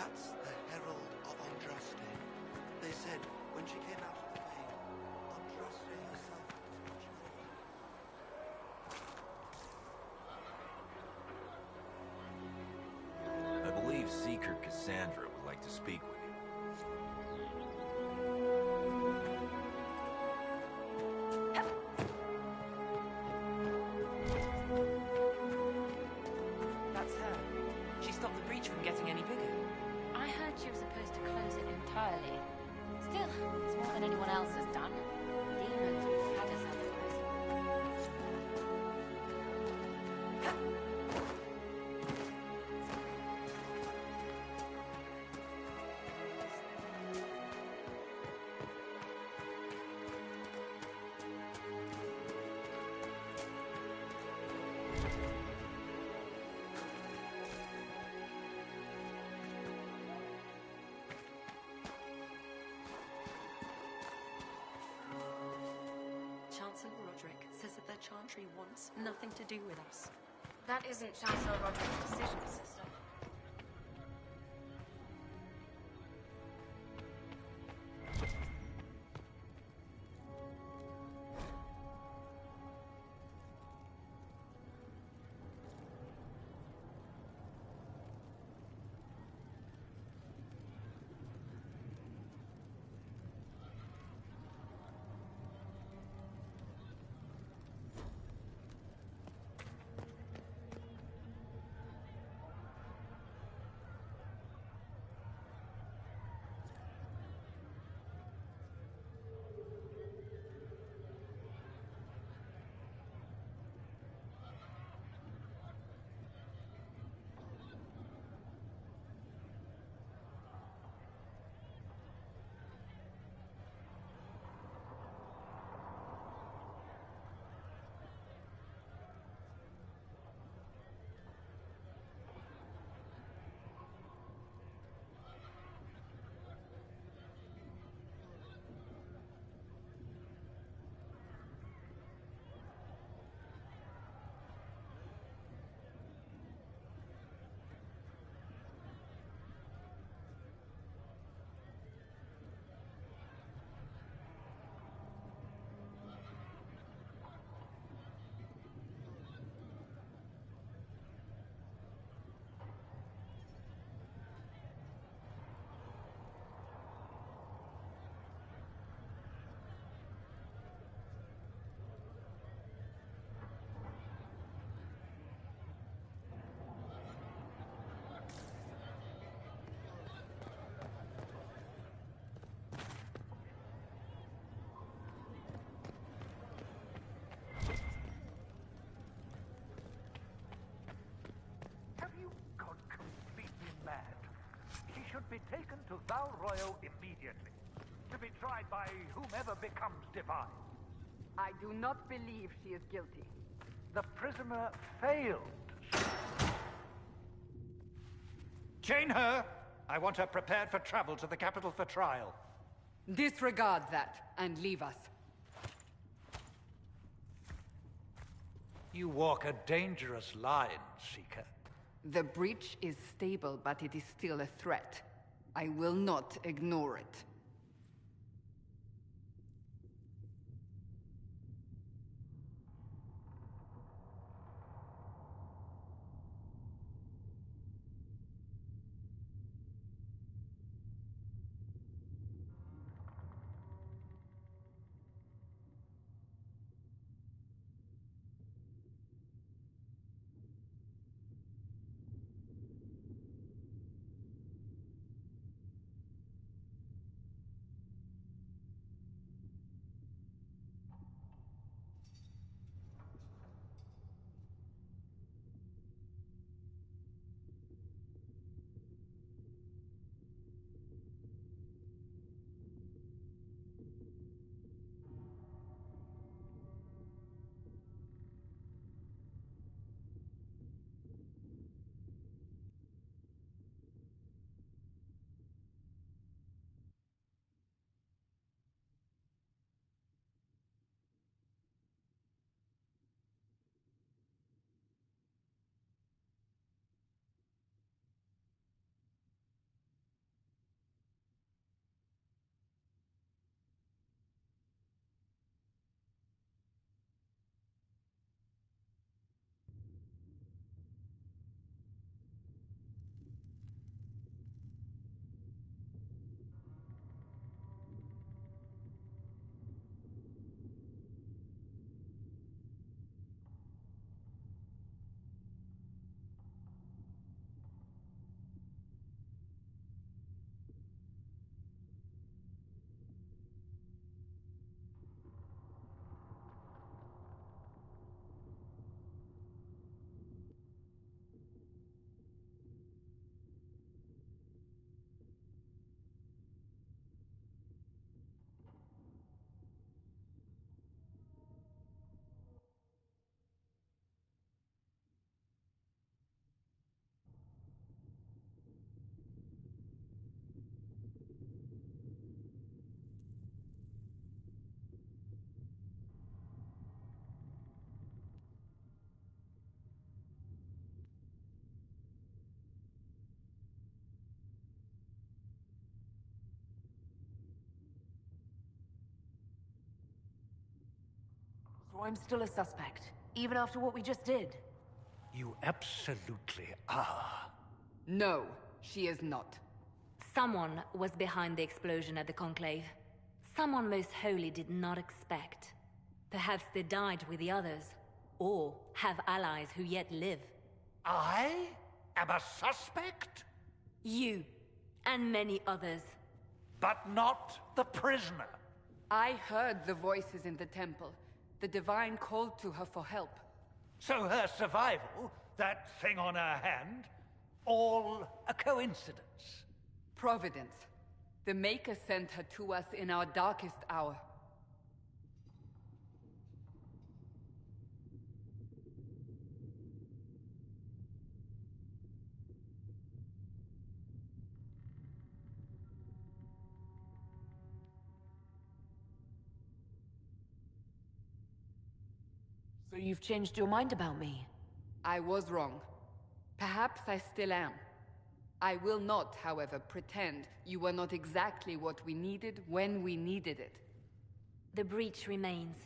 That's the Herald of Andraste. They said when she came out of the veil, Andraste herself would watch over her. I believe Seeker Cassandra would like to speak with you. That's her. She stopped the breach from getting any bigger. I heard she was supposed to close it entirely. Still, it's more than anyone else has done. Demons had us otherwise. Chancellor Roderick says that the Chantry wants nothing to do with us. That isn't Chancellor Roderick's decision, sister. Be taken to Val Royal immediately, to be tried by whomever becomes divine. I do not believe she is guilty. The prisoner failed. Chain her! I want her prepared for travel to the capital for trial. Disregard that and leave us. You walk a dangerous line, Seeker. The breach is stable, but it is still a threat. I will not ignore it. So I'm still a suspect, even after what we just did. You absolutely are. No, she is not. Someone was behind the explosion at the Conclave. Someone Most Holy did not expect. Perhaps they died with the others, or have allies who yet live. I am a suspect? You, and many others. But not the prisoner. I heard the voices in the temple. The Divine called to her for help. So her survival, that thing on her hand, all a coincidence. Providence. The Maker sent her to us in our darkest hour. So you've changed your mind about me? I was wrong. Perhaps I still am. I will not, however, pretend you were not exactly what we needed when we needed it. The breach remains,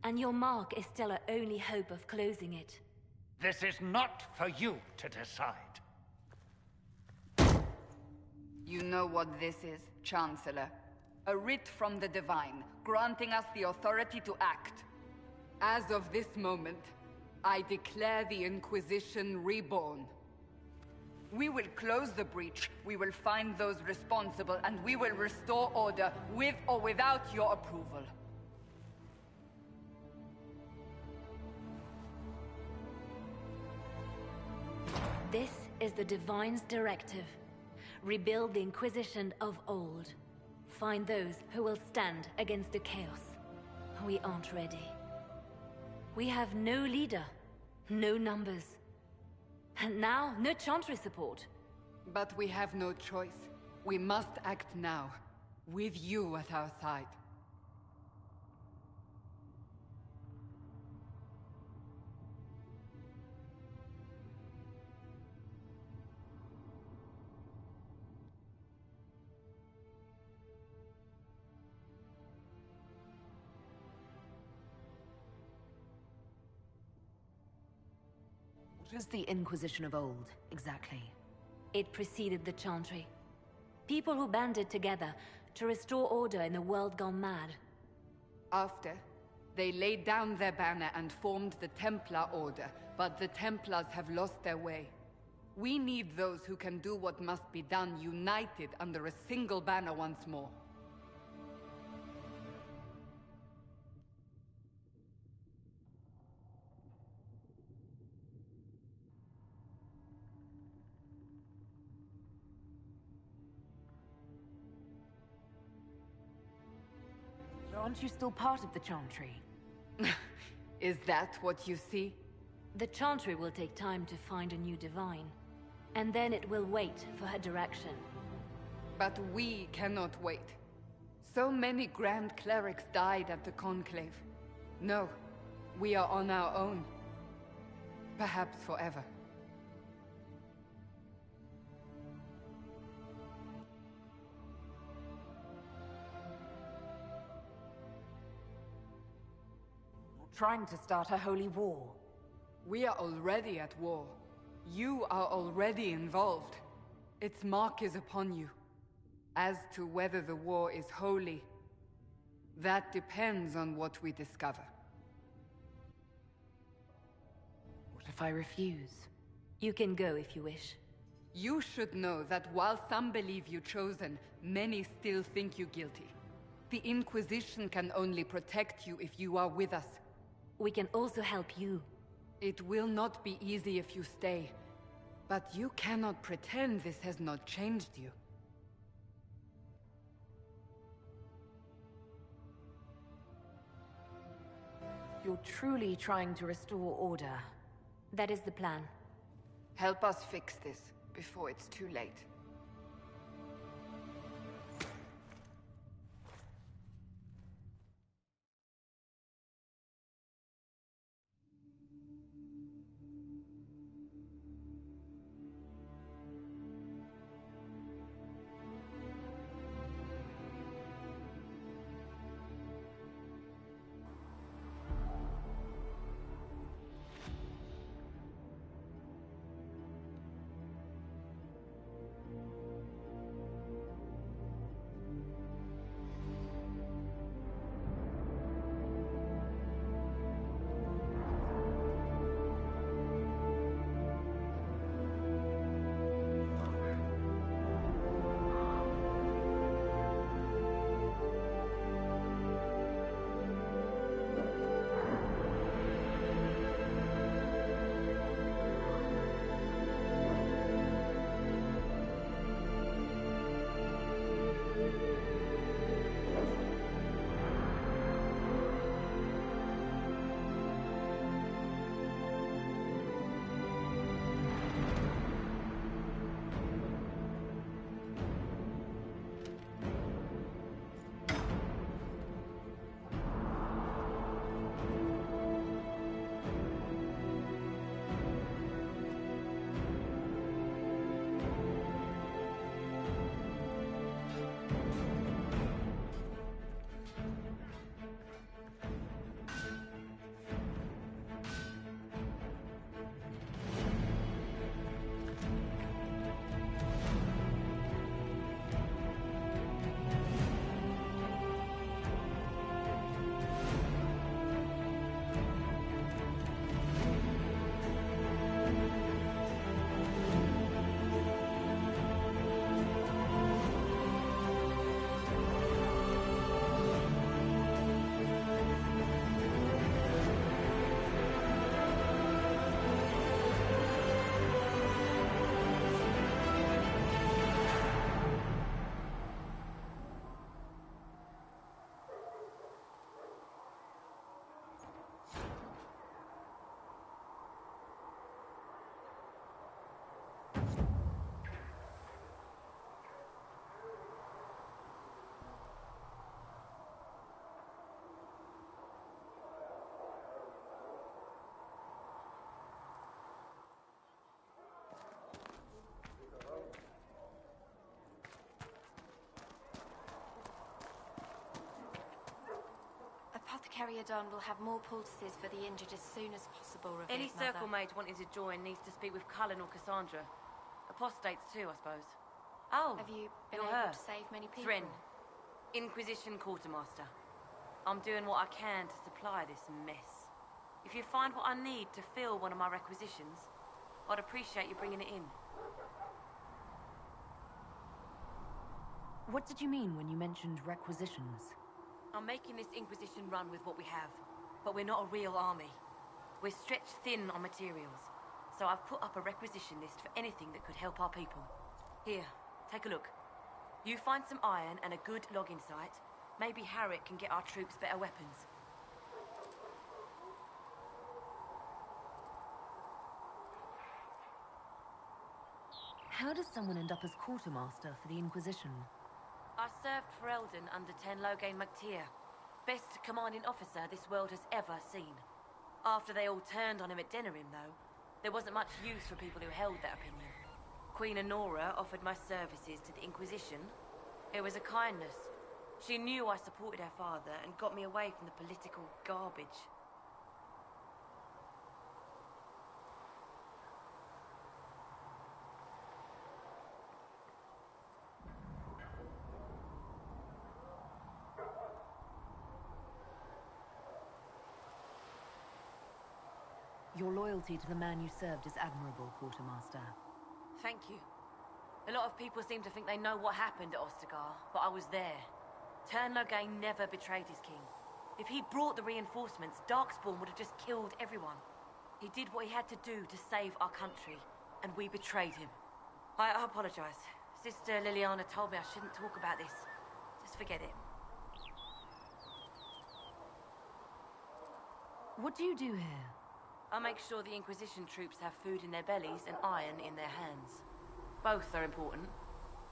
and your mark is still our only hope of closing it. This is not for you to decide. You know what this is, Chancellor. A writ from the Divine, granting us the authority to act. As of this moment, I declare the Inquisition reborn. We will close the breach, we will find those responsible, and we will restore order with or without your approval. This is the Divine's directive. Rebuild the Inquisition of old. Find those who will stand against the chaos. We aren't ready. We have no leader, no numbers. And now, no Chantry support. But we have no choice. We must act now, with you at our side. What is the Inquisition of old, exactly? It preceded the Chantry. People who banded together to restore order in a world gone mad. After, they laid down their banner and formed the Templar Order, but the Templars have lost their way. We need those who can do what must be done, united under a single banner once more. Aren't you still part of the Chantry? Is that what you see? The Chantry will take time to find a new Divine. And then it will wait for her direction. But we cannot wait. So many Grand Clerics died at the Conclave. No, we are on our own. Perhaps forever. Trying to start a holy war. We are already at war. You are already involved. Its mark is upon you. As to whether the war is holy, that depends on what we discover. What if I refuse? You can go if you wish. You should know that while some believe you chosen, many still think you guilty. The Inquisition can only protect you if you are with us. We can also help you. It will not be easy if you stay, but you cannot pretend this has not changed you. You're truly trying to restore order. That is the plan. Help us fix this before it's too late. Keriadon will have more poultices for the injured as soon as possible, revered Any Mother. circle mage wanting to join needs to speak with Cullen or Cassandra. Apostates too, I suppose. Oh, Have you been you're able her. to save many people? Thrin, Inquisition Quartermaster. I'm doing what I can to supply this mess. If you find what I need to fill one of my requisitions, I'd appreciate you bringing it in. What did you mean when you mentioned requisitions? I'm making this Inquisition run with what we have, but we're not a real army. We're stretched thin on materials, so I've put up a requisition list for anything that could help our people. Here, take a look. You find some iron and a good logging site, maybe Harriet can get our troops better weapons. How does someone end up as quartermaster for the Inquisition? I served for Eldon under Ten Loghain MacTier, best commanding officer this world has ever seen. After they all turned on him at Denerim, though, there wasn't much use for people who held that opinion. Queen Honora offered my services to the Inquisition. It was a kindness. She knew I supported her father and got me away from the political garbage. Your loyalty to the man you served is admirable, Quartermaster. Thank you. A lot of people seem to think they know what happened at Ostagar, but I was there. Tern Loghain never betrayed his king. If he'd brought the reinforcements, Darkspawn would have just killed everyone. He did what he had to do to save our country, and we betrayed him. I apologize. Sister Liliana told me I shouldn't talk about this. Just forget it. What do you do here? I make sure the Inquisition troops have food in their bellies and iron in their hands. Both are important.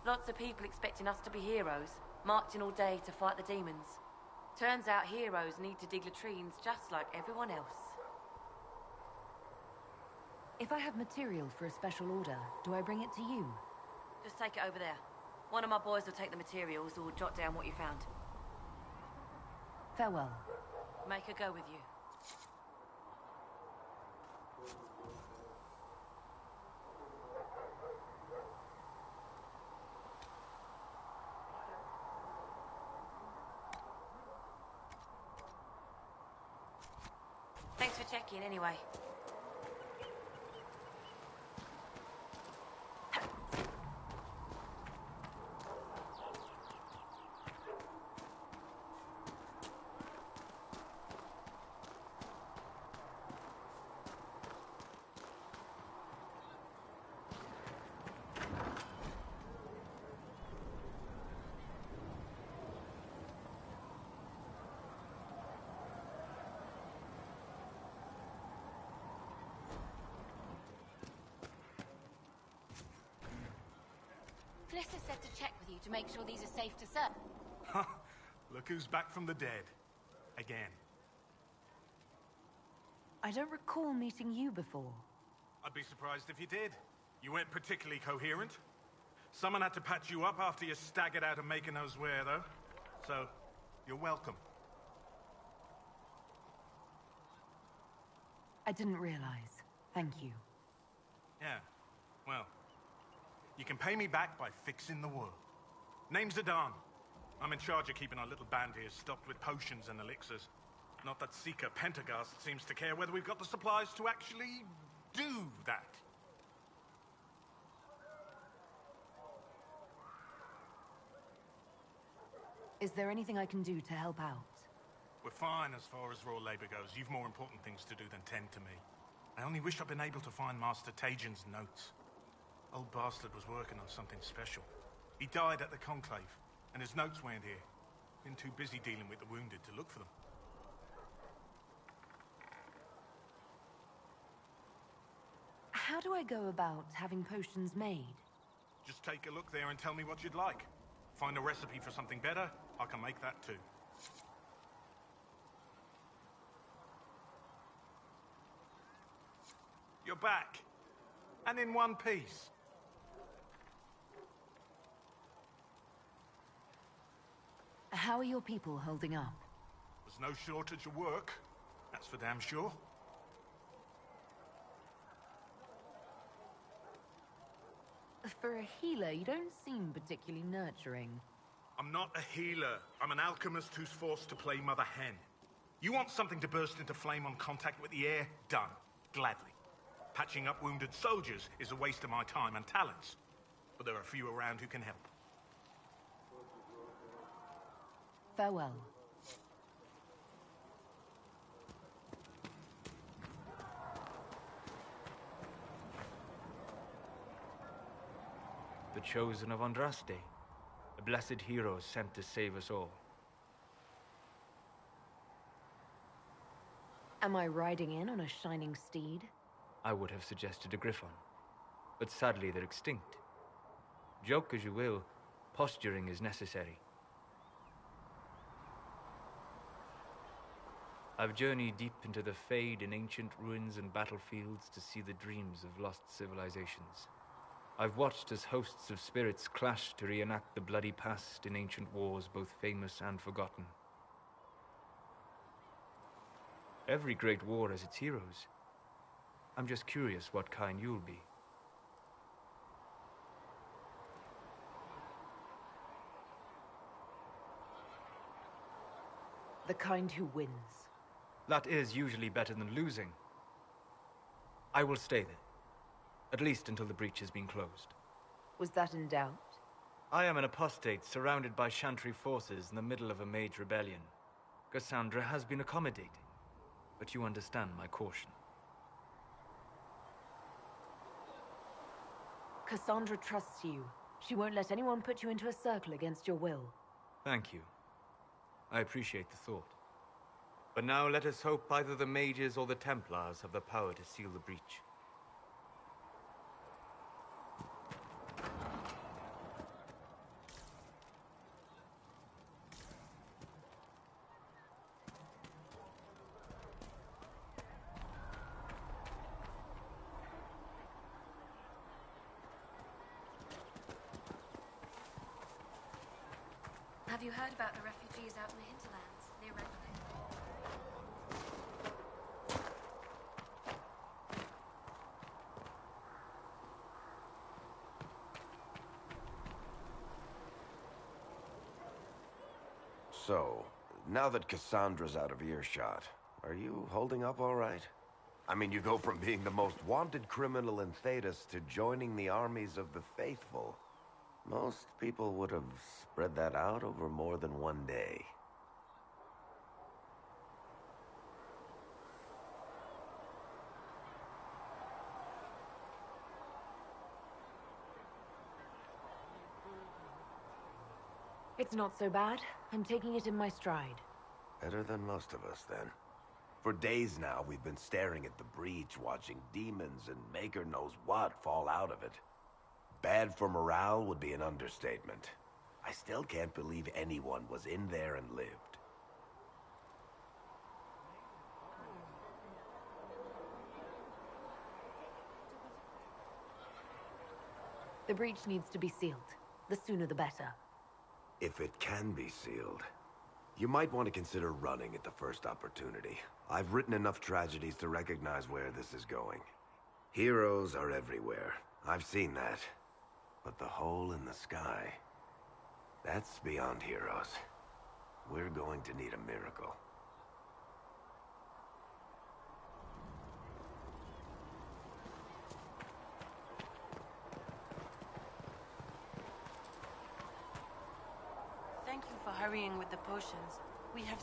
Lots of people expecting us to be heroes, marching all day to fight the demons. Turns out heroes need to dig latrines just like everyone else. If I have material for a special order, do I bring it to you? Just take it over there. One of my boys will take the materials or jot down what you found. Farewell. Make her go with you. Thanks for checking, anyway. Fliss said to check with you to make sure these are safe to serve. Look who's back from the dead. Again. I don't recall meeting you before. I'd be surprised if you did. You weren't particularly coherent. Someone had to patch you up after you staggered out of making those wear, though. So, you're welcome. I didn't realize. Thank you. Yeah, well, you can pay me back by fixing the world. Name's Adan. I'm in charge of keeping our little band here stocked with potions and elixirs. Not that Seeker Pentagast seems to care whether we've got the supplies to actually do that. Is there anything I can do to help out? We're fine as far as raw labor goes. You've more important things to do than tend to me. I only wish I'd been able to find Master Tajin's notes. Old bastard was working on something special. He died at the Conclave, and his notes weren't here. Been too busy dealing with the wounded to look for them. How do I go about having potions made? Just take a look there and tell me what you'd like. Find a recipe for something better, I can make that too. You're back. And in one piece. How are your people holding up? As There's no shortage of work. That's for damn sure. For a healer, you don't seem particularly nurturing. I'm not a healer. I'm an alchemist who's forced to play Mother Hen. You want something to burst into flame on contact with the air? Done. Gladly. Patching up wounded soldiers is a waste of my time and talents. But there are a few around who can help. Farewell. The chosen of Andraste, a blessed hero sent to save us all. Am I riding in on a shining steed? I would have suggested a griffon, but sadly they're extinct. Joke as you will, posturing is necessary. I've journeyed deep into the Fade in ancient ruins and battlefields to see the dreams of lost civilizations. I've watched as hosts of spirits clash to reenact the bloody past in ancient wars, both famous and forgotten. Every great war has its heroes. I'm just curious what kind you'll be. The kind who wins. That is usually better than losing. I will stay then. At least until the breach has been closed. Was that in doubt? I am an apostate surrounded by Chantry forces in the middle of a mage rebellion. Cassandra has been accommodating, but you understand my caution. Cassandra trusts you. She won't let anyone put you into a circle against your will. Thank you. I appreciate the thought. But now let us hope either the mages or the Templars have the power to seal the breach. Have you heard about the refugees out in the hinterlands, near Redline? So, now that Cassandra's out of earshot, are you holding up all right? I mean, you go from being the most wanted criminal in Thedas to joining the armies of the faithful. Most people would have spread that out over more than one day. It's not so bad. I'm taking it in my stride. Better than most of us, then. For days now, we've been staring at the breach, watching demons and maker knows what fall out of it. Bad for morale would be an understatement. I still can't believe anyone was in there and lived. The breach needs to be sealed. The sooner the better. If it can be sealed, you might want to consider running at the first opportunity. I've written enough tragedies to recognize where this is going. Heroes are everywhere. I've seen that. But the hole in the sky, that's beyond heroes. We're going to need a miracle. Thank you for hurrying with the potions. We have...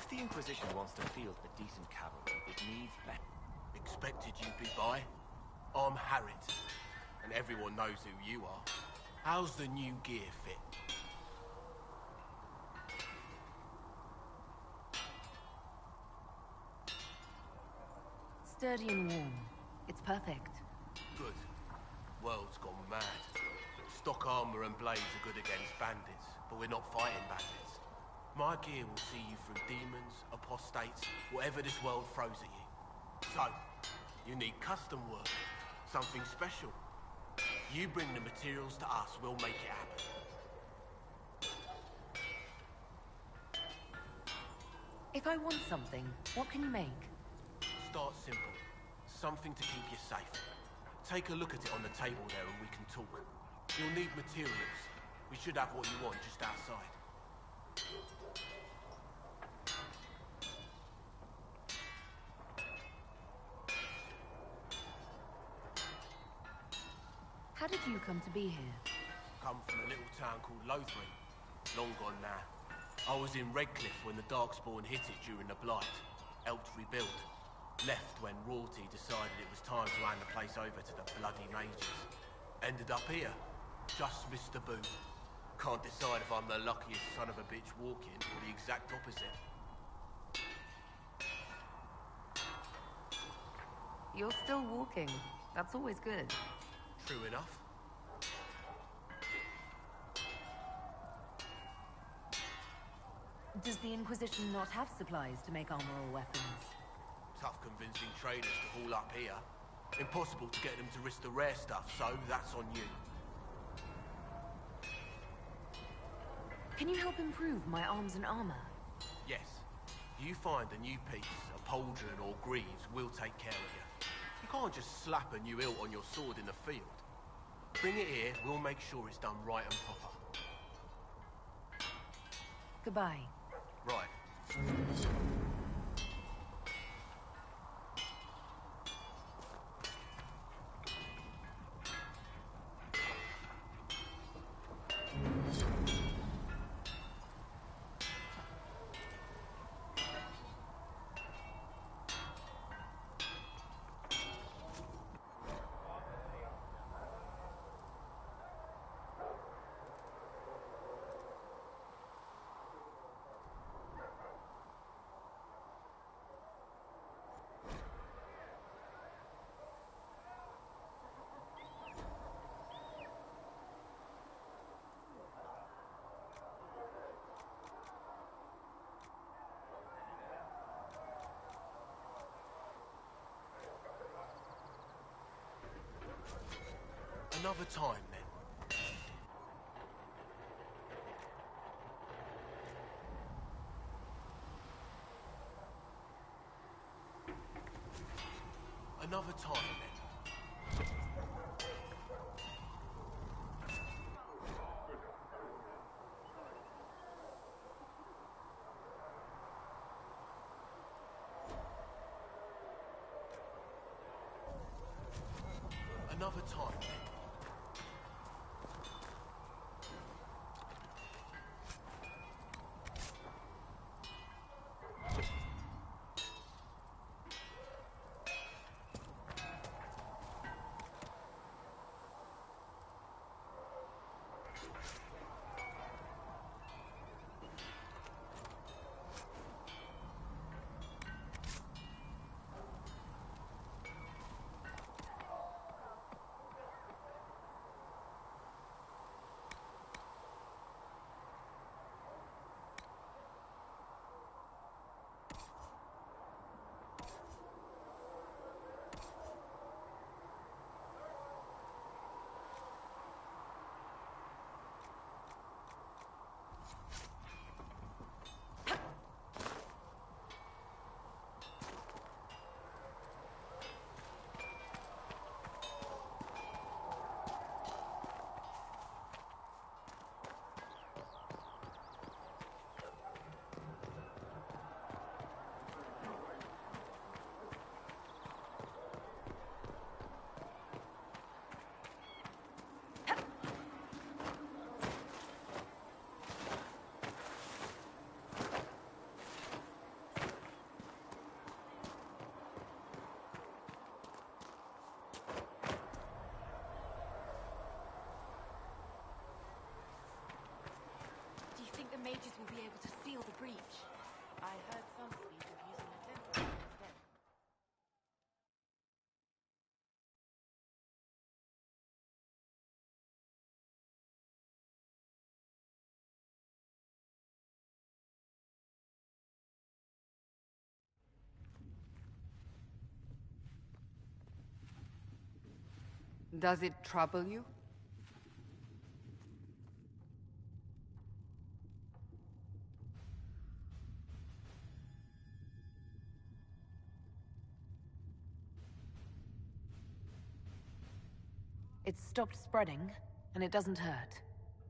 If the Inquisition wants to field a decent cavalry, it needs better. Expected you'd be by. I'm Harriet, and everyone knows who you are. How's the new gear fit? Sturdy and warm. It's perfect. Good. World's gone mad. Stock armor and blades are good against bandits, but we're not fighting bandits. My gear will see you through demons, apostates, whatever this world throws at you. So, you need custom work, something special. You bring the materials to us, we'll make it happen. If I want something, what can you make? Start simple. Something to keep you safe. Take a look at it on the table there and we can talk. You'll need materials. We should have what you want just outside. How did you come to be here? Come from a little town called Lothring. Long gone now. I was in Redcliffe when the Darkspawn hit it during the Blight. Helped rebuild. Left when royalty decided it was time to hand the place over to the bloody mages. Ended up here. Just missed the boom. Can't decide if I'm the luckiest son of a bitch walking or the exact opposite. You're still walking. That's always good. True enough. Does the Inquisition not have supplies to make armor or weapons? Tough convincing traders to haul up here. Impossible to get them to risk the rare stuff, so that's on you. Can you help improve my arms and armor? Yes. You find a new piece, a pauldron or greaves, we'll take care of you. You can't just slap a new hilt on your sword in the field. Bring it here, we'll make sure it's done right and proper. Goodbye. Right. Another time, then. Another time, then. Another time, then. Does it trouble you? It's stopped spreading, and it doesn't hurt.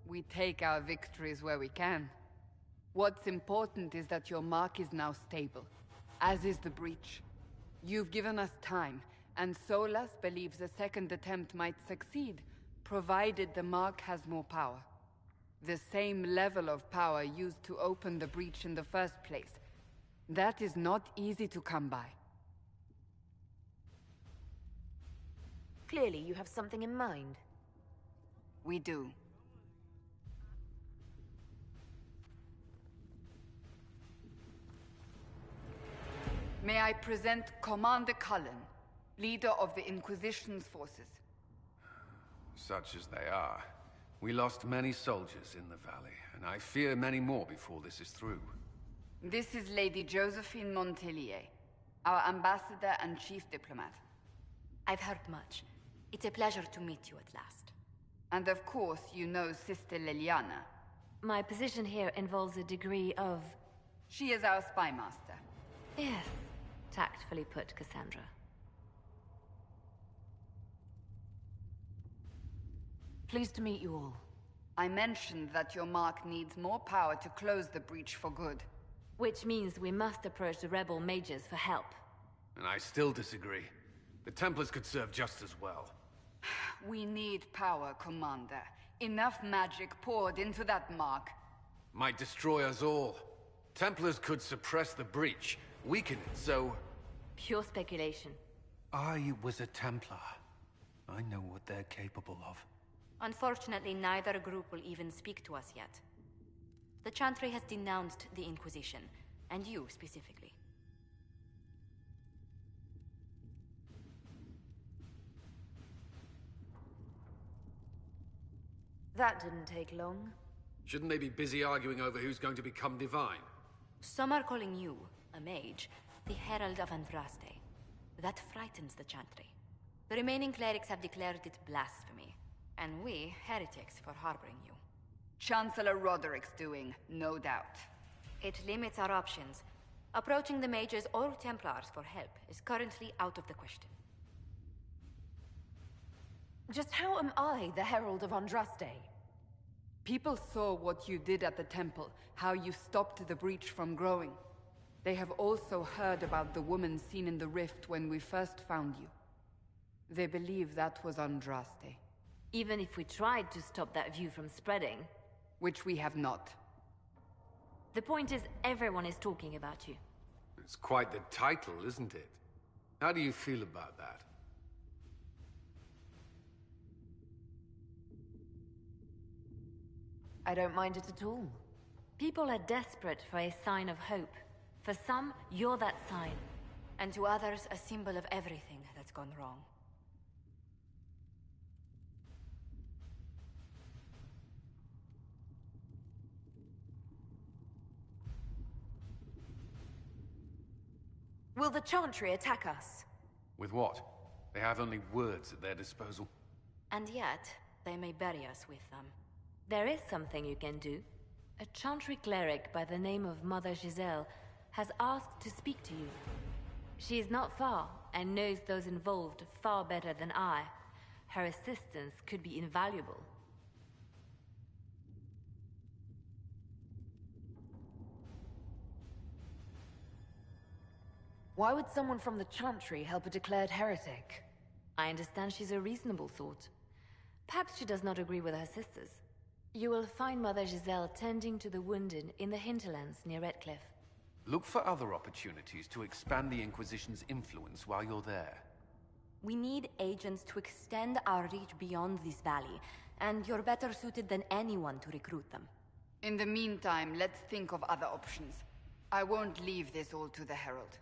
We take our victories where we can. What's important is that your mark is now stable, as is the breach. You've given us time, and Solas believes a second attempt might succeed, provided the mark has more power. The same level of power used to open the breach in the first place. That is not easy to come by. Clearly, you have something in mind. We do. May I present Commander Cullen, leader of the Inquisition's forces. Such as they are. We lost many soldiers in the valley, and I fear many more before this is through. This is Lady Josephine Montelier, our ambassador and chief diplomat. I've heard much. It's a pleasure to meet you at last. And of course, you know Sister Liliana. My position here involves a degree of... She is our spy master. Yes, tactfully put, Cassandra. Pleased to meet you all. I mentioned that your mark needs more power to close the breach for good. Which means we must approach the rebel mages for help. And I still disagree. The Templars could serve just as well. We need power, Commander. Enough magic poured into that mark. Might destroy us all. Templars could suppress the breach, weaken it, so... Pure speculation. I was a Templar. I know what they're capable of. Unfortunately, neither group will even speak to us yet. The Chantry has denounced the Inquisition, and you specifically. That didn't take long. Shouldn't they be busy arguing over who's going to become divine? Some are calling you, a mage, the Herald of Andraste. That frightens the Chantry. The remaining clerics have declared it blasphemy, and we, heretics, for harboring you. Chancellor Roderick's doing, no doubt. It limits our options. Approaching the mages or Templars for help is currently out of the question. Just how am I the Herald of Andraste? People saw what you did at the temple, how you stopped the breach from growing. They have also heard about the woman seen in the rift when we first found you. They believe that was Andraste. Even if we tried to stop that view from spreading... Which we have not. The point is, everyone is talking about you. It's quite the title, isn't it? How do you feel about that? I don't mind it at all. People are desperate for a sign of hope. For some, you're that sign. And to others, a symbol of everything that's gone wrong. Will the Chantry attack us? With what? They have only words at their disposal. And yet, they may bury us with them. There is something you can do. A Chantry cleric by the name of Mother Giselle has asked to speak to you. She is not far, and knows those involved far better than I. Her assistance could be invaluable. Why would someone from the Chantry help a declared heretic? I understand she's a reasonable sort. Perhaps she does not agree with her sisters. You will find Mother Giselle tending to the wounded in the hinterlands near Redcliffe. Look for other opportunities to expand the Inquisition's influence while you're there. We need agents to extend our reach beyond this valley, and you're better suited than anyone to recruit them. In the meantime, let's think of other options. I won't leave this all to the Herald.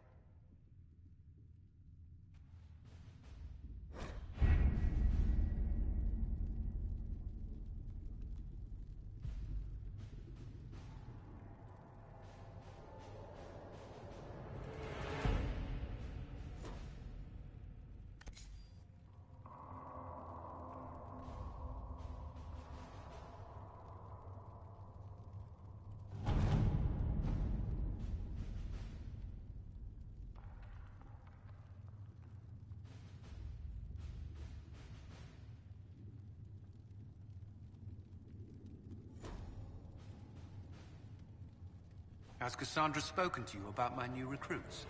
Has Cassandra spoken to you about my new recruits?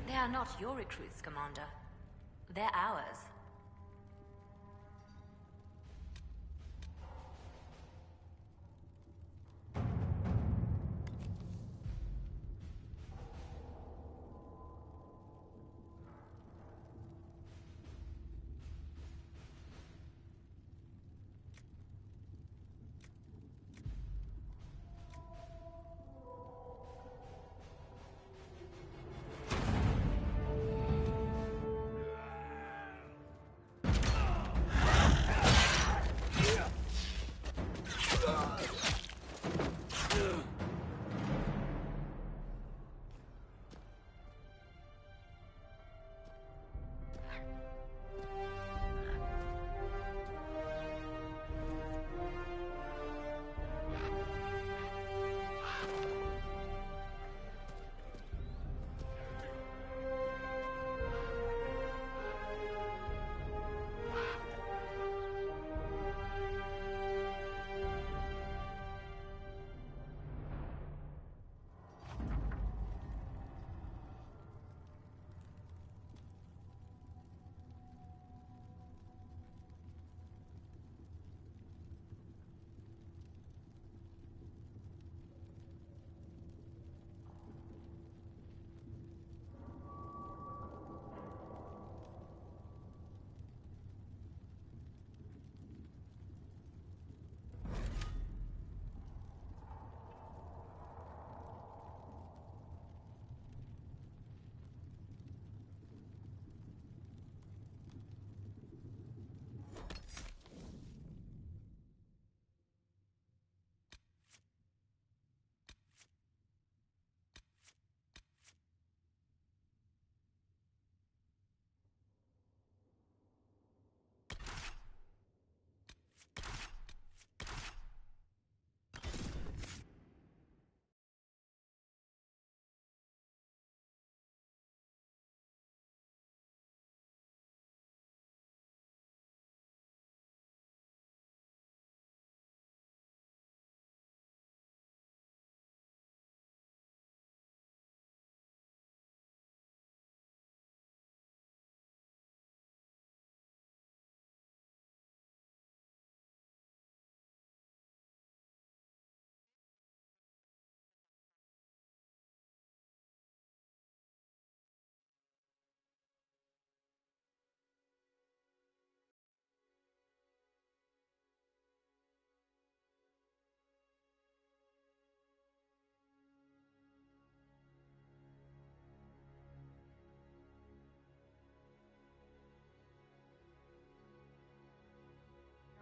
They are not your recruits, Commander. They're ours.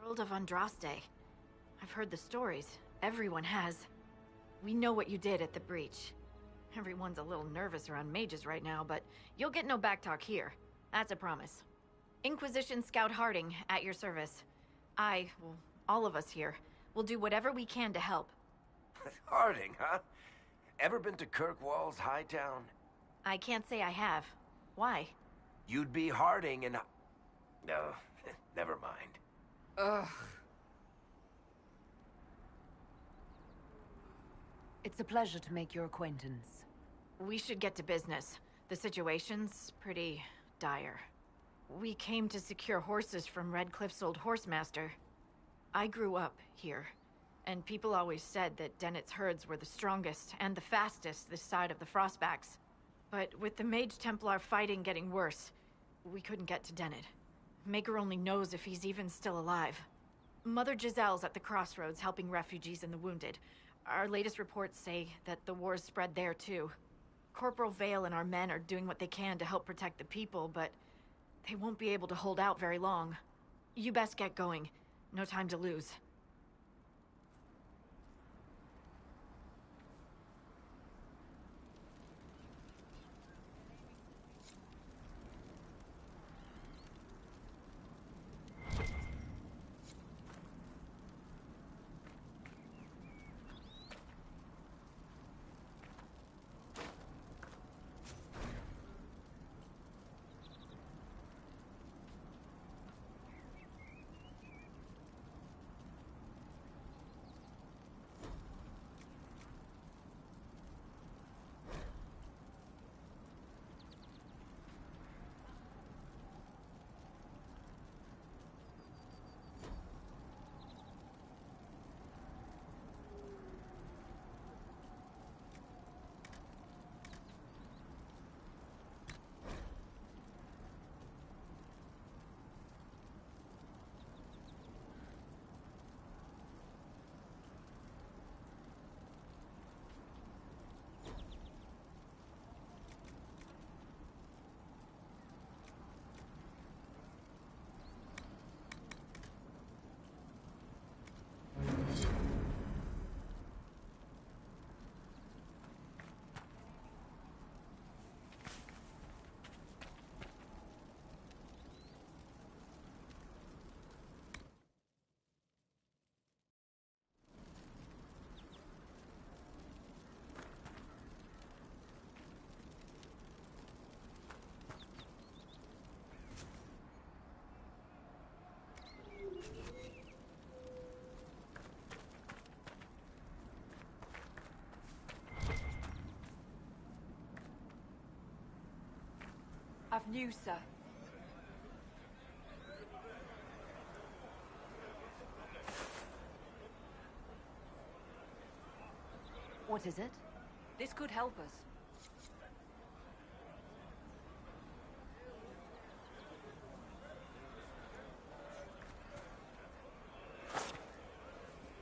Herald of Andraste. I've heard the stories. Everyone has. We know what you did at the breach. Everyone's a little nervous around mages right now, but you'll get no backtalk here. That's a promise. Inquisition Scout Harding, at your service. All of us here, will do whatever we can to help. Harding, huh? Ever been to Kirkwall's Hightown? I can't say I have. Why? You'd be Harding and... No, never mind. Ugh. It's a pleasure to make your acquaintance. We should get to business. The situation's pretty dire. We came to secure horses from Redcliffe's old horsemaster. I grew up here, and people always said that Dennett's herds were the strongest and the fastest this side of the Frostbacks. But with the Mage Templar fighting getting worse, we couldn't get to Dennett. Maker only knows if he's even still alive. Mother Giselle's at the crossroads helping refugees and the wounded. Our latest reports say that the war's spread there too. Corporal Vale and our men are doing what they can to help protect the people, but they won't be able to hold out very long. You best get going. No time to lose. Have news, sir. What is it? This could help us.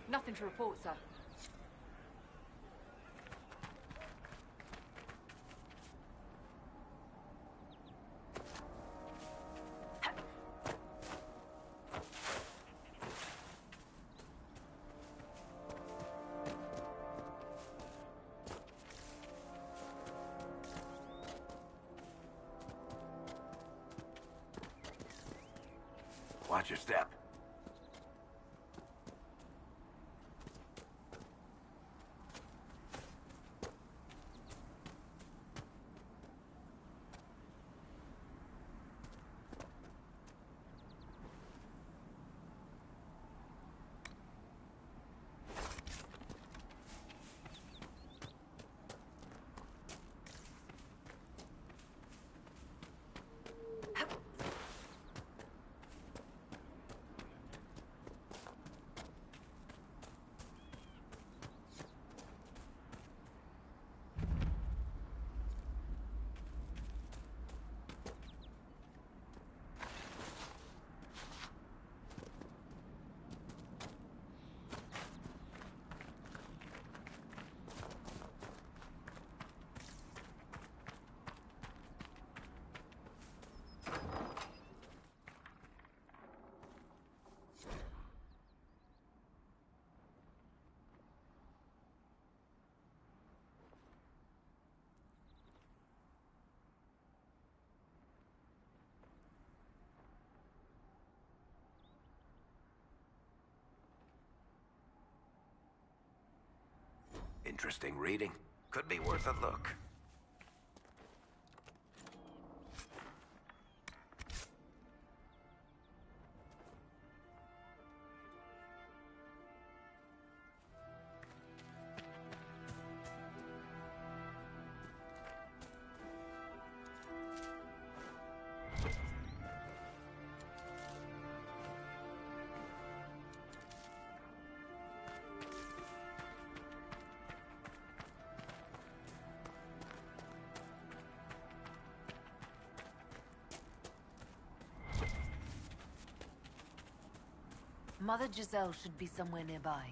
Nothing to report, sir. Watch your step. Interesting reading. Could be worth a look. Mother Giselle should be somewhere nearby.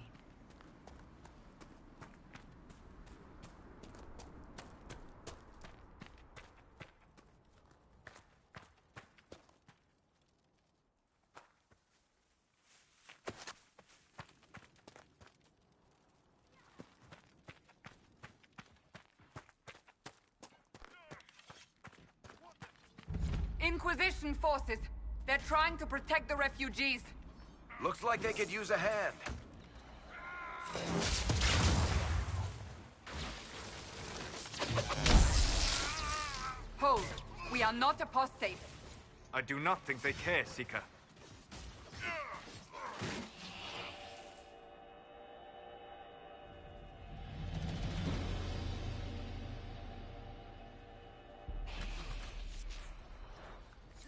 Inquisition forces. They're trying to protect the refugees. Looks like they could use a hand. Hold. We are not apostates. I do not think they care, Seeker.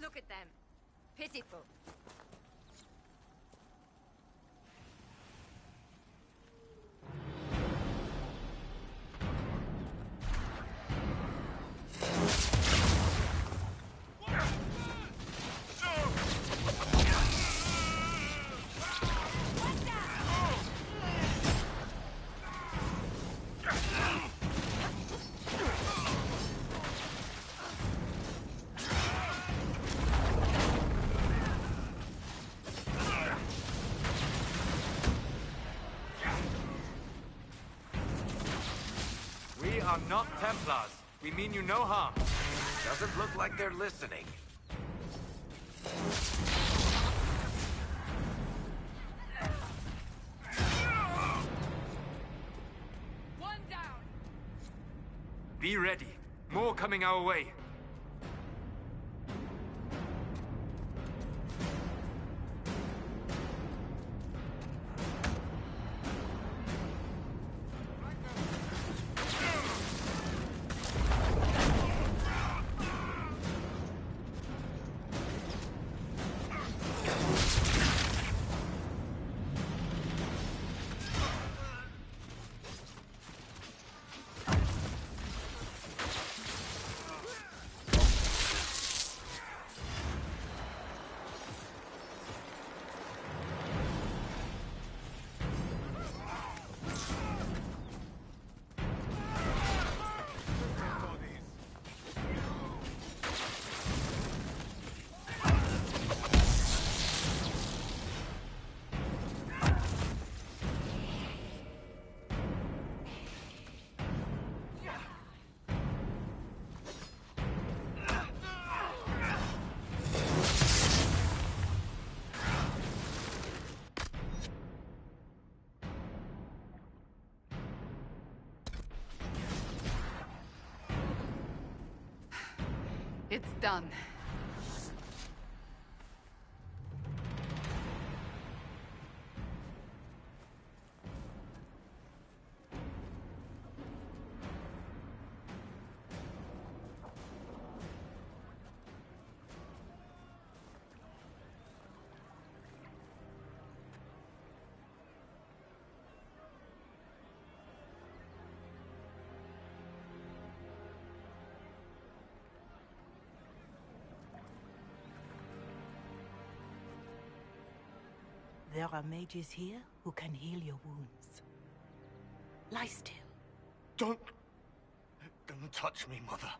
Look at them. Pitiful. We are not Templars. We mean you no harm. Doesn't look like they're listening. One down. Be ready. More coming our way. It's done. There are mages here who can heal your wounds. Lie still. Don't touch me, Mother.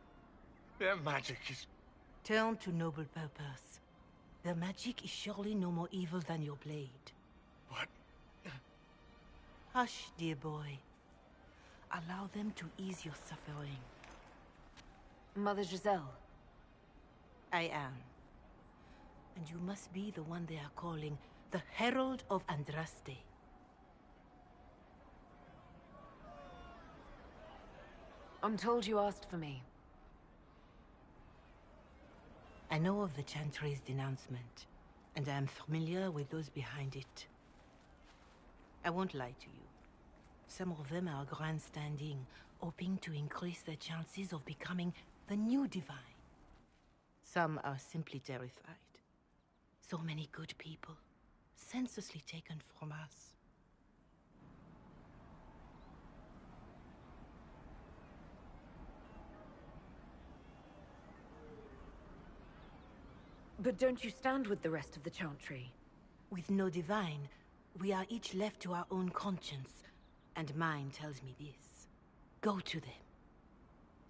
Their magic is... Turn to noble purpose. Their magic is surely no more evil than your blade. What? Hush, dear boy. Allow them to ease your suffering. Mother Giselle. I am. And you must be the one they are calling the Herald of Andraste. I'm told you asked for me. I know of the Chantry's denouncement, and I am familiar with those behind it. I won't lie to you. Some of them are grandstanding, hoping to increase their chances of becoming the new divine. Some are simply terrified. So many good people, senselessly taken from us. But don't you stand with the rest of the Chantry? With no divine, we are each left to our own conscience, and mine tells me this. Go to them.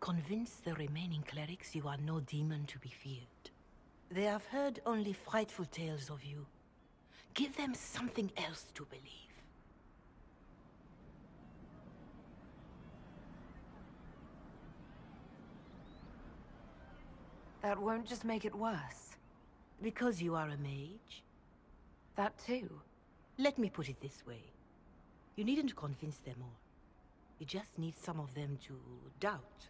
Convince the remaining clerics you are no demon to be feared. They have heard only frightful tales of you. Give them something else to believe. That won't just make it worse. Because you are a mage? That too. Let me put it this way. You needn't convince them all. You just need some of them to doubt.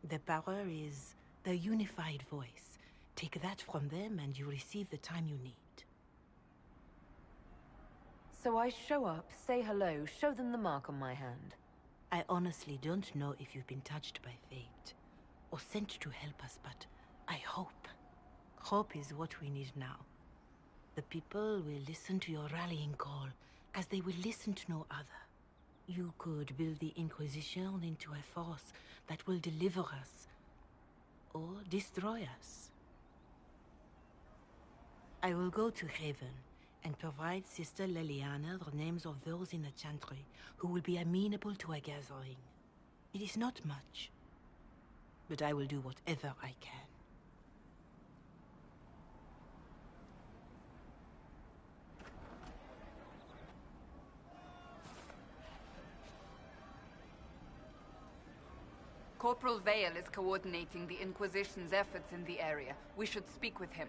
Their power is their unified voice. Take that from them and you receive the time you need. So I show up, say hello, show them the mark on my hand. I honestly don't know if you've been touched by fate, or sent to help us, but I hope. Hope is what we need now. The people will listen to your rallying call, as they will listen to no other. You could build the Inquisition into a force that will deliver us, or destroy us. I will go to Haven and provide Sister Leliana the names of those in the Chantry who will be amenable to a gathering. It is not much, but I will do whatever I can. Corporal Vale is coordinating the Inquisition's efforts in the area. We should speak with him.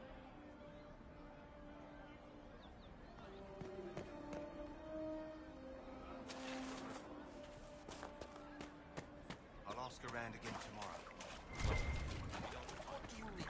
I'll ask around again tomorrow. What do you mean?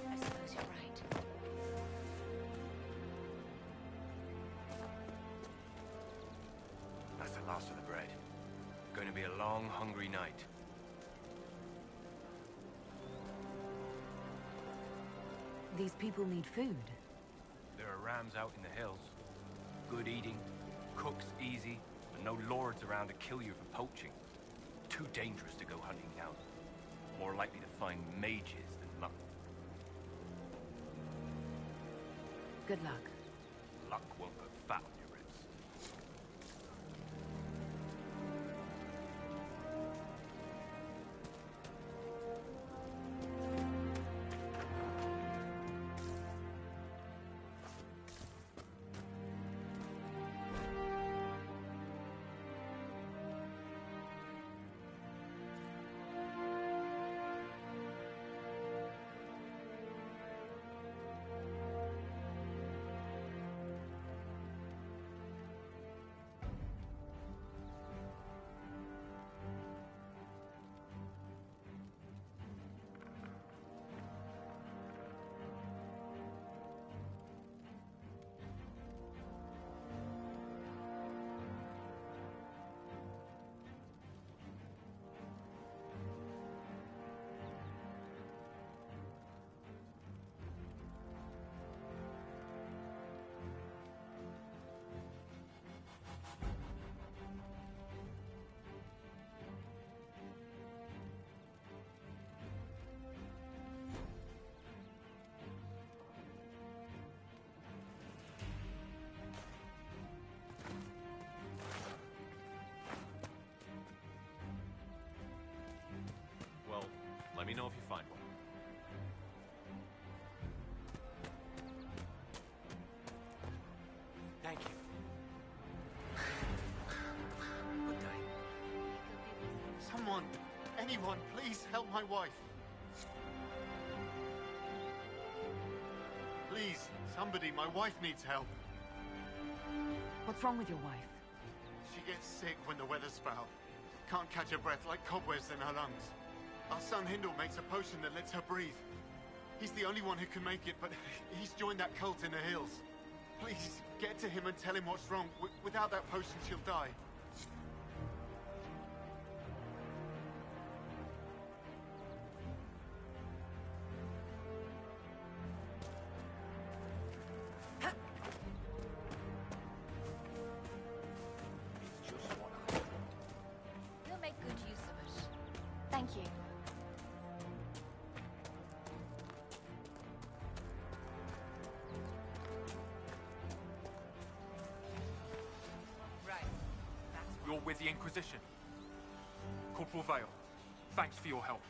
I suppose you're right. That's the last of the bread. Going to be a long, hungry night. These people need food. There are rams out in the hills. Good eating, cooks easy, and no lords around to kill you for poaching. Too dangerous to go hunting now. More likely to find mages than luck. Good luck. Luck won't put fat on your ribs. Please help my wife. Please, somebody, my wife needs help. What's wrong with your wife? She gets sick when the weather's foul. Can't catch her breath like cobwebs in her lungs. Our son Hindle makes a potion that lets her breathe. He's the only one who can make it, but he's joined that cult in the hills. Please, get to him and tell him what's wrong. Without that potion, she'll die. We'll make good use of it. Thank you. You're with the Inquisition. Corporal Vale, thanks for your help.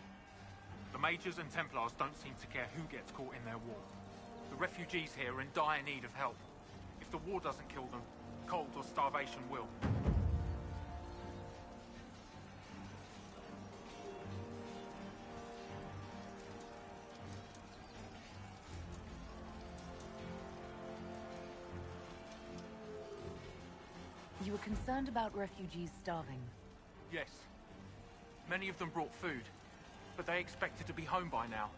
The Mages and Templars don't seem to care who gets caught in their war. The refugees here are in dire need of help. If the war doesn't kill them, cold or starvation will. You were concerned about refugees starving. Yes. Many of them brought food, but they expected to be home by now,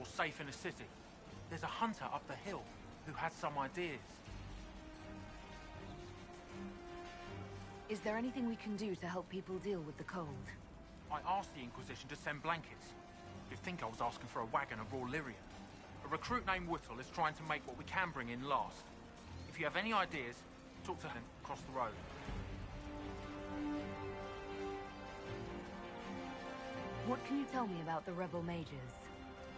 or safe in a city. There's a hunter up the hill who has some ideas. Is there anything we can do to help people deal with the cold? I asked the Inquisition to send blankets. You'd think I was asking for a wagon of raw lyrium. A recruit named Whittle is trying to make what we can bring in last. If you have any ideas, talk to him across the road. What can you tell me about the rebel mages?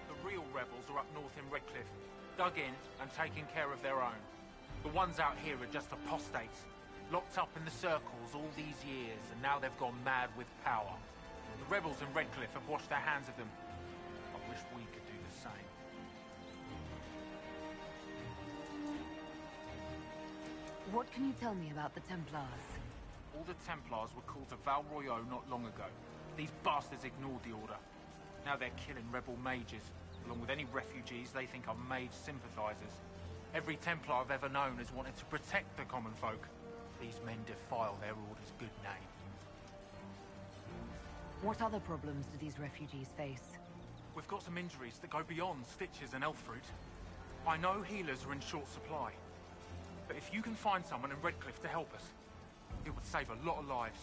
The real rebels are up north in Redcliffe, dug in and taking care of their own. The ones out here are just apostates, locked up in the circles all these years, and now they've gone mad with power. The rebels in Redcliffe have washed their hands of them. I wish we could do the same. What can you tell me about the Templars? All the Templars were called to Val Royeaux not long ago. These bastards ignored the order. Now they're killing rebel mages, along with any refugees they think are mage sympathizers. Every Templar I've ever known has wanted to protect the common folk. These men defile their order's good name. What other problems do these refugees face? We've got some injuries that go beyond stitches and elf fruit. I know healers are in short supply. But if you can find someone in Redcliffe to help us, it would save a lot of lives.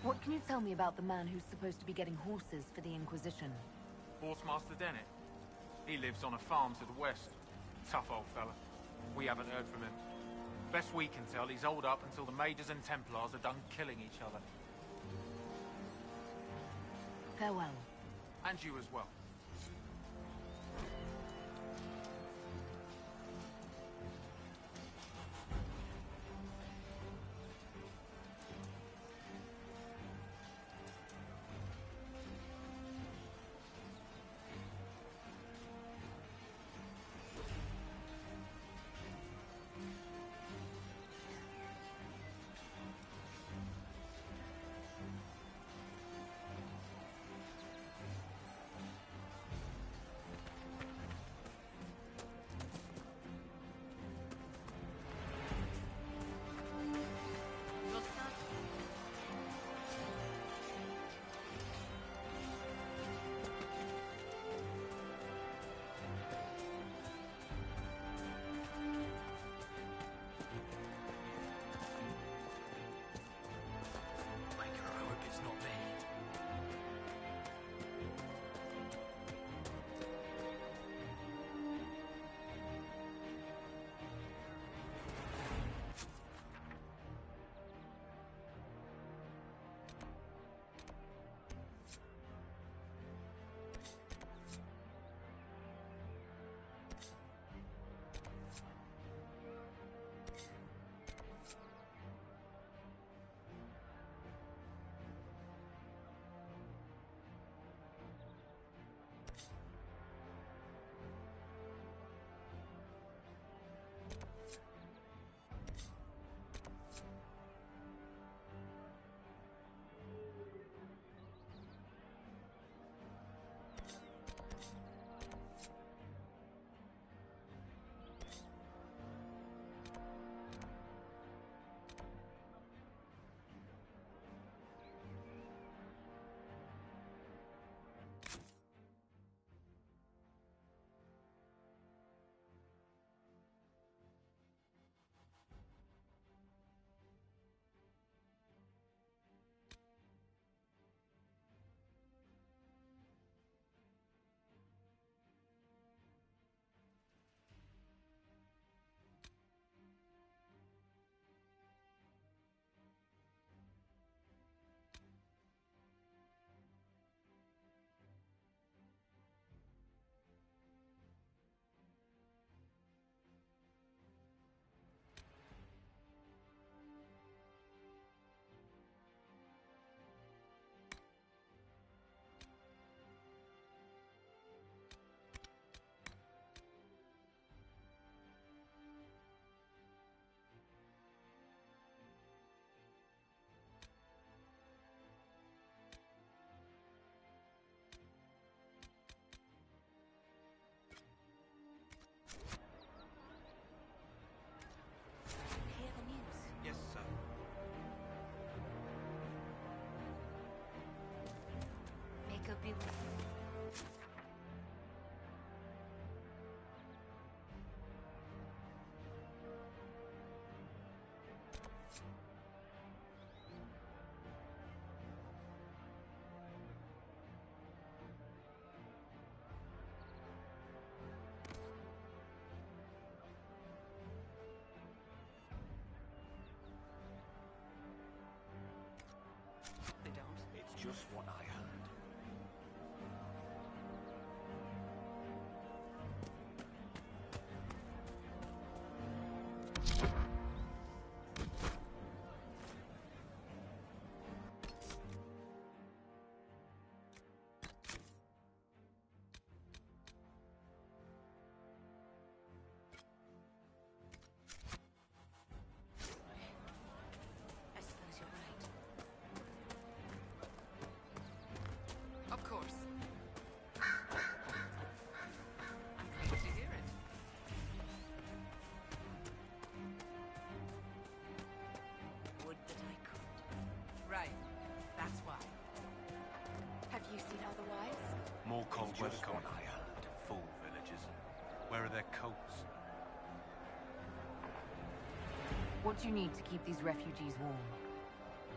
What can you tell me about the man who's supposed to be getting horses for the Inquisition? Horsemaster Dennett. He lives on a farm to the west. Tough old fella. We haven't heard from him. Best we can tell, he's holed up until the Mages and Templars are done killing each other. Farewell. And you as well. be with you. They don't. It's just what I heard. I suppose you're right. Of course. I'm pleased to hear it. Would that I could. Right. That's why. Have you seen otherwise? More cold It's weather just coming. what I heard. Fool villagers. Where are their coats? What do you need to keep these refugees warm?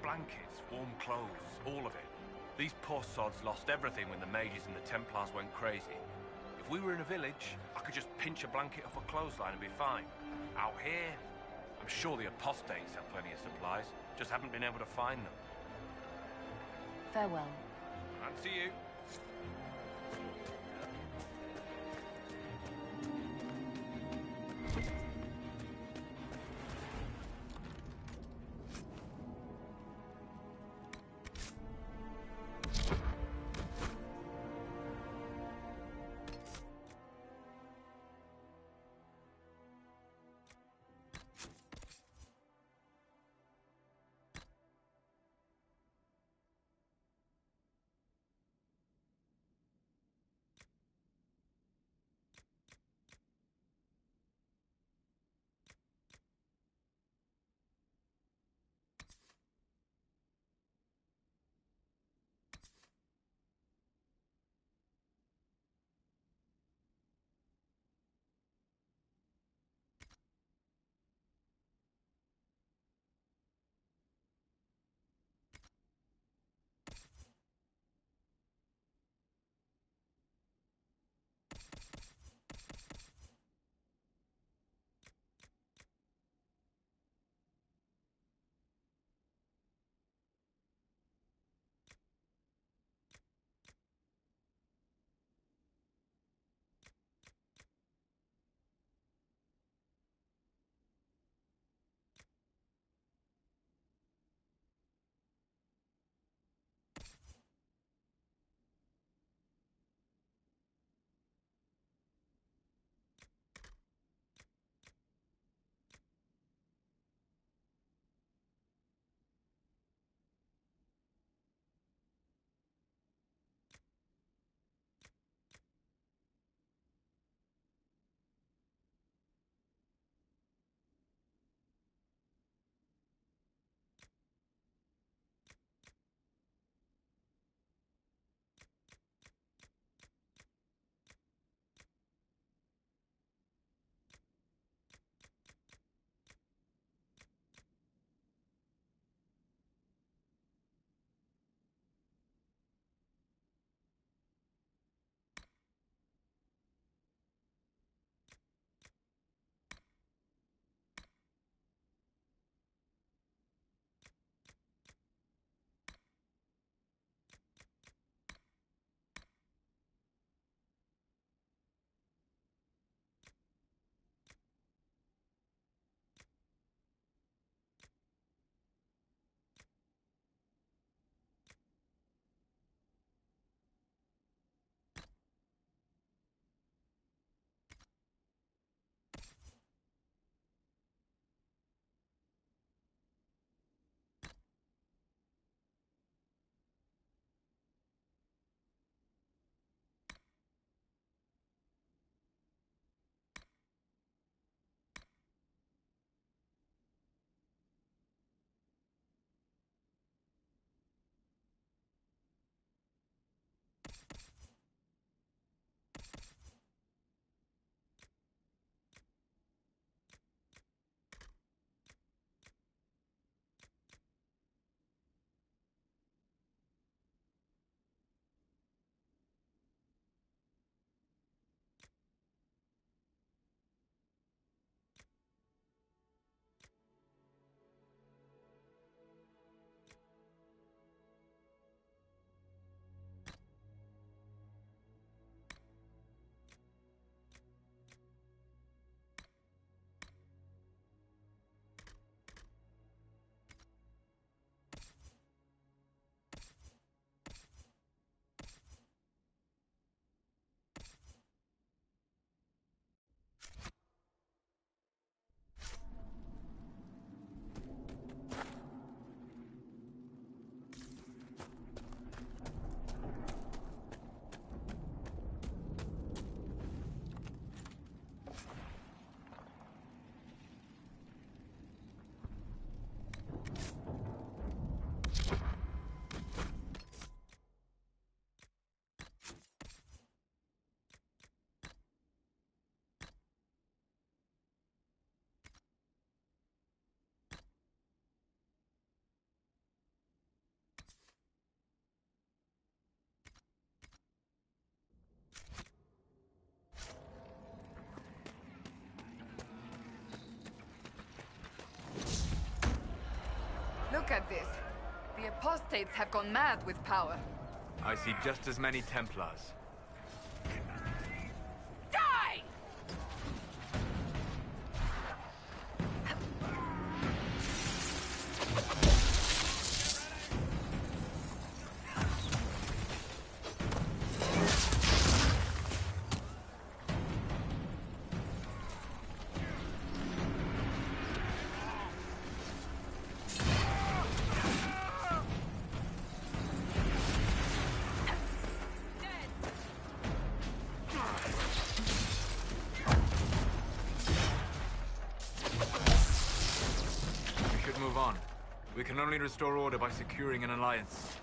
Blankets, warm clothes, all of it. These poor sods lost everything when the mages and the Templars went crazy. If we were in a village, I could just pinch a blanket off a clothesline and be fine. Out here, I'm sure the apostates have plenty of supplies, just haven't been able to find them. Farewell. Fancy you. Look at this. The apostates have gone mad with power. I see just as many Templars. Die! We can only restore order by securing an alliance.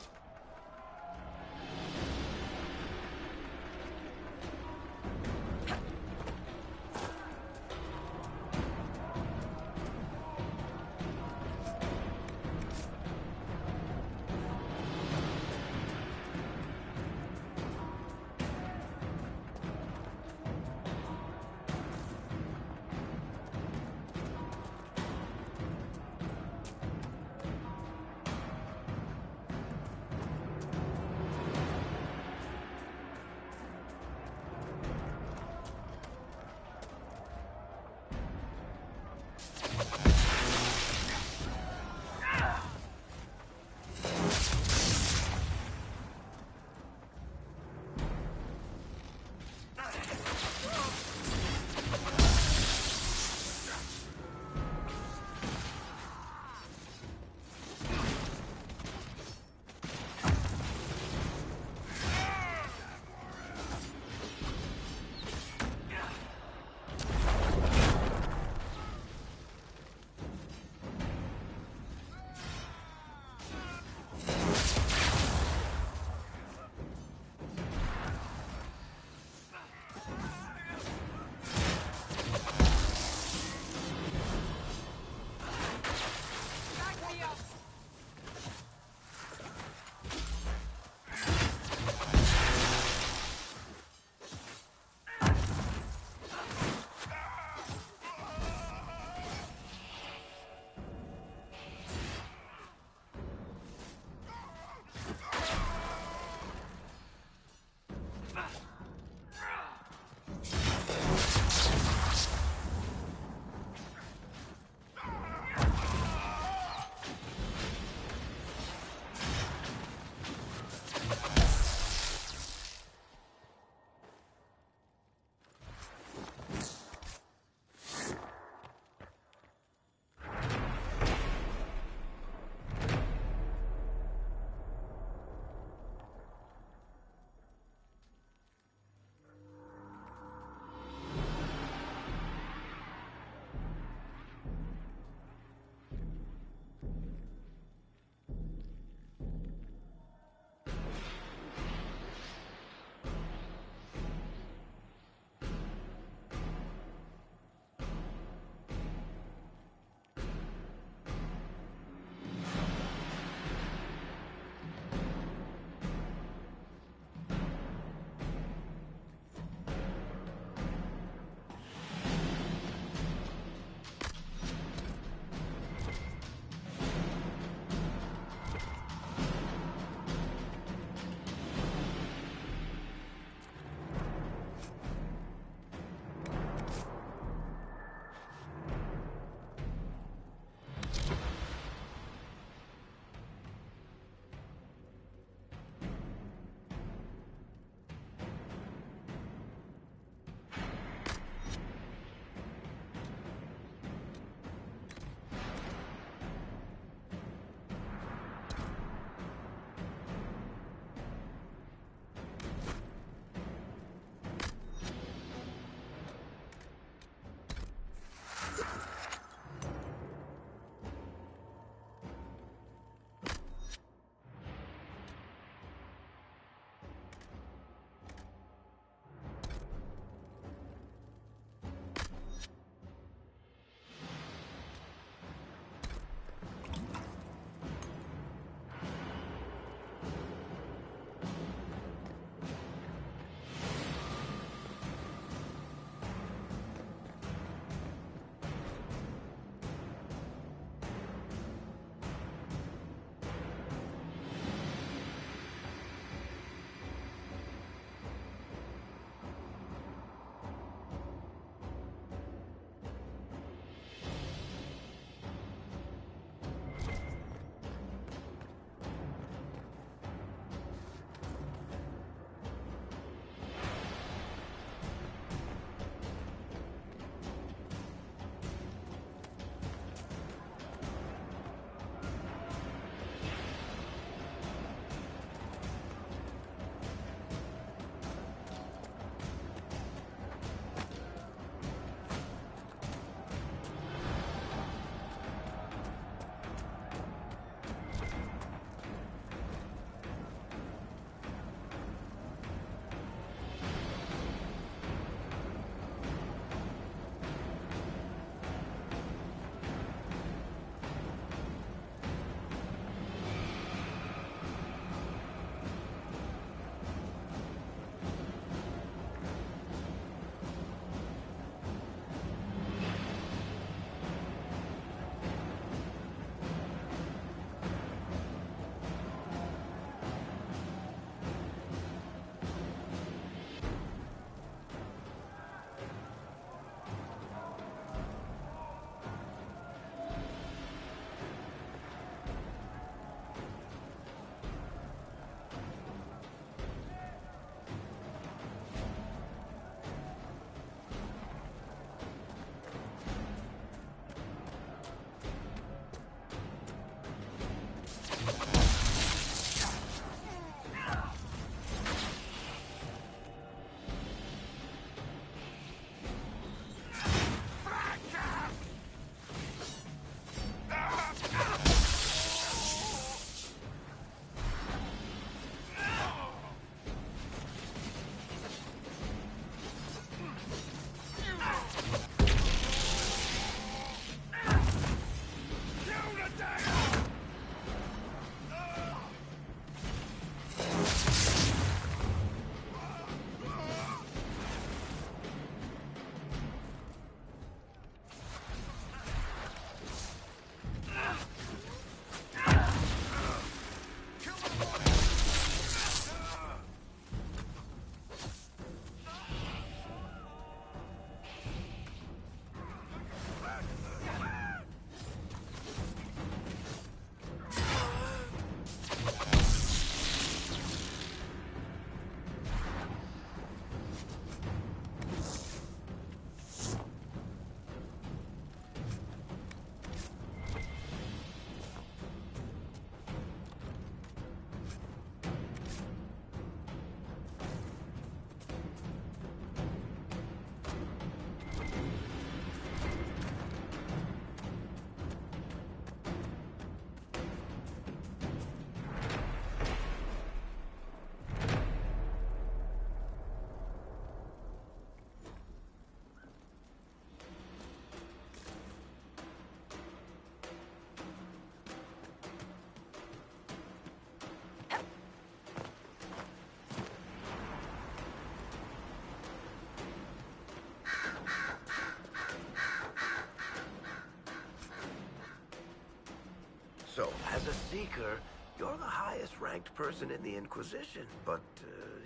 So, as a Seeker, you're the highest-ranked person in the Inquisition, but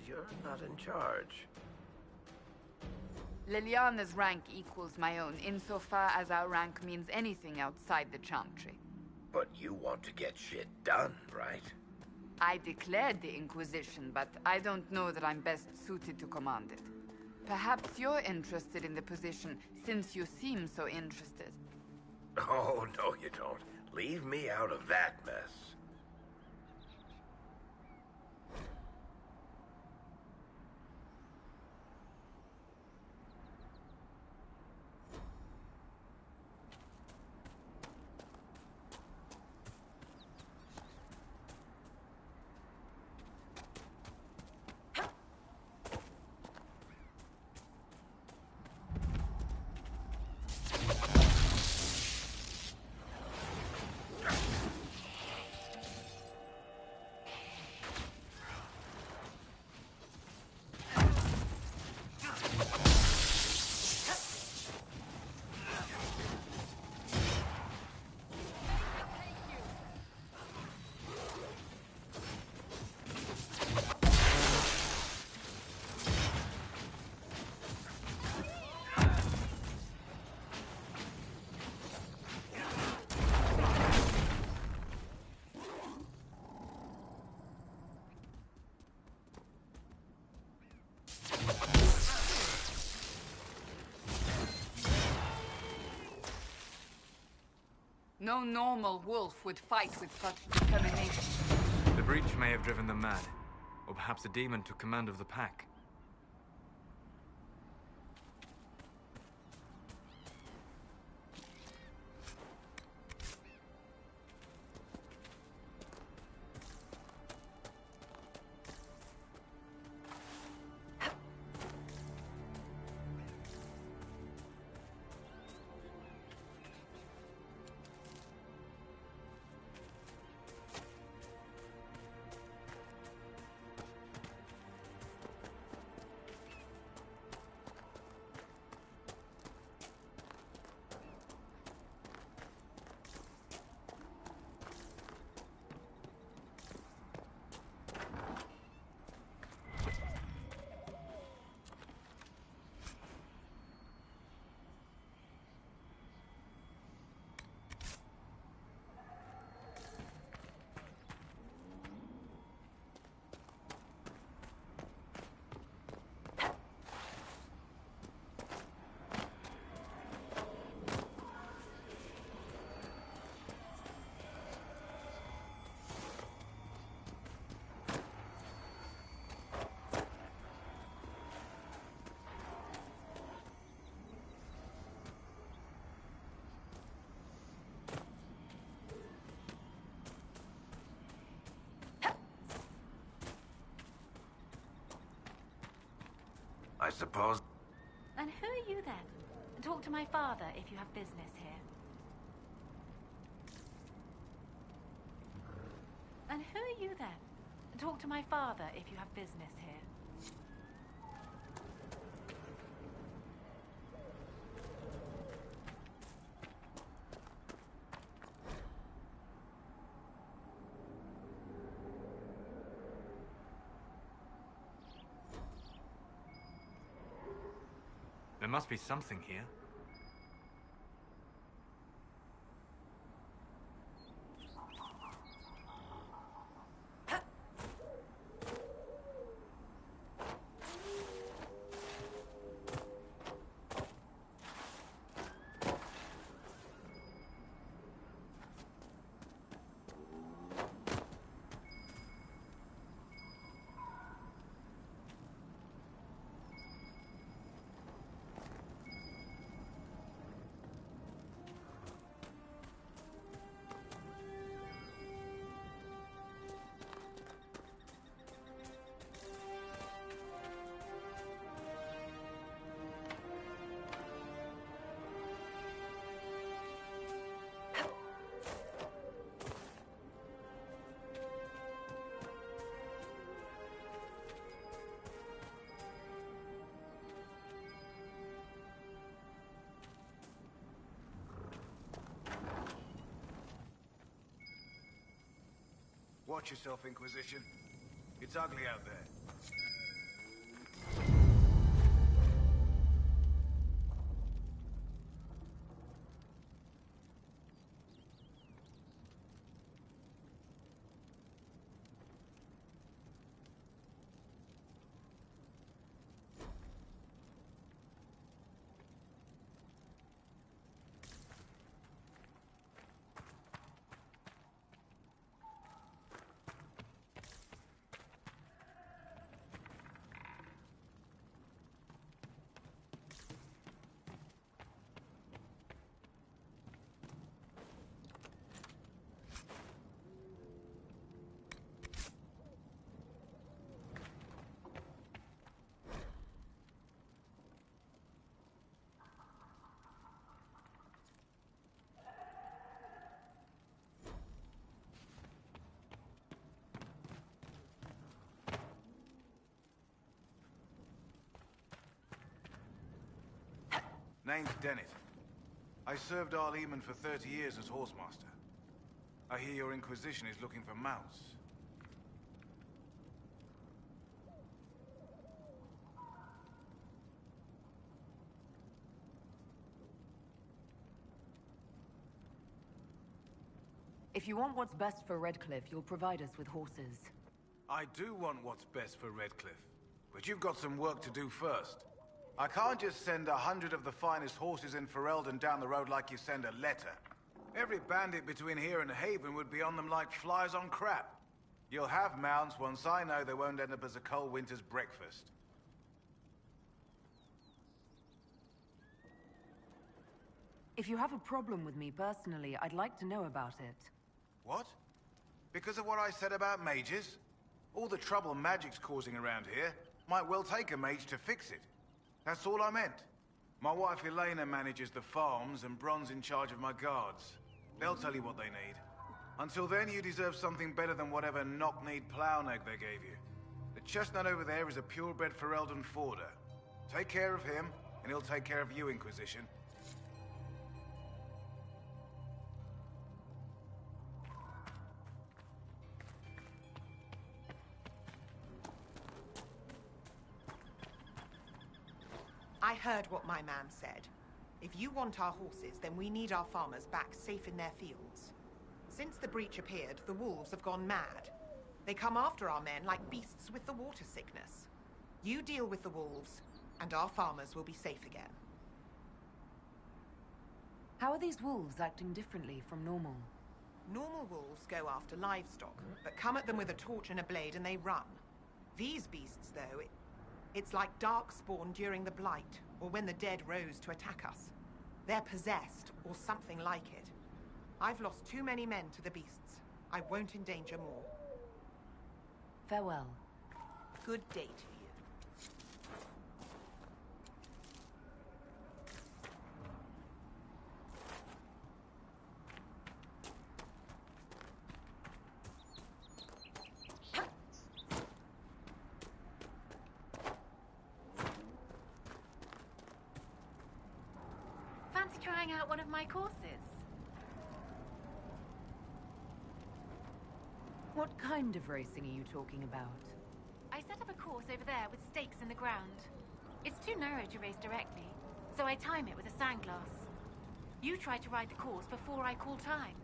you're not in charge. Liliana's rank equals my own, insofar as our rank means anything outside the Chantry. But you want to get shit done, right? I declared the Inquisition, but I don't know that I'm best suited to command it. Perhaps you're interested in the position, since you seem so interested. Oh, no you don't. Leave me out of that mess. No normal wolf would fight with such determination. The breach may have driven them mad. Or perhaps a demon took command of the pack. I suppose... And who are you then? Talk to my father if you have business here. And who are you then? Talk to my father if you have business here. There must be something here. Watch yourself, Inquisition. It's ugly out there. Name's Dennett. I served Arl Eamon for 30 years as Horsemaster. I hear your Inquisition is looking for mounts. If you want what's best for Redcliffe, you'll provide us with horses. I do want what's best for Redcliffe, but you've got some work to do first. I can't just send 100 of the finest horses in Ferelden down the road like you send a letter. Every bandit between here and Haven would be on them like flies on crap. You'll have mounts once I know they won't end up as a cold winter's breakfast. If you have a problem with me personally, I'd like to know about it. What? Because of what I said about mages? All the trouble magic's causing around here might well take a mage to fix it. That's all I meant. My wife Elena manages the farms and Bron's in charge of my guards. They'll tell you what they need. Until then, you deserve something better than whatever knock-kneed plow-neg they gave you. The chestnut over there is a purebred Ferelden forder. Take care of him, and he'll take care of you, Inquisition. I heard what my man said. If you want our horses, then we need our farmers back safe in their fields. Since the breach appeared, the wolves have gone mad. They come after our men like beasts with the water sickness. You deal with the wolves, and our farmers will be safe again. How are these wolves acting differently from normal? Normal wolves go after livestock, but come at them with a torch and a blade and they run. These beasts, though, it's like Darkspawn during the Blight, or when the dead rose to attack us. They're possessed, or something like it. I've lost too many men to the beasts. I won't endanger more. Farewell. Good day to you. Trying out one of my courses. What kind of racing are you talking about? I set up a course over there with stakes in the ground. It's too narrow to race directly, so I time it with a sandglass. You try to ride the course before I call time.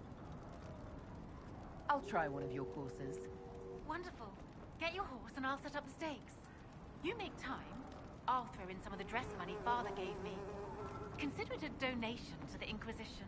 I'll try one of your courses. Wonderful. Get your horse and I'll set up the stakes. You make time, I'll throw in some of the dress money Father gave me. Consider it a donation to the Inquisition.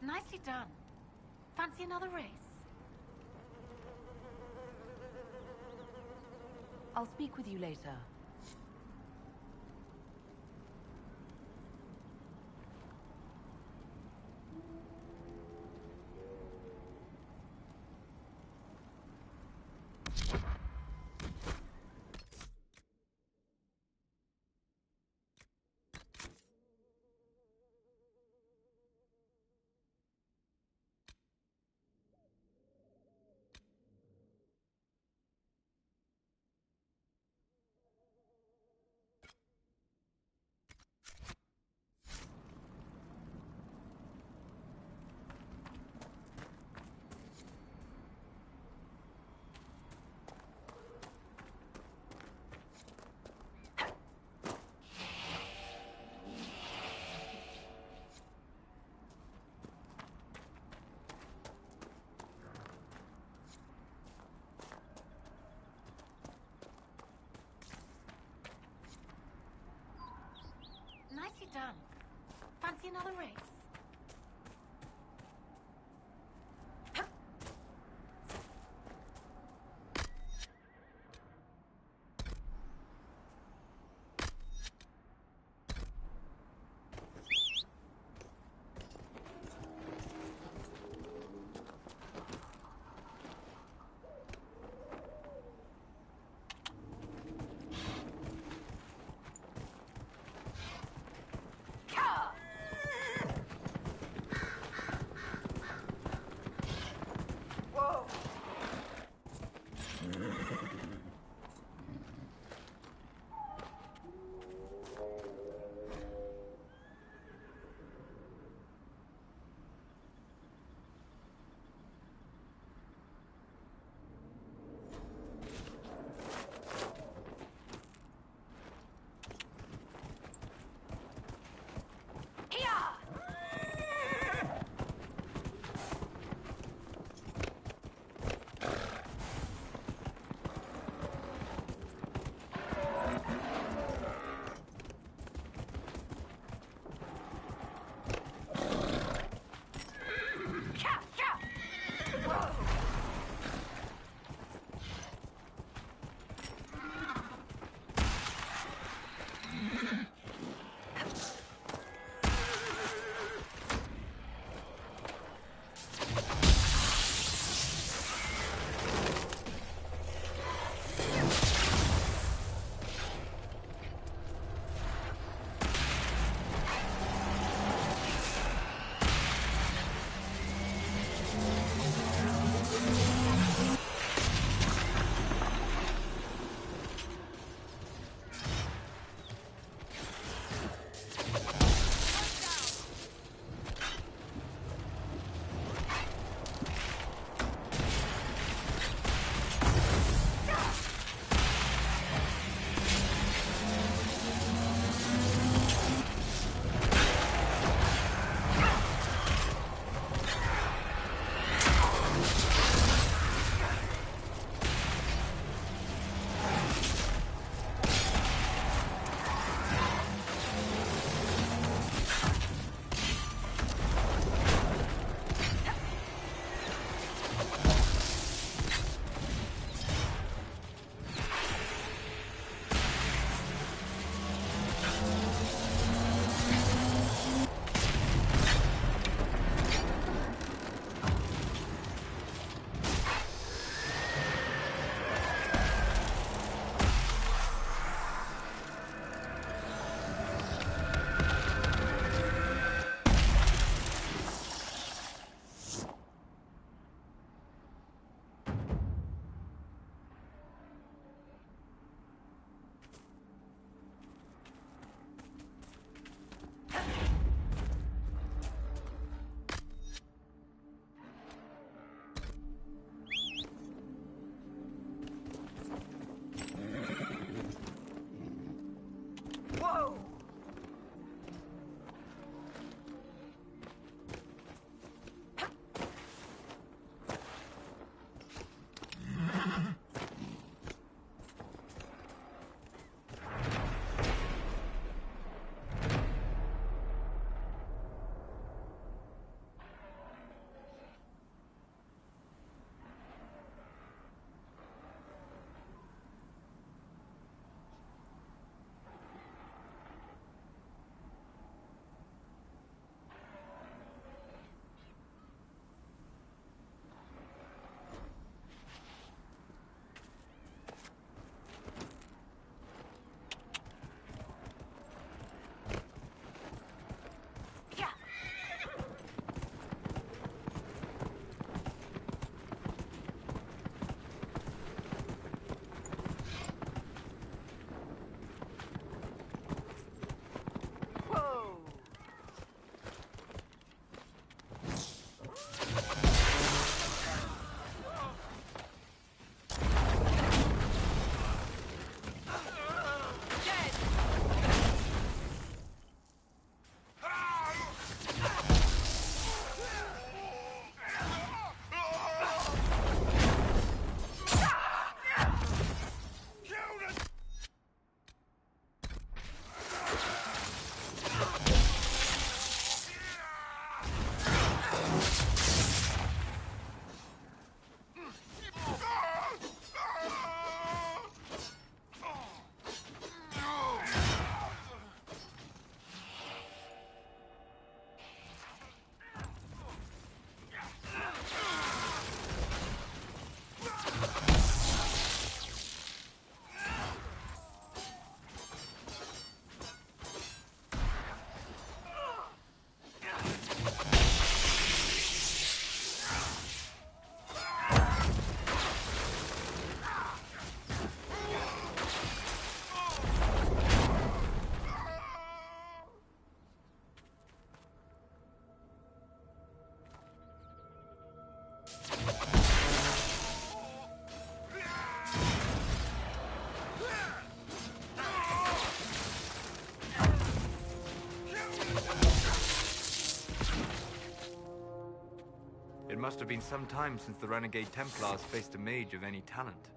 Nicely done. Fancy another race? I'll speak with you later. Nicely done. Fancy another race? It must have been some time since the renegade Templars faced a mage of any talent.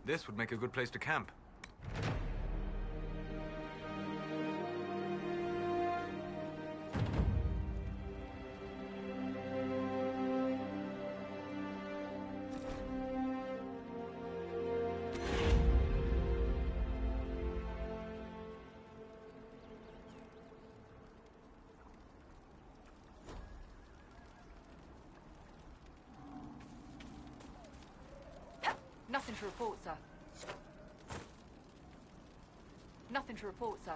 This would make a good place to camp. Nothing to report, sir. Nothing to report, sir.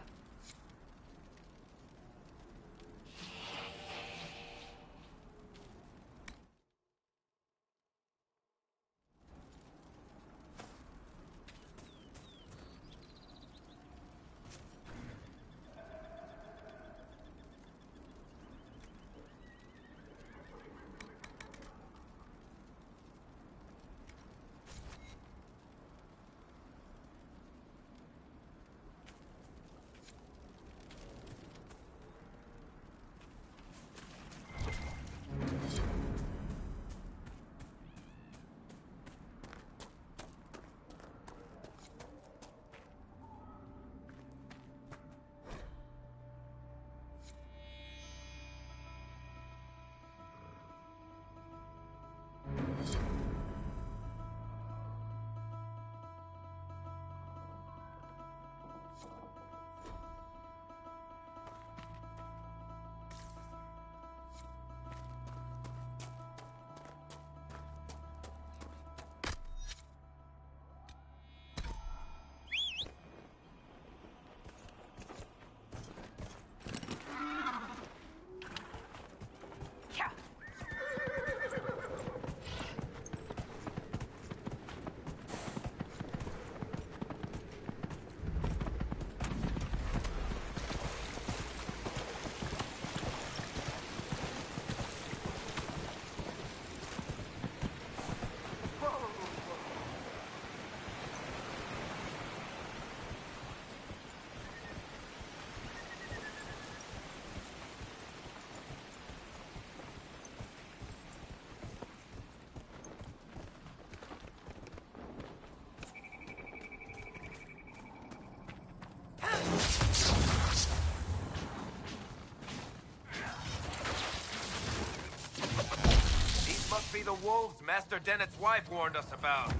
These must be the wolves Master Dennett's wife warned us about.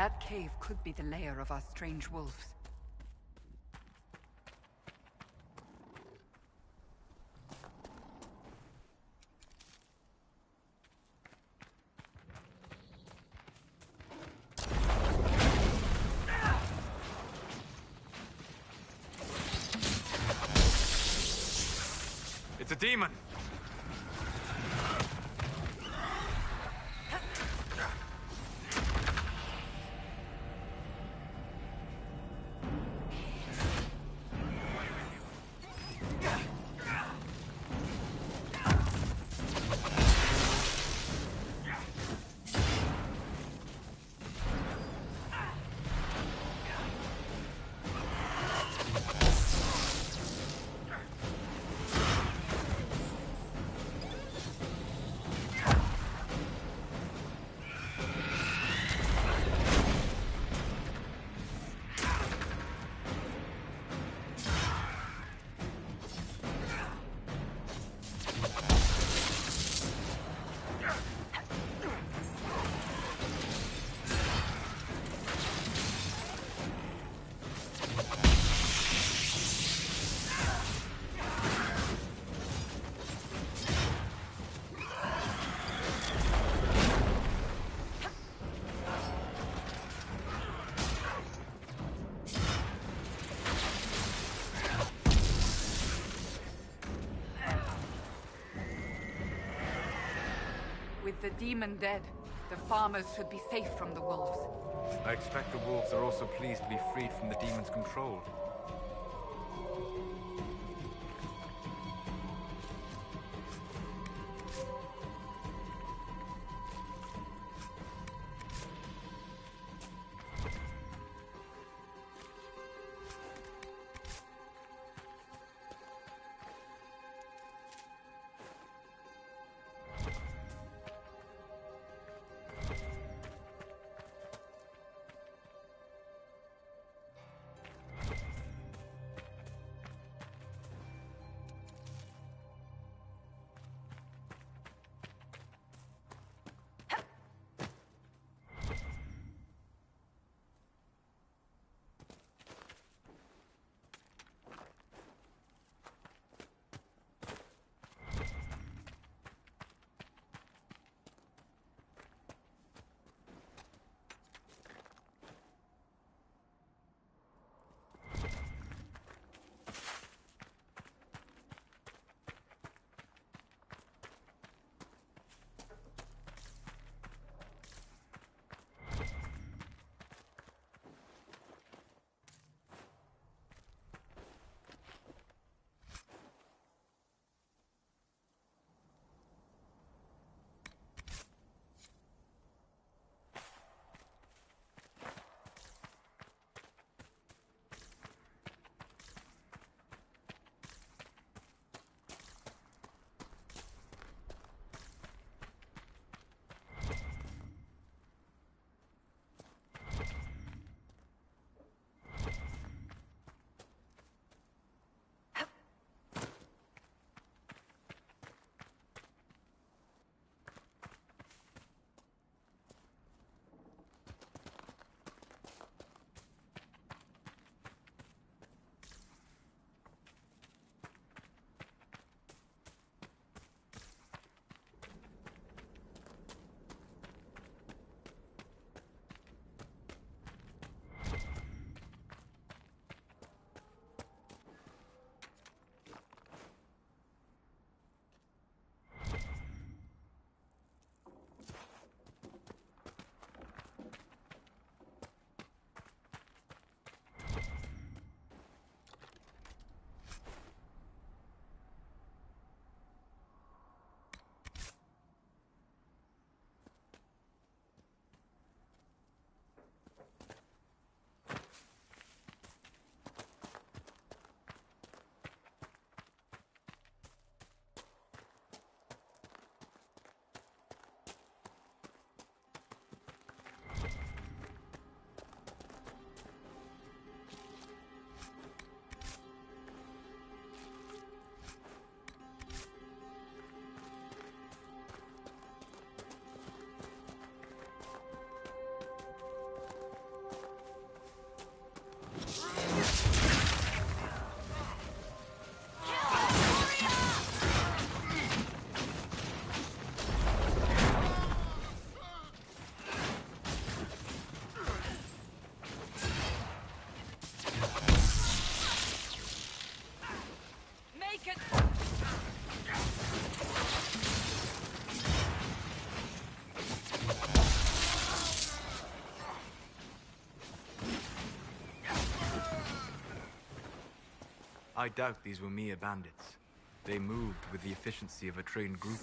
That cave could be the lair of our strange wolves. It's a demon! With the demon dead, the farmers should be safe from the wolves. I expect the wolves are also pleased to be freed from the demon's control. I doubt these were mere bandits. They moved with the efficiency of a trained group.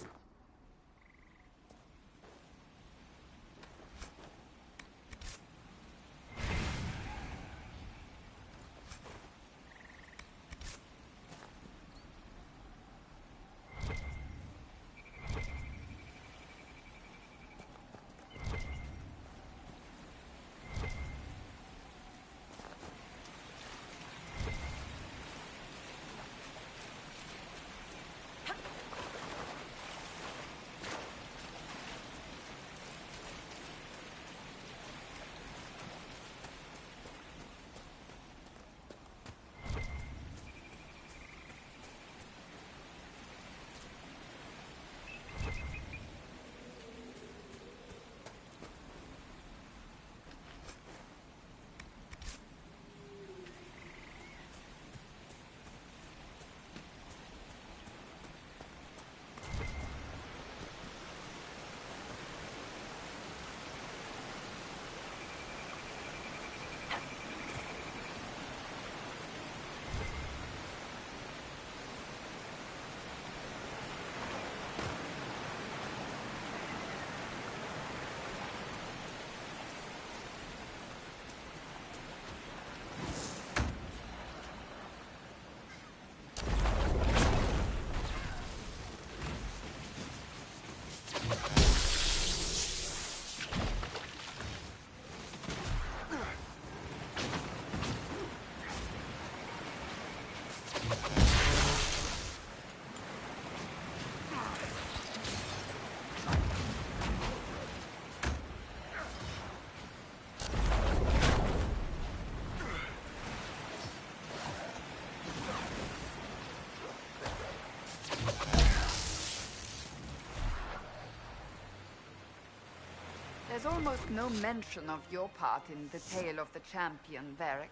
There's almost no mention of your part in the tale of the champion, Varric.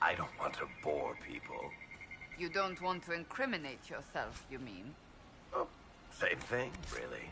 I don't want to bore people. You don't want to incriminate yourself, you mean? Oh, same thing, really.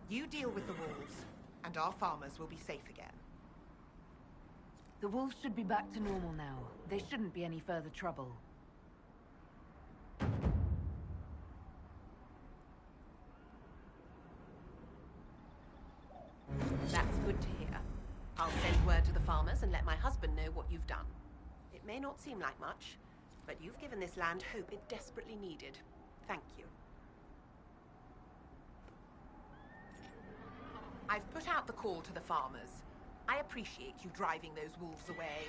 You deal with the wolves, and our farmers will be safe again. The wolves should be back to normal now. They shouldn't be any further trouble. That's good to hear. I'll send word to the farmers and let my husband know what you've done. It may not seem like much, but you've given this land hope it desperately needed. Thank you. I've put out the call to the farmers. I appreciate you driving those wolves away.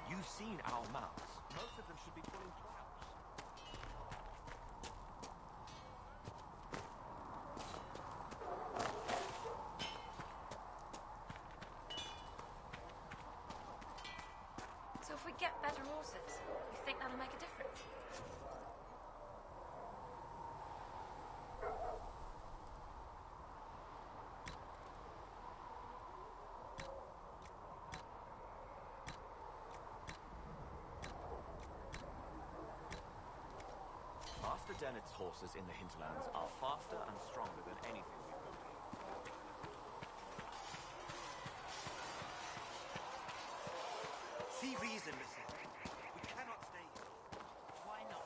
You've seen our mounts. Most of them should be pulling plows. So if we get better horses, you think that'll make a difference? Master Dennett's horses in the hinterlands are faster and stronger than anything we've built here. See reason, listen. We cannot stay here. Why not?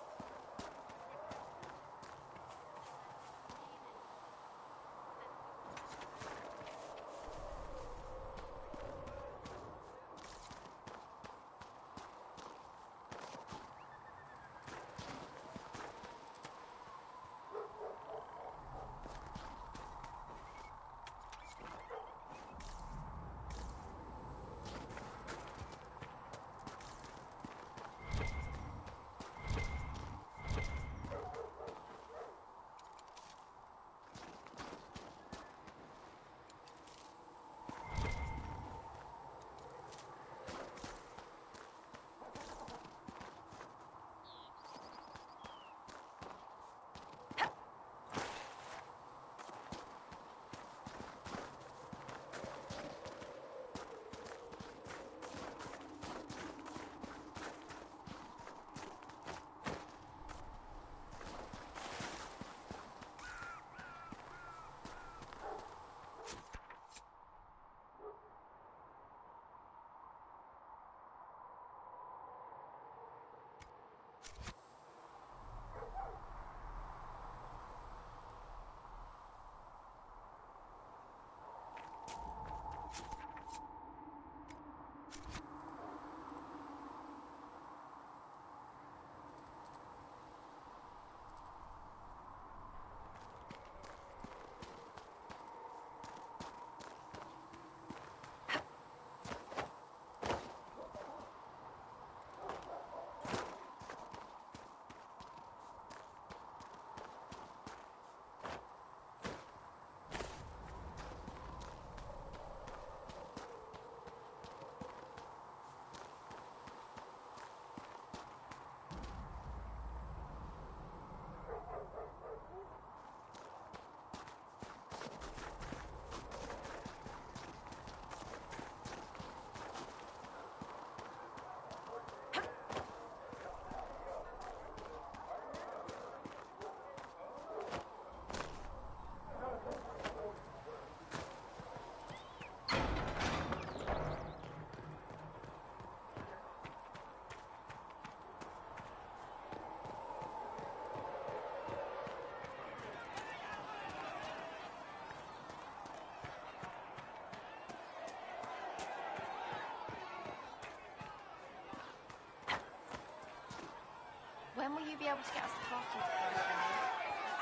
When will you be able to get us the crafting supplies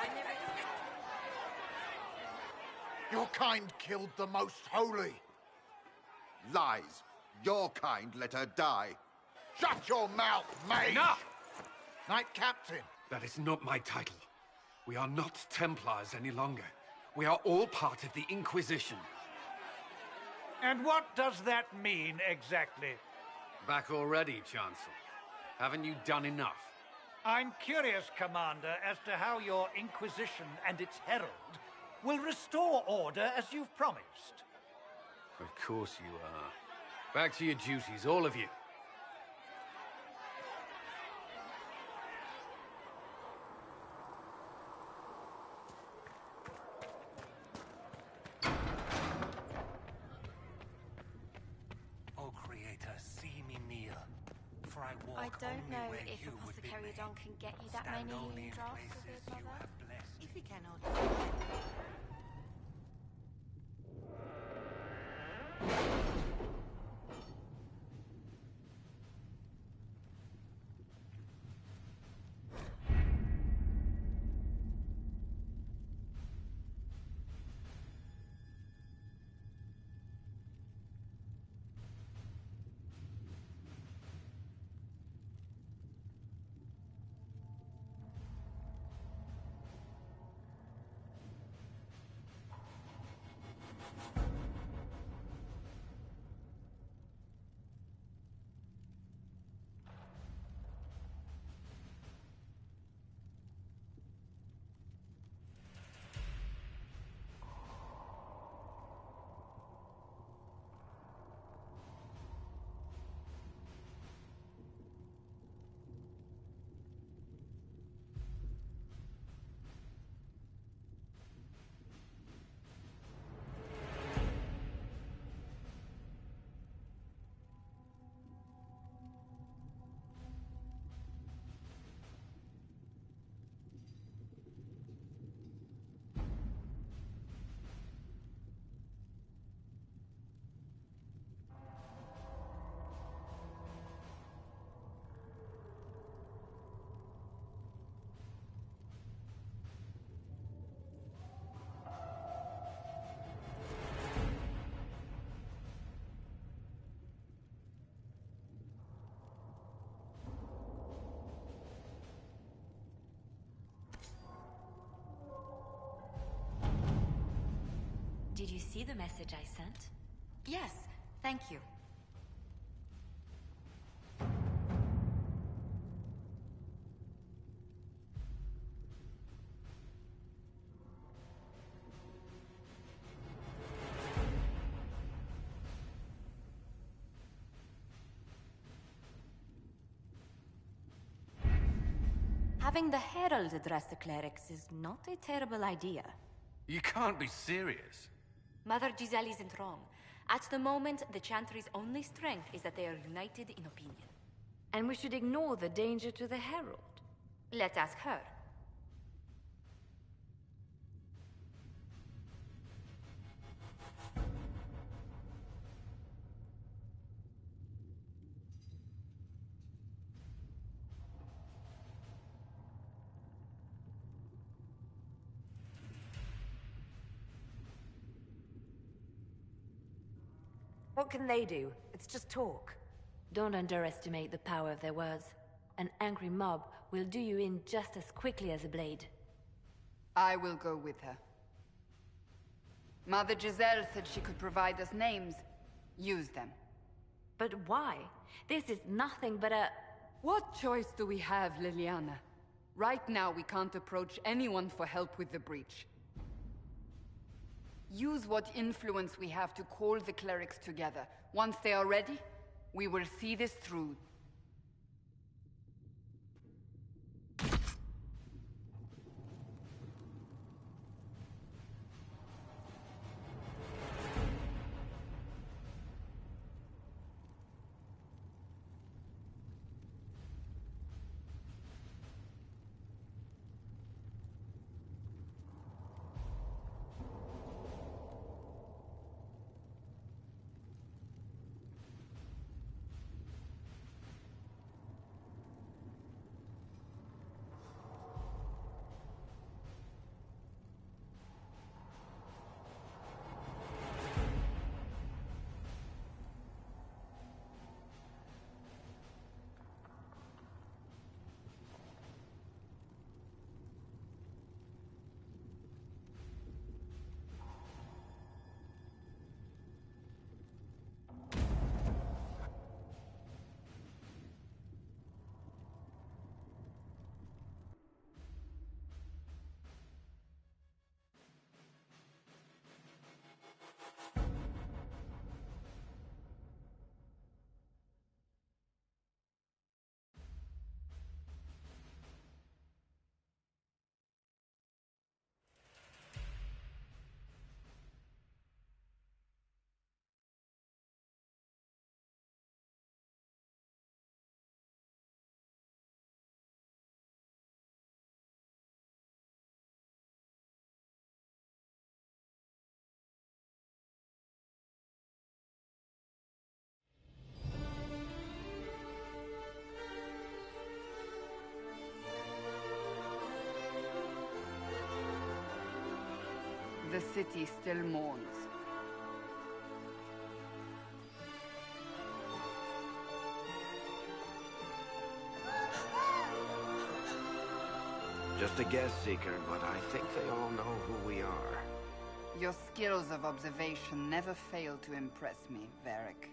we need? Your kind killed the most holy. Lies. Your kind let her die. Shut your mouth, mate! Enough! Knight Captain. That is not my title. We are not Templars any longer. We are all part of the Inquisition. And what does that mean, exactly? Back already, Chancellor. Haven't you done enough? I'm curious, Commander, as to how your Inquisition and its Herald will restore order as you've promised. Of course you are. Back to your duties, all of you. O Creator, see me kneel, for I walk I don't only know where if you would bid Apothecary me. Don can get you that Stand many only healing in drafts for places Good you Mother. have blessed. If he cannot. Did you see the message I sent? Yes, thank you. Having the Herald address the clerics is not a terrible idea. You can't be serious. Mother Giselle isn't wrong. At the moment, the Chantry's only strength is that they are united in opinion. And we should ignore the danger to the Herald. Let's ask her. What can they do? It's just talk. Don't underestimate the power of their words. An angry mob will do you in just as quickly as a blade. I will go with her. Mother Giselle said she could provide us names. Use them. But why? This is nothing but a... What choice do we have, Liliana? Right now, we can't approach anyone for help with the breach. Use what influence we have to call the clerics together. Once they are ready, we will see this through. The city still mourns. Just a guess, Seeker, but I think they all know who we are. Your skills of observation never fail to impress me, Varric.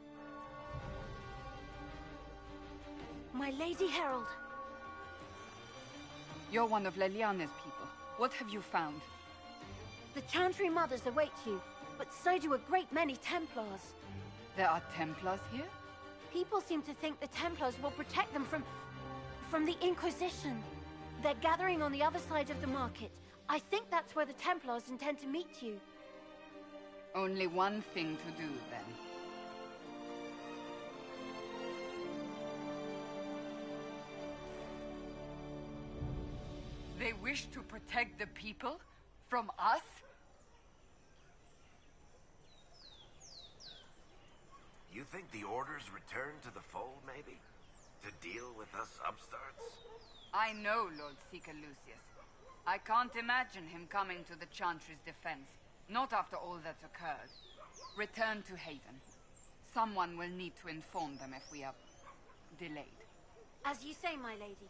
My Lady Herald. You're one of Leliana's people. What have you found? The Chantry Mothers await you, but so do a great many Templars. There are Templars here? People seem to think the Templars will protect them from the Inquisition. They're gathering on the other side of the market. I think that's where the Templars intend to meet you. Only one thing to do, then. They wish to protect the people? From us? You think the Order's return to the fold, maybe? To deal with us upstarts? I know Lord Seeker Lucius. I can't imagine him coming to the Chantry's defense. Not after all that's occurred. Return to Haven. Someone will need to inform them if we are delayed. As you say, my lady.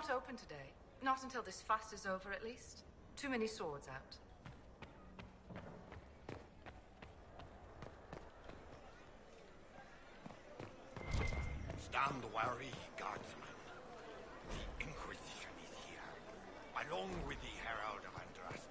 not open today. Not until this fast is over, at least. Too many swords out. Stand wary, guardsman. The Inquisition is here, along with the Herald of Andraste.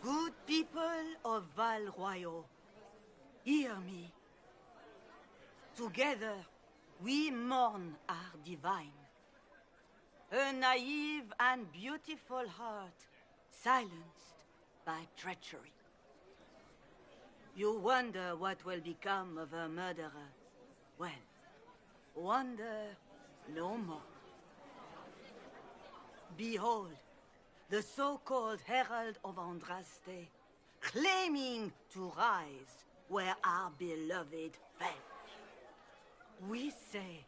Good people of Val Royal, hear me. Together, we mourn our divine. A naive and beautiful heart, silenced by treachery. You wonder what will become of a murderer. Well, wonder no more. Behold, the so-called Herald of Andraste, claiming to rise where our beloved fell. We say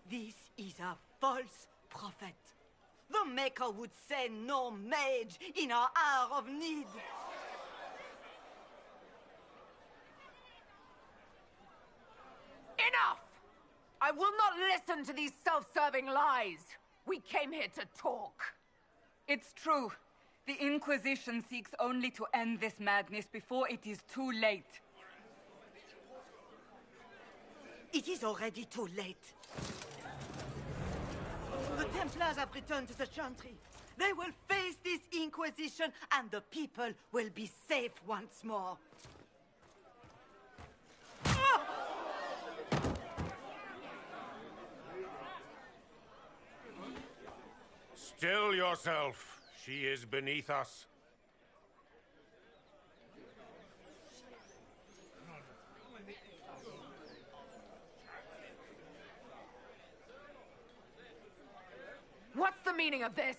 this is a false prophet. The Maker would send no mage in our hour of need. Enough! I will not listen to these self-serving lies. We came here to talk. It's true. The Inquisition seeks only to end this madness before it is too late. It is already too late. The Templars have returned to the Chantry. They will face this Inquisition, and the people will be safe once more. Still yourself. She is beneath us. What's the meaning of this?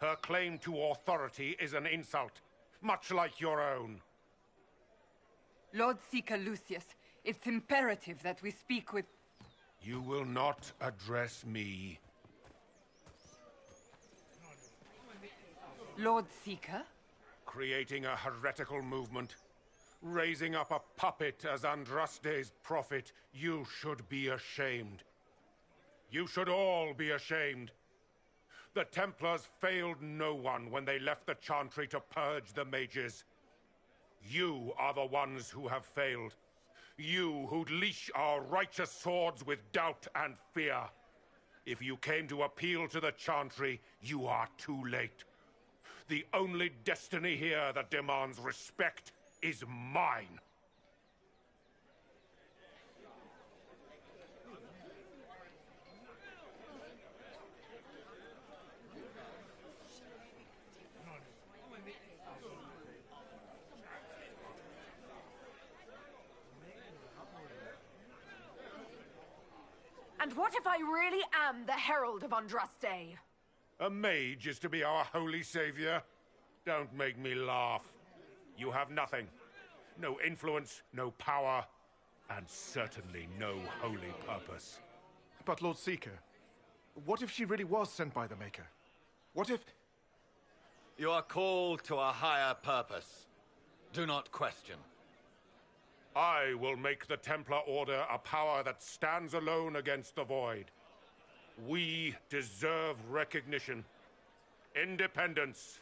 Her claim to authority is an insult, much like your own. Lord Seeker Lucius, it's imperative that we speak with... You will not address me. Lord Seeker? Creating a heretical movement. Raising up a puppet as Andraste's prophet. You should be ashamed. You should all be ashamed. The Templars failed no one when they left the Chantry to purge the mages. You are the ones who have failed. You who'd leash our righteous swords with doubt and fear. If you came to appeal to the Chantry, you are too late. The only destiny here that demands respect is mine. And what if I really am the Herald of Andraste? A mage is to be our holy savior? Don't make me laugh. You have nothing. No influence, no power, and certainly no holy purpose. But Lord Seeker, what if she really was sent by the Maker? What if... You are called to a higher purpose. Do not question. I will make the Templar Order a power that stands alone against the Void. We deserve recognition. Independence.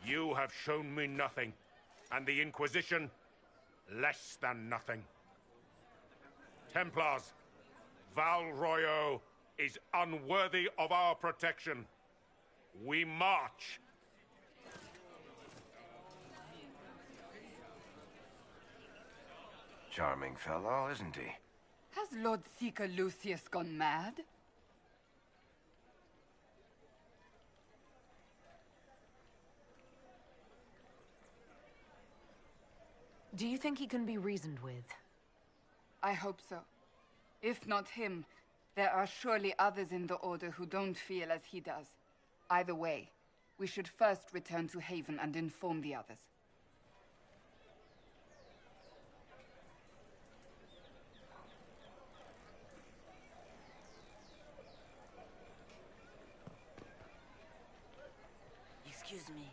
You have shown me nothing, and the Inquisition, less than nothing. Templars, Val Royal is unworthy of our protection. We march. Charming fellow, isn't he? Has Lord Seeker Lucius gone mad? Do you think he can be reasoned with? I hope so. If not him, there are surely others in the Order who don't feel as he does. Either way, we should first return to Haven and inform the others. Excuse me,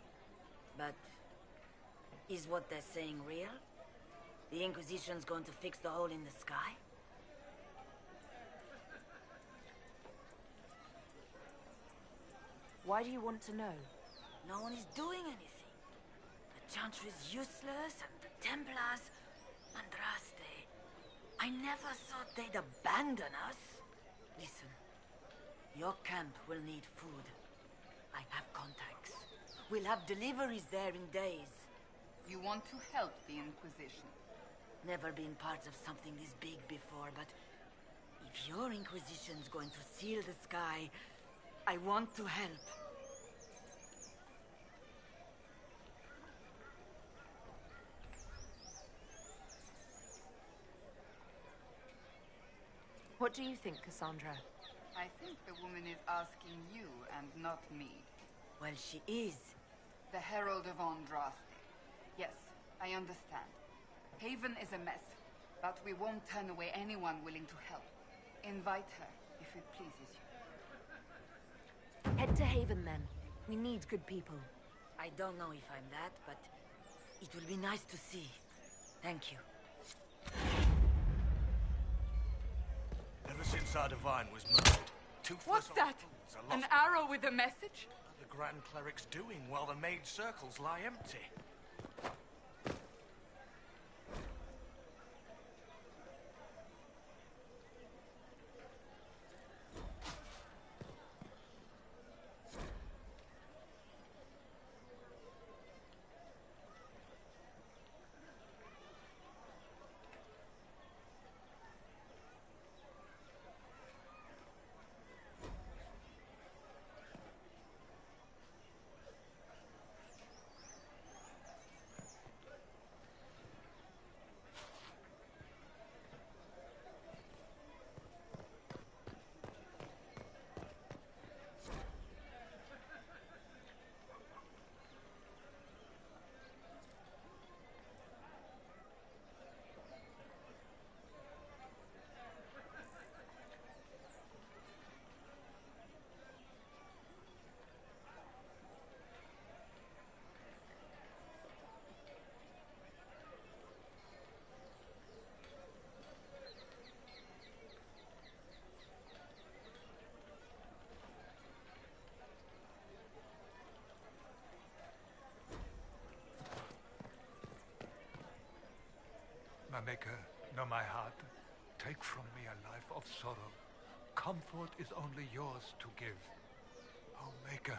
but is what they're saying real? The Inquisition's going to fix the hole in the sky? Why do you want to know? No one is doing anything. The Chantry is useless, and the Templars... Andraste. I never thought they'd abandon us. Listen, your camp will need food. I have contacts. We'll have deliveries there in days. You want to help the Inquisition? Never been part of something this big before, but if your Inquisition's going to seal the sky, I want to help. What do you think, Cassandra? I think the woman is asking you and not me. Well, she is. The Herald of Andraste. Yes, I understand. Haven is a mess, but we won't turn away anyone willing to help. Invite her, if it pleases you. Head to Haven, then. We need good people. I don't know if I'm that, but it will be nice to see. Thank you. Ever since our divine was murdered, What's that? An arrow with a message? What are the Grand Clerics doing while the mage circles lie empty? My Maker, know my heart. Take from me a life of sorrow. Comfort is only yours to give. Oh, Maker,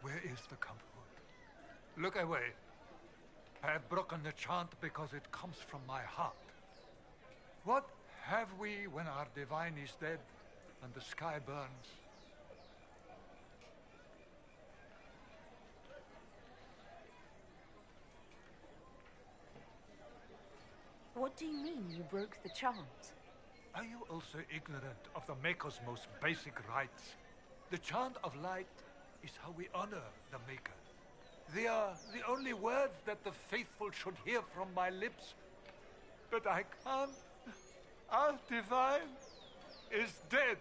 where is the comfort? Look away. I have broken the chant because it comes from my heart. What have we when our divine is dead and the sky burns? What do you mean you broke the chant? Are you also ignorant of the Maker's most basic rites? The chant of light is how we honor the Maker. They are the only words that the faithful should hear from my lips. But I can't. Our divine is dead.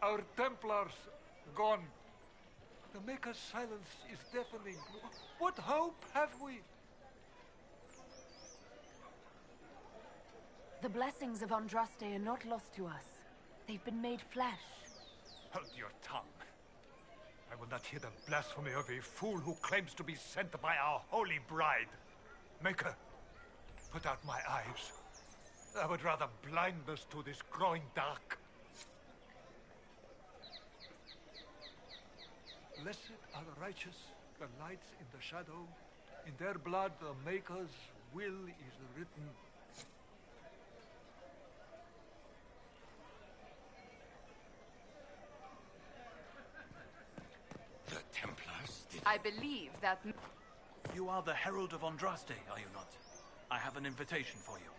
Our Templars gone. The Maker's silence is deafening. What hope have we? The blessings of Andraste are not lost to us. They've been made flesh. Hold your tongue. I will not hear the blasphemy of a fool who claims to be sent by our holy bride. Maker, put out my eyes. I would rather blindness to this growing dark. Blessed are the righteous, the lights in the shadow. In their blood the Maker's will is written. The Templars did... I believe that... You are the Herald of Andraste, are you not? I have an invitation for you.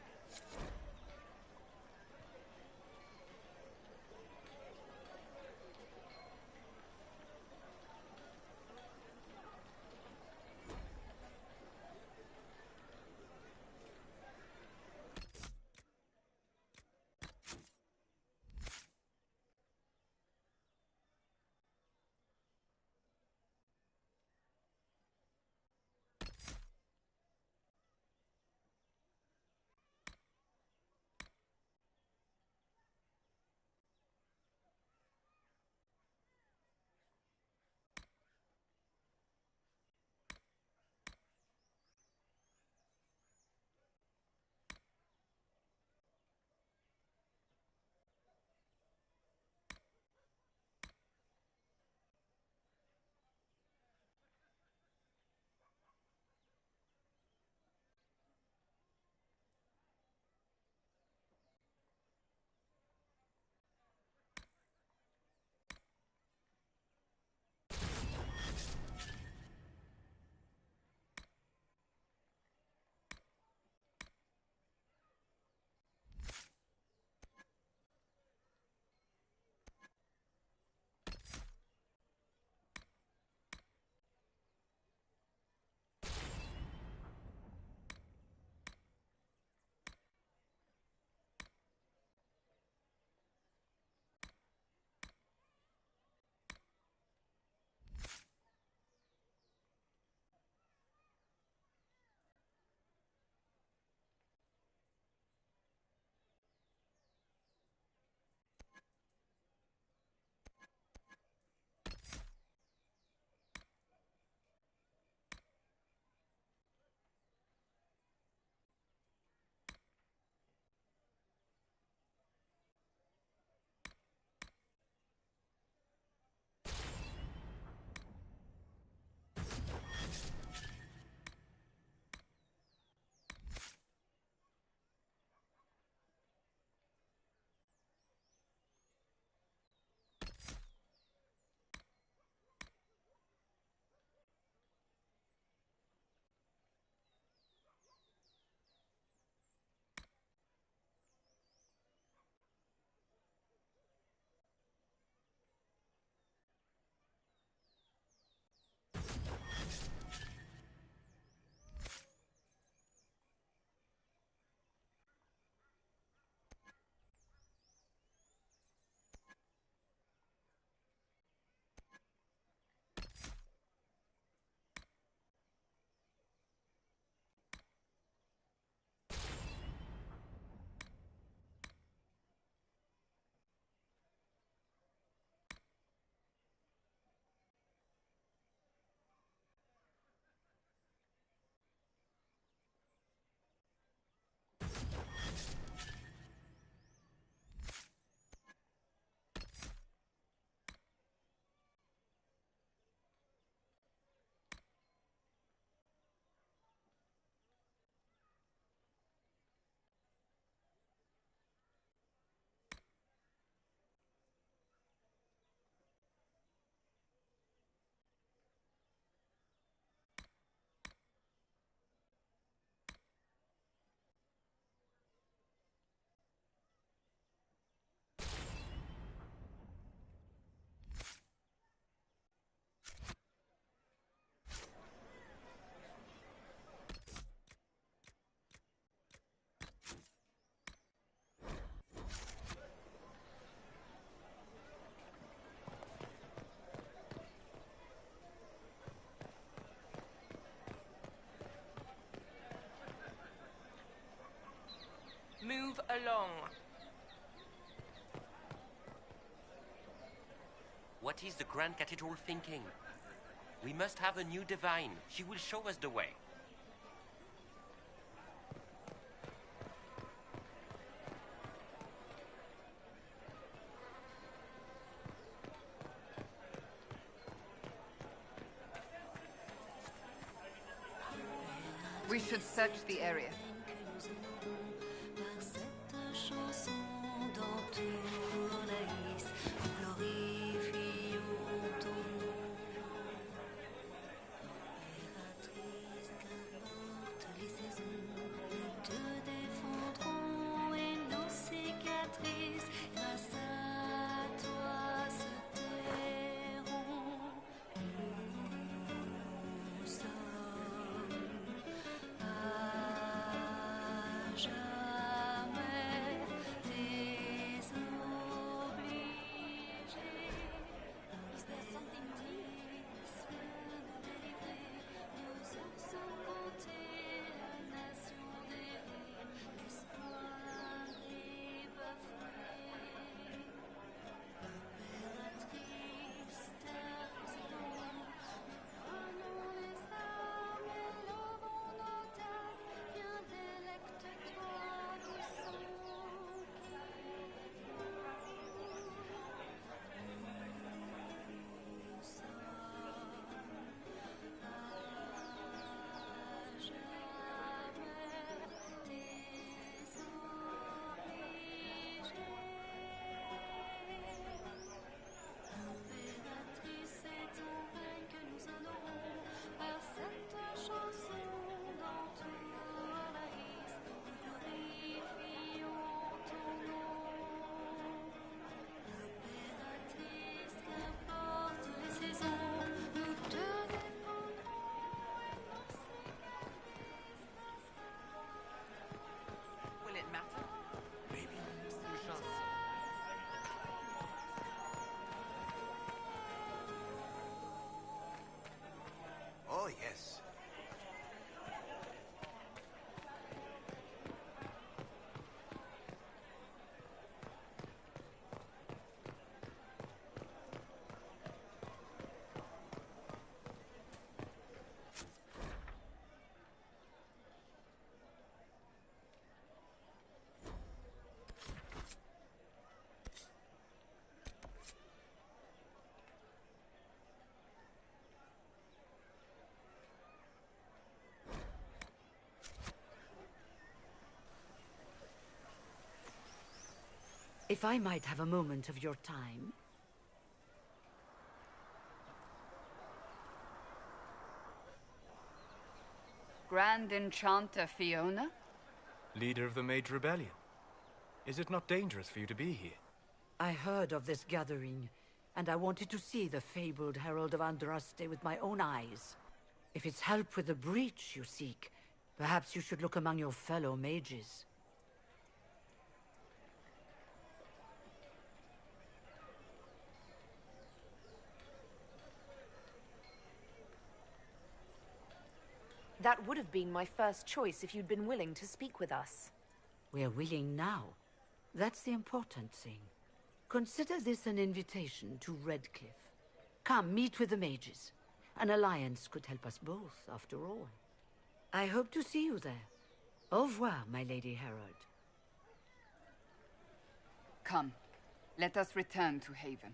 Move along. What is the Grand Cathedral thinking? We must have a new divine. She will show us the way. We should search the area. Oh, yes. If I might have a moment of your time. Grand Enchanter Fiona? Leader of the Mage Rebellion. Is it not dangerous for you to be here? I heard of this gathering, and I wanted to see the fabled Herald of Andraste with my own eyes. If it's help with the breach you seek, perhaps you should look among your fellow mages. That would have been my first choice if you'd been willing to speak with us. We're willing now. That's the important thing. Consider this an invitation to Redcliffe. Come, meet with the mages. An alliance could help us both, after all. I hope to see you there. Au revoir, my Lady Herald. Come, let us return to Haven.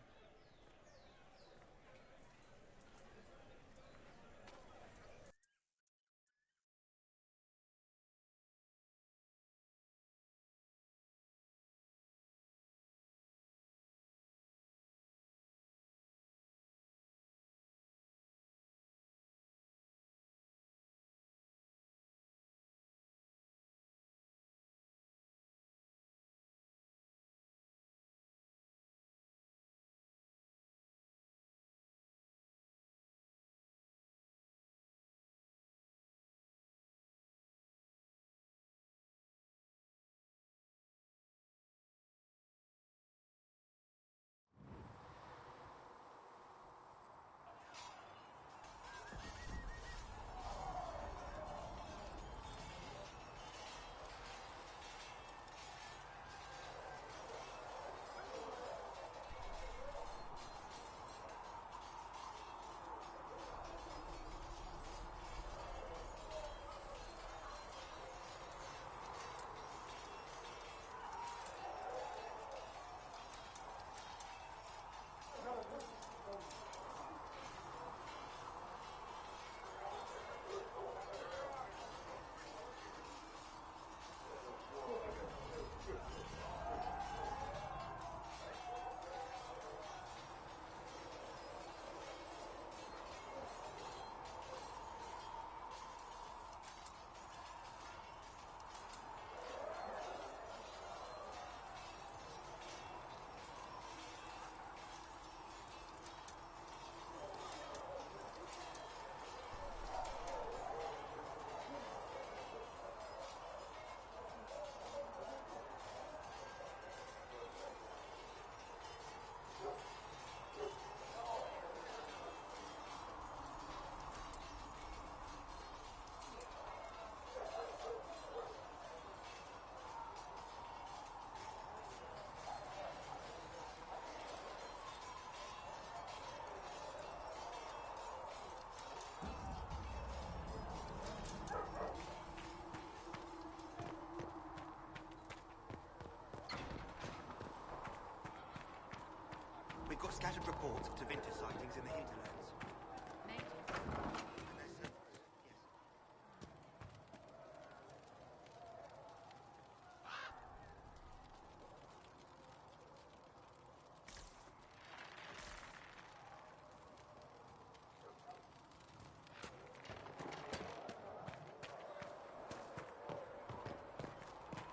scattered reports of Tevinter sightings in the hinterlands.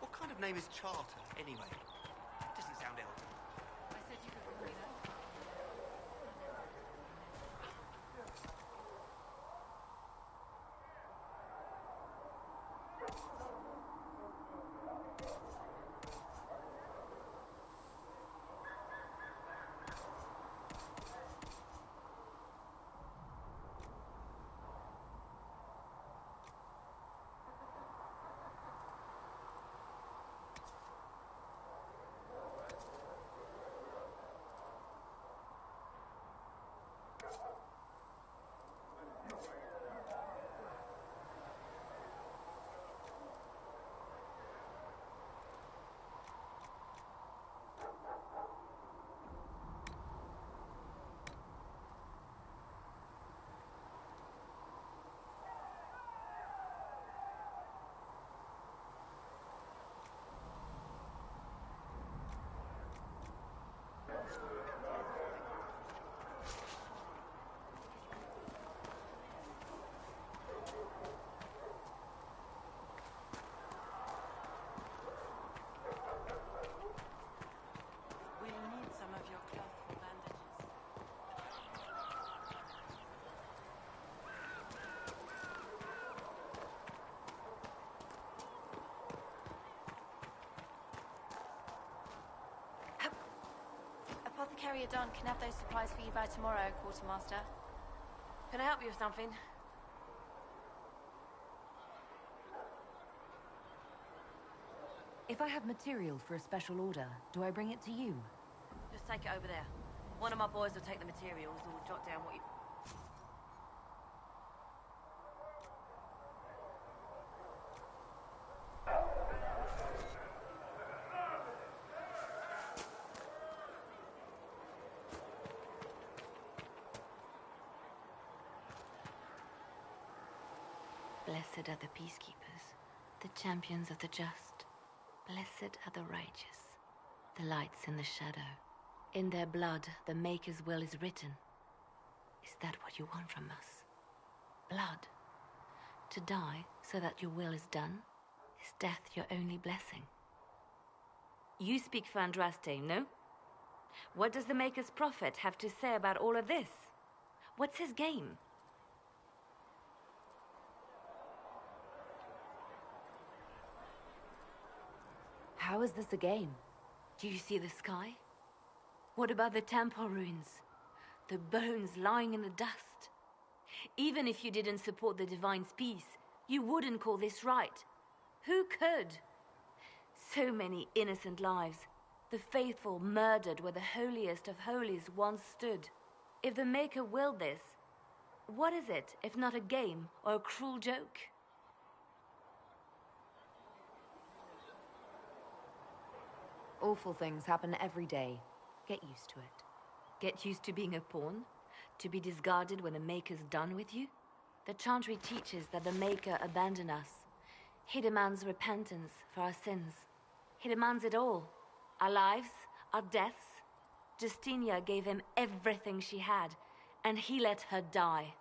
What kind of name is Charter, anyway? It doesn't sound elven. I said you could call me that. We'll need some of your cloth for bandages. Apothecary Adon can have those supplies for you by tomorrow, Quartermaster. Can I help you with something? If I have material for a special order, do I bring it to you? Just take it over there. One of my boys will take the materials or jot down what you... Blessed are the peacekeepers, the champions of the just. Blessed are the righteous, the lights in the shadow. In their blood, the Maker's will is written. Is that what you want from us? Blood? To die so that your will is done? Is death your only blessing? You speak for Andraste, no? What does the Maker's prophet have to say about all of this? What's his game? How is this a game? Do you see the sky? What about the temple ruins? The bones lying in the dust? Even if you didn't support the Divine's peace, you wouldn't call this right. Who could? So many innocent lives. The faithful murdered where the holiest of holies once stood. If the Maker willed this, what is it if not a game or a cruel joke? Awful things happen every day. Get used to it. Get used to being a pawn? To be discarded when the Maker's done with you? The Chantry teaches that the Maker abandoned us. He demands repentance for our sins. He demands it all. Our lives, our deaths. Justinia gave him everything she had, and he let her die.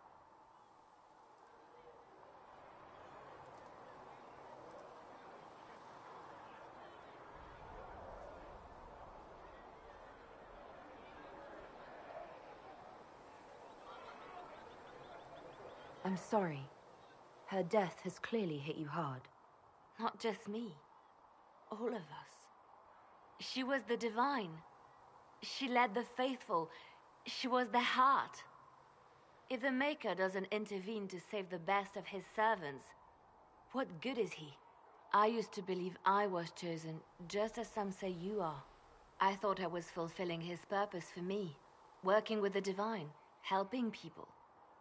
I'm sorry. Her death has clearly hit you hard. Not just me. All of us. She was the Divine. She led the faithful. She was their heart. If the Maker doesn't intervene to save the best of his servants, what good is he? I used to believe I was chosen, just as some say you are. I thought I was fulfilling his purpose for me, working with the Divine, helping people.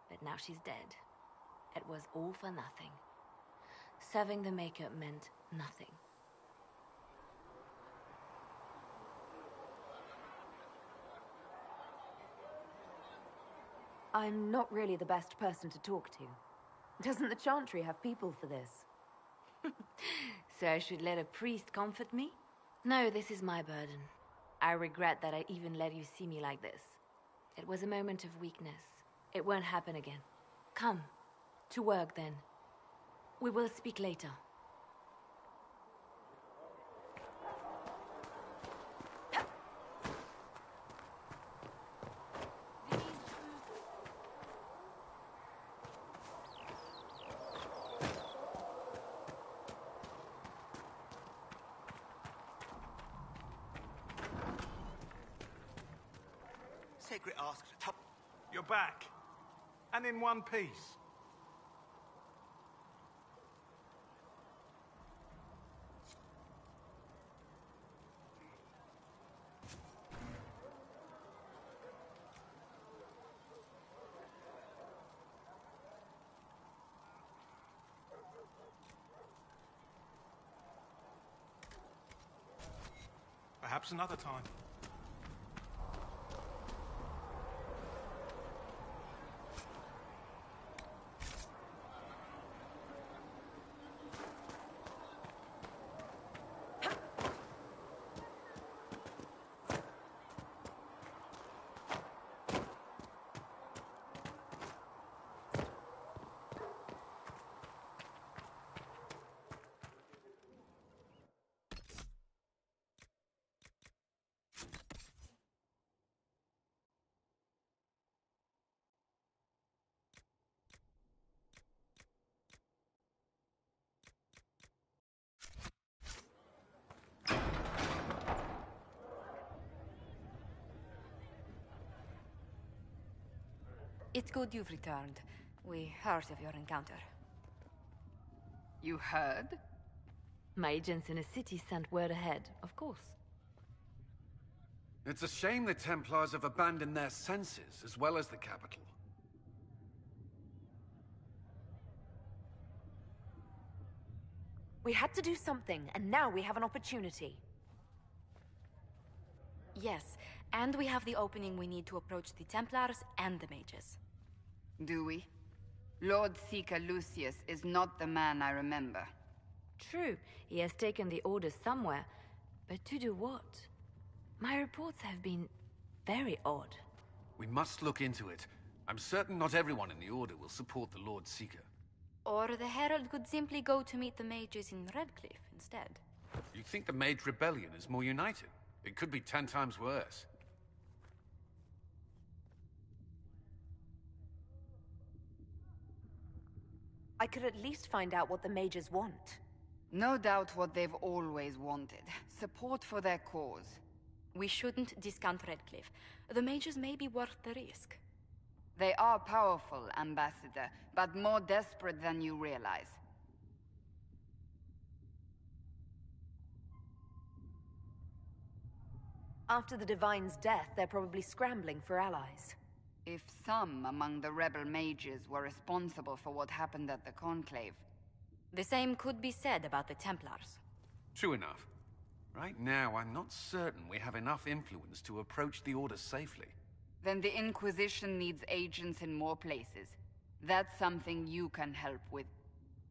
But now she's dead. It was all for nothing. Serving the Maker meant nothing. I'm not really the best person to talk to. Doesn't the Chantry have people for this? So I should let a priest comfort me? No, this is my burden. I regret that I even let you see me like this. It was a moment of weakness. It won't happen again. Come, to work then. We will speak later. Sacred asked. You're back. And in one piece. Perhaps another time. It's good you've returned. We heard of your encounter. You heard? My agents in the city sent word ahead, of course. It's a shame the Templars have abandoned their senses, as well as the capital. We had to do something, and now we have an opportunity. Yes, and we have the opening we need to approach the Templars and the mages. Do we? Lord Seeker Lucius is not the man I remember. True, he has taken the orders somewhere, but to do what? My reports have been very odd. We must look into it. I'm certain not everyone in the Order will support the Lord Seeker. Or the Herald could simply go to meet the mages in Redcliffe instead. You think the Mage Rebellion is more united? It could be 10 times worse. I could at least find out what the mages want. No doubt what they've always wanted. Support for their cause. We shouldn't discount Redcliffe. The mages may be worth the risk. They are powerful, Ambassador, but more desperate than you realize. After the Divine's death, they're probably scrambling for allies. If some among the rebel mages were responsible for what happened at the Conclave. The same could be said about the Templars. True enough. Right now, I'm not certain we have enough influence to approach the Order safely. Then the Inquisition needs agents in more places. That's something you can help with.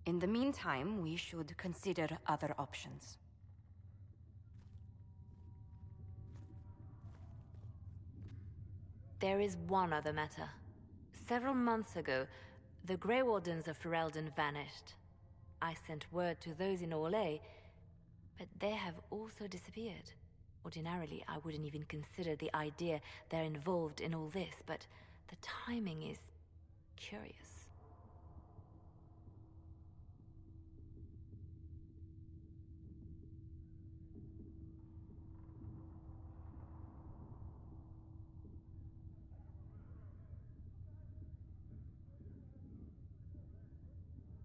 In the meantime, we should consider other options. There is one other matter. Several months ago, the Grey Wardens of Ferelden vanished. I sent word to those in Orlais, but they have also disappeared. Ordinarily, I wouldn't even consider the idea they're involved in all this, but the timing is curious.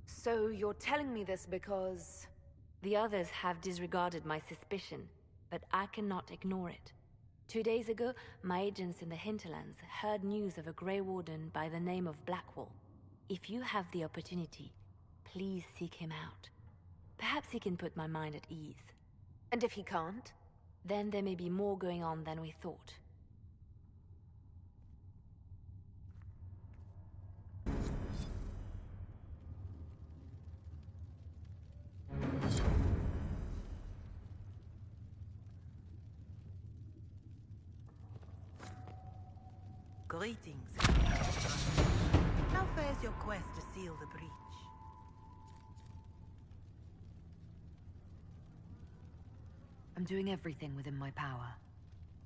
So you're telling me this because... The others have disregarded my suspicion, but I cannot ignore it. 2 days ago, my agents in the hinterlands heard news of a Grey Warden by the name of Blackwall. If you have the opportunity, please seek him out. Perhaps he can put my mind at ease. And if he can't? Then there may be more going on than we thought. Greetings. How fares your quest to seal the breach? I'm doing everything within my power.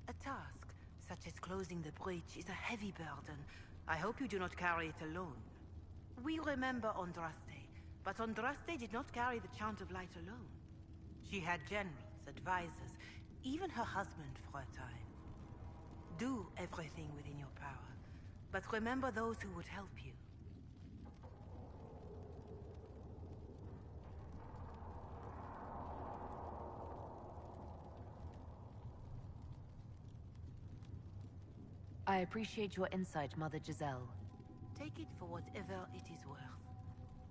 A task, such as closing the breach, is a heavy burden. I hope you do not carry it alone. We remember Andraste, but Andraste did not carry the Chant of Light alone. She had generals, advisors, even her husband for a time. Do everything within your power, but remember those who would help you. I appreciate your insight, Mother Giselle. Take it for whatever it is worth.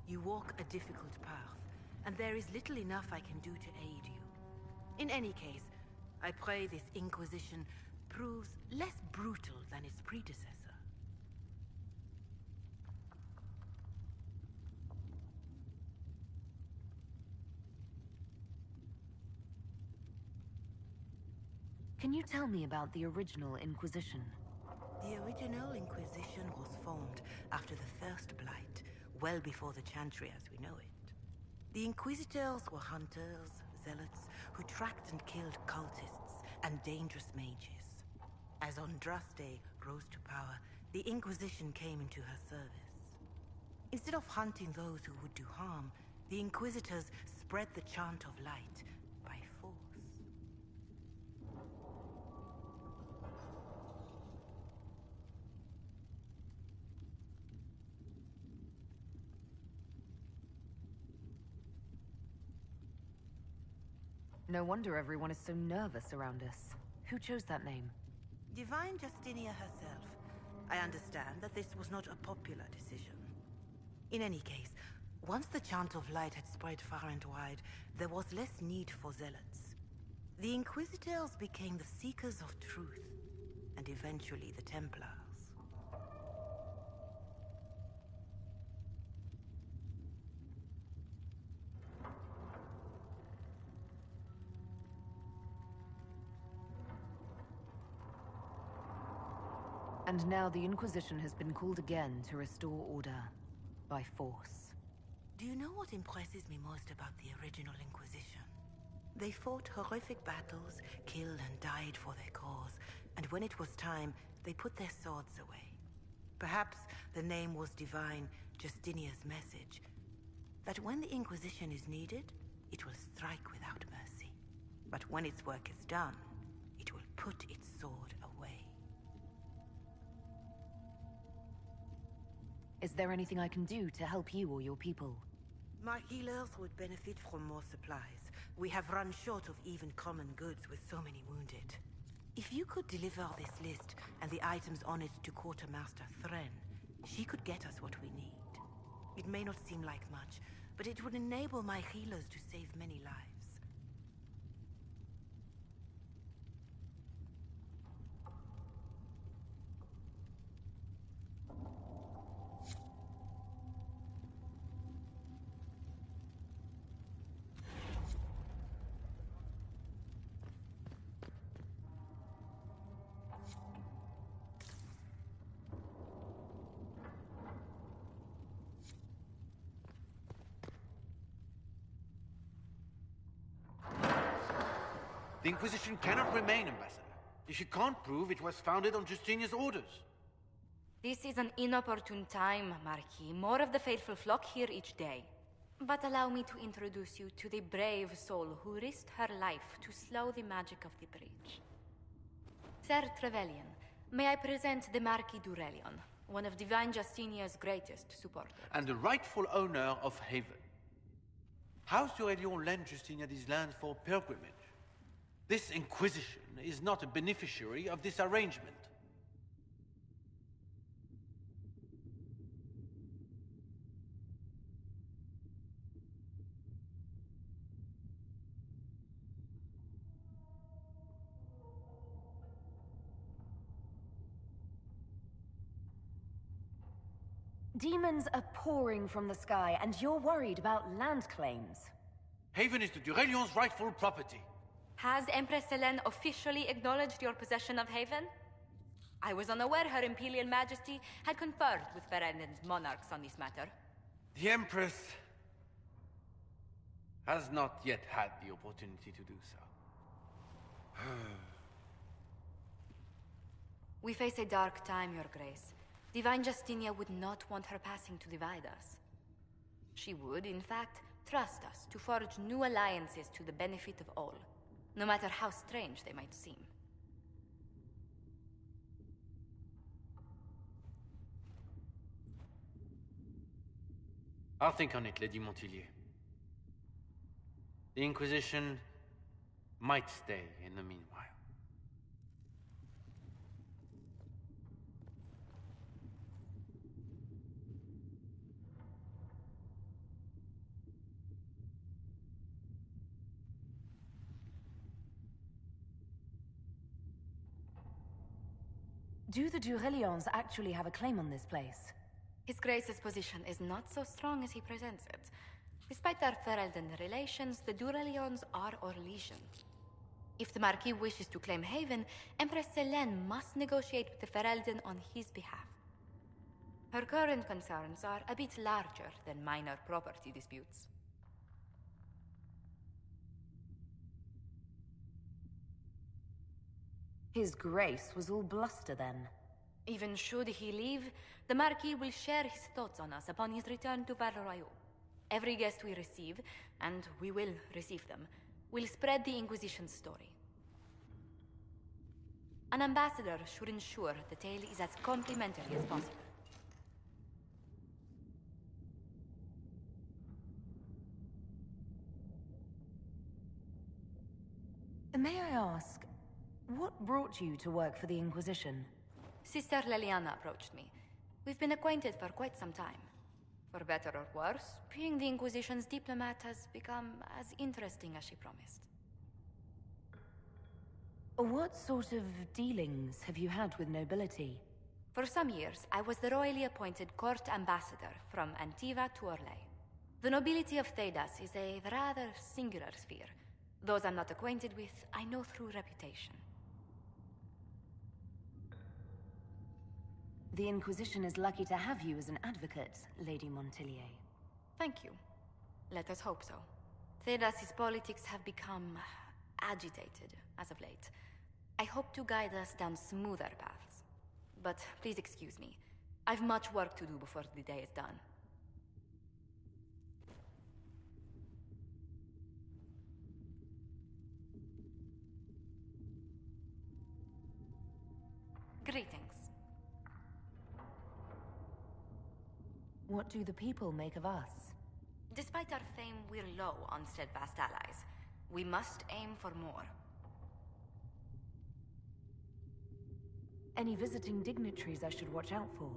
You walk a difficult path, and there is little enough I can do to aid you. In any case, I pray this Inquisition proves less brutal than its predecessor. Can you tell me about the original Inquisition? The original Inquisition was formed after the First Blight, well before the Chantry as we know it. The Inquisitors were hunters, zealots, who tracked and killed cultists and dangerous mages. As Andraste rose to power, the Inquisition came into her service. Instead of hunting those who would do harm, the Inquisitors spread the Chant of Light by force. No wonder everyone is so nervous around us. Who chose that name? Divine Justinia herself. I understand that this was not a popular decision. In any case, once the Chant of Light had spread far and wide, there was less need for zealots. The Inquisitors became the Seekers of Truth, and eventually the Templars. And now the Inquisition has been called again to restore order by force. Do you know what impresses me most about the original Inquisition? They fought horrific battles, killed and died for their cause, and when it was time, they put their swords away. Perhaps the name was Divine Justinia's message, that when the Inquisition is needed, it will strike without mercy. But when its work is done, it will put its sword away. Is there anything I can do to help you or your people? My healers would benefit from more supplies. We have run short of even common goods with so many wounded. If you could deliver this list and the items on it to Quartermaster Thren, she could get us what we need. It may not seem like much, but it would enable my healers to save many lives. The Inquisition cannot remain, Ambassador, if you can't prove it was founded on Justinia's orders. This is an inopportune time, Marquis. More of the faithful flock here each day. But allow me to introduce you to the brave soul who risked her life to slow the magic of the breach. Sir Trevelyan, may I present the Marquis d'Aurelion, one of Divine Justinia's greatest supporters. And the rightful owner of Haven. House d'Aurelion lent Justinia these lands for pilgrimage. This Inquisition is not a beneficiary of this arrangement. Demons are pouring from the sky, and you're worried about land claims. Haven is the d'Aurelion's rightful property. Has Empress Selene officially acknowledged your possession of Haven? I was unaware Her Imperial Majesty had conferred with Ferelden's monarchs on this matter. The Empress has not yet had the opportunity to do so. We face a dark time, Your Grace. Divine Justinia would not want her passing to divide us. She would, in fact, trust us to forge new alliances to the benefit of all, no matter how strange they might seem. I'll think on it, Lady Montillier. The Inquisition might stay in the meanwhile. Do the Durelions actually have a claim on this place? His Grace's position is not so strong as he presents it. Despite our Ferelden relations, the Durelions are our legion. If the Marquis wishes to claim Haven, Empress Selene must negotiate with the Ferelden on his behalf. Her current concerns are a bit larger than minor property disputes. His Grace was all bluster then. Even should he leave, the Marquis will share his thoughts on us upon his return to Val Royeaux. Every guest we receive, and we will receive them, will spread the Inquisition's story. An ambassador should ensure the tale is as complimentary as possible. May I ask, what brought you to work for the Inquisition? Sister Leliana approached me. We've been acquainted for quite some time. For better or worse, being the Inquisition's diplomat has become as interesting as she promised. What sort of dealings have you had with nobility? For some years, I was the royally appointed court ambassador from Antiva to Orlais. The nobility of Thedas is a rather singular sphere. Those I'm not acquainted with, I know through reputation. The Inquisition is lucky to have you as an advocate, Lady Montillier. Thank you. Let us hope so. Thedas' politics have become agitated as of late. I hope to guide us down smoother paths. But please excuse me. I've much work to do before the day is done. Greetings. What do the people make of us? Despite our fame, we're low on steadfast allies. We must aim for more. Any visiting dignitaries I should watch out for?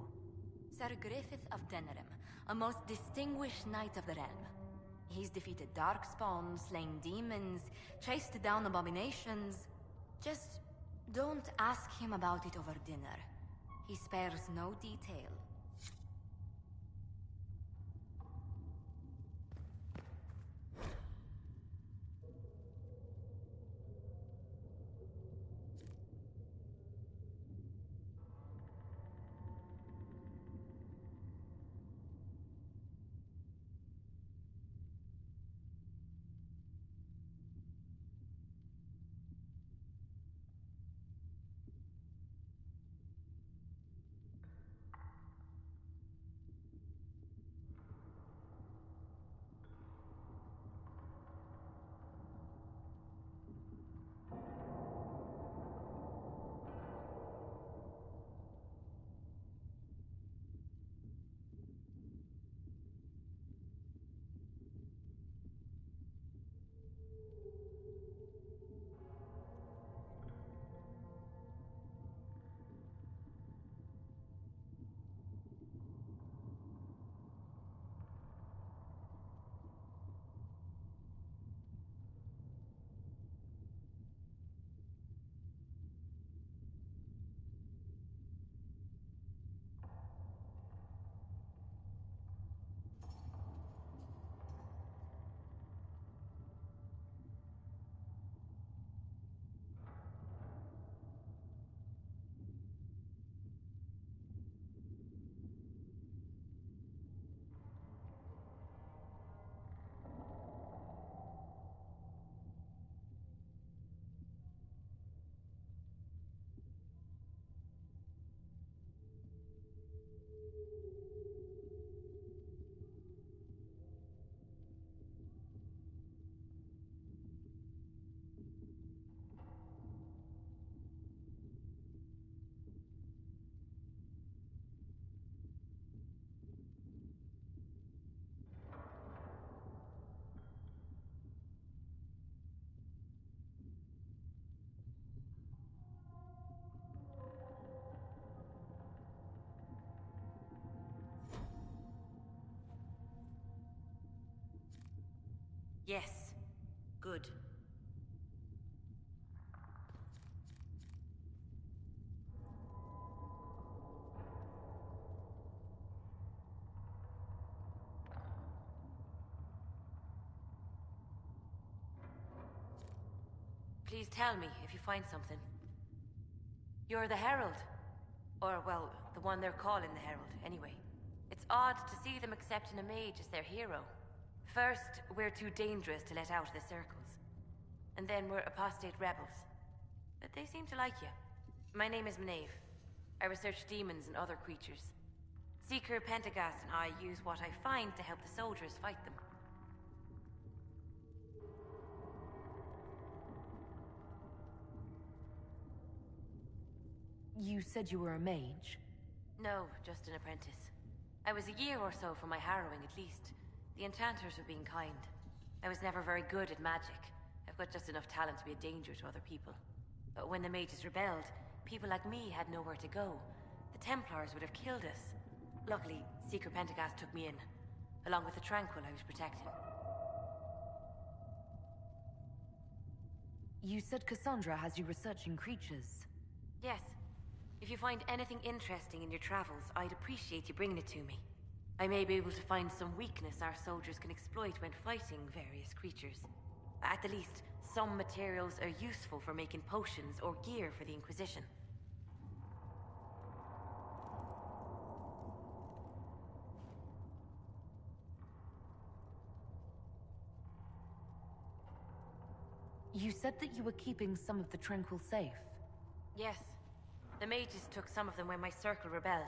Sir Griffith of Denerim, a most distinguished knight of the realm. He's defeated darkspawn, slain demons, chased down abominations. Just don't ask him about it over dinner. He spares no detail. Yes. Good. Please tell me if you find something. You're the Herald. Or, well, the one they're calling the Herald, anyway. It's odd to see them accepting a mage as their hero. First, we're too dangerous to let out of the circles. And then we're apostate rebels. But they seem to like you. My name is Maeve. I research demons and other creatures. Seeker Pentagast and I use what I find to help the soldiers fight them. You said you were a mage? No, just an apprentice. I was a year or so from my harrowing, at least. The enchanters were being kind. I was never very good at magic. I've got just enough talent to be a danger to other people. But when the mages rebelled, people like me had nowhere to go. The Templars would have killed us. Luckily, Seeker Pentagast took me in, along with the Tranquil I was protecting. You said Cassandra has you researching creatures. Yes. If you find anything interesting in your travels, I'd appreciate you bringing it to me. I may be able to find some weakness our soldiers can exploit when fighting various creatures. At the least, some materials are useful for making potions or gear for the Inquisition. You said that you were keeping some of the Tranquil safe. Yes. The mages took some of them when my circle rebelled,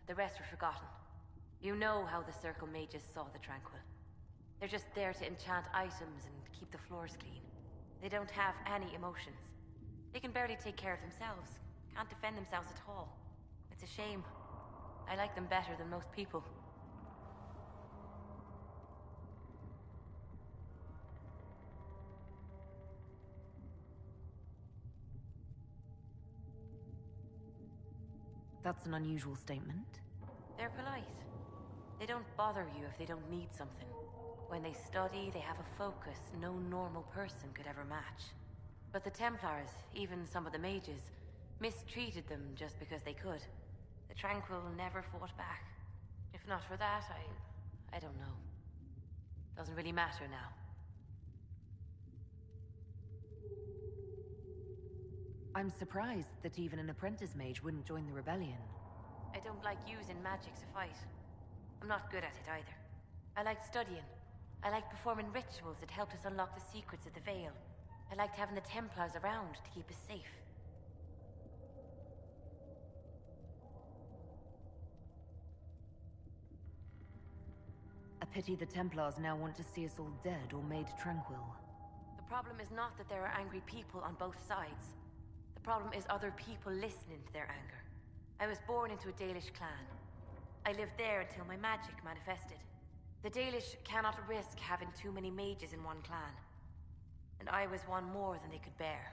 but the rest were forgotten. You know how the circle mages saw the Tranquil. They're just there to enchant items and keep the floors clean. They don't have any emotions. They can barely take care of themselves, can't defend themselves at all. It's a shame. I like them better than most people. That's an unusual statement. They're polite. They don't bother you if they don't need something. When they study, they have a focus no normal person could ever match. But the Templars, even some of the mages, mistreated them just because they could. The Tranquil never fought back. If not for that, I don't know. Doesn't really matter now. I'm surprised that even an apprentice mage wouldn't join the rebellion. I don't like using magic to fight. I'm not good at it either. I like studying. I like performing rituals that helped us unlock the secrets of the Veil. I liked having the Templars around to keep us safe. A pity the Templars now want to see us all dead or made tranquil. The problem is not that there are angry people on both sides. The problem is other people listening to their anger. I was born into a Dalish clan. I lived there until my magic manifested. The Dalish cannot risk having too many mages in one clan. And I was one more than they could bear.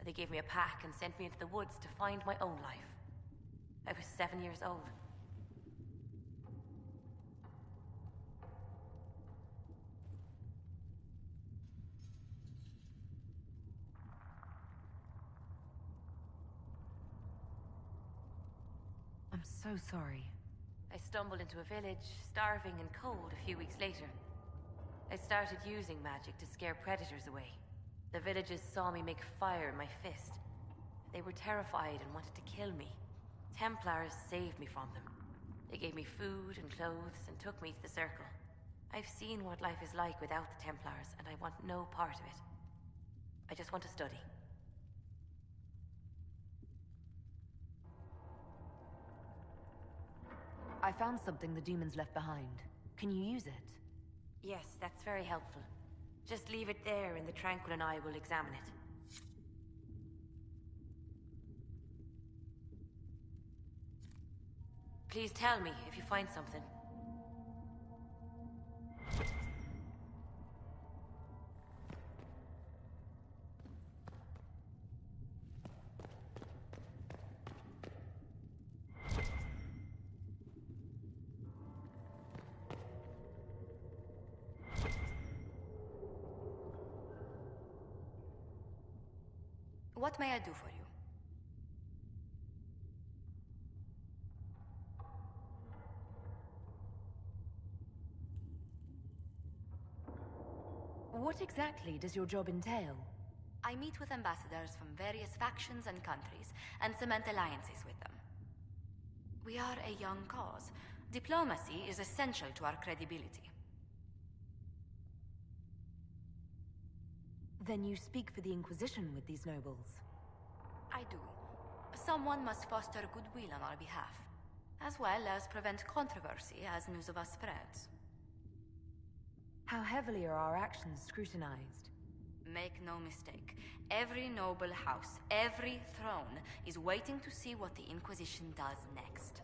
They gave me a pack and sent me into the woods to find my own life. I was 7 years old. I'm so sorry. I stumbled into a village, starving and cold a few weeks later. I started using magic to scare predators away. The villagers saw me make fire in my fist. They were terrified and wanted to kill me. Templars saved me from them. They gave me food and clothes and took me to the Circle. I've seen what life is like without the Templars, and I want no part of it. I just want to study. I found something the demons left behind. Can you use it? Yes, that's very helpful. Just leave it there and the Tranquil and I will examine it. Please tell me if you find something. What may I do for you? What exactly does your job entail? I meet with ambassadors from various factions and countries and cement alliances with them. We are a young cause. Diplomacy is essential to our credibility. Then you speak for the Inquisition with these nobles? I do. Someone must foster goodwill on our behalf, as well as prevent controversy as news of us spreads. How heavily are our actions scrutinized? Make no mistake, every noble house, every throne, is waiting to see what the Inquisition does next.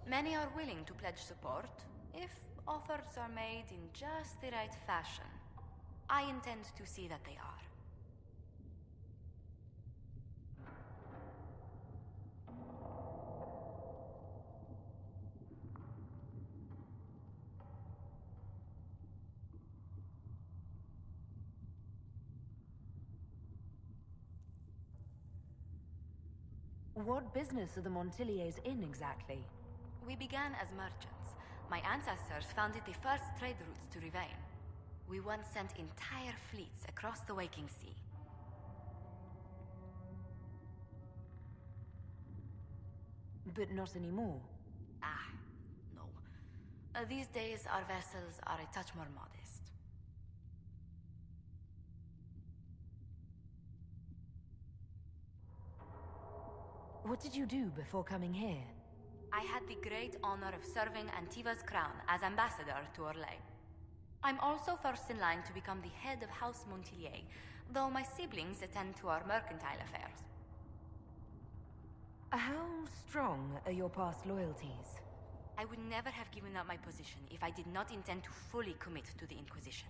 Many are willing to pledge support, if offers are made in just the right fashion. I intend to see that they are. What business are the Montiliers in exactly? We began as merchants. My ancestors founded the first trade routes to Rivain. We once sent entire fleets across the Waking Sea. But not anymore. No. These days, our vessels are a touch more modest. What did you do before coming here? I had the great honor of serving Antiva's crown as ambassador to Orlais. I'm also first in line to become the head of House Montilier, though my siblings attend to our mercantile affairs. How strong are your past loyalties? I would never have given up my position if I did not intend to fully commit to the Inquisition.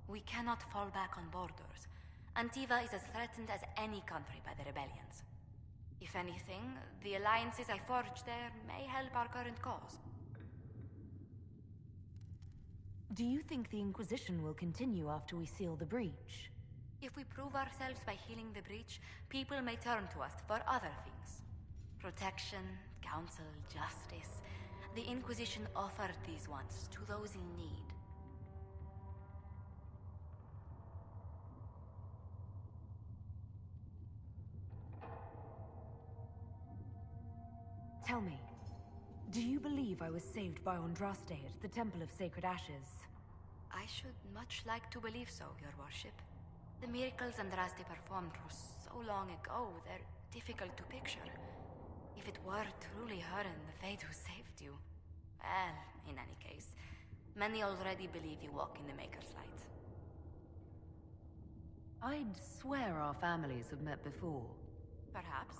We cannot fall back on borders. Antiva is as threatened as any country by the rebellions. If anything, the alliances I forged there may help our current cause. Do you think the Inquisition will continue after we seal the breach? If we prove ourselves by healing the breach, people may turn to us for other things. Protection, counsel, justice. The Inquisition offered these once to those in need. Tell me, do you believe I was saved by Andraste at the Temple of Sacred Ashes? I should much like to believe so, Your Worship. The miracles Andraste performed were so long ago, they're difficult to picture. If it were truly her and the Fade who saved you... Well, in any case, many already believe you walk in the Maker's light. I'd swear our families have met before. Perhaps.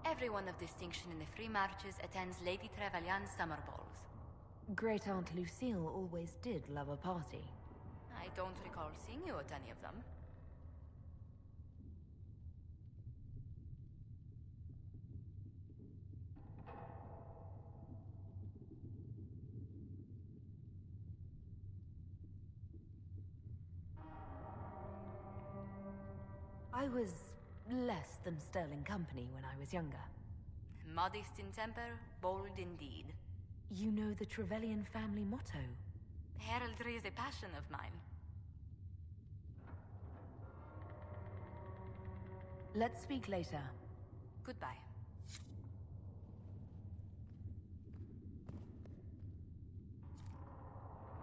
Everyone of distinction in the Free Marches attends Lady Trevelyan's summer balls. Great Aunt Lucille always did love a party. I don't recall seeing you at any of them. I was less than sterling company when I was younger. Modest in temper, bold in deed. You know the Trevelyan family motto? Heraldry is a passion of mine. Let's speak later. Goodbye.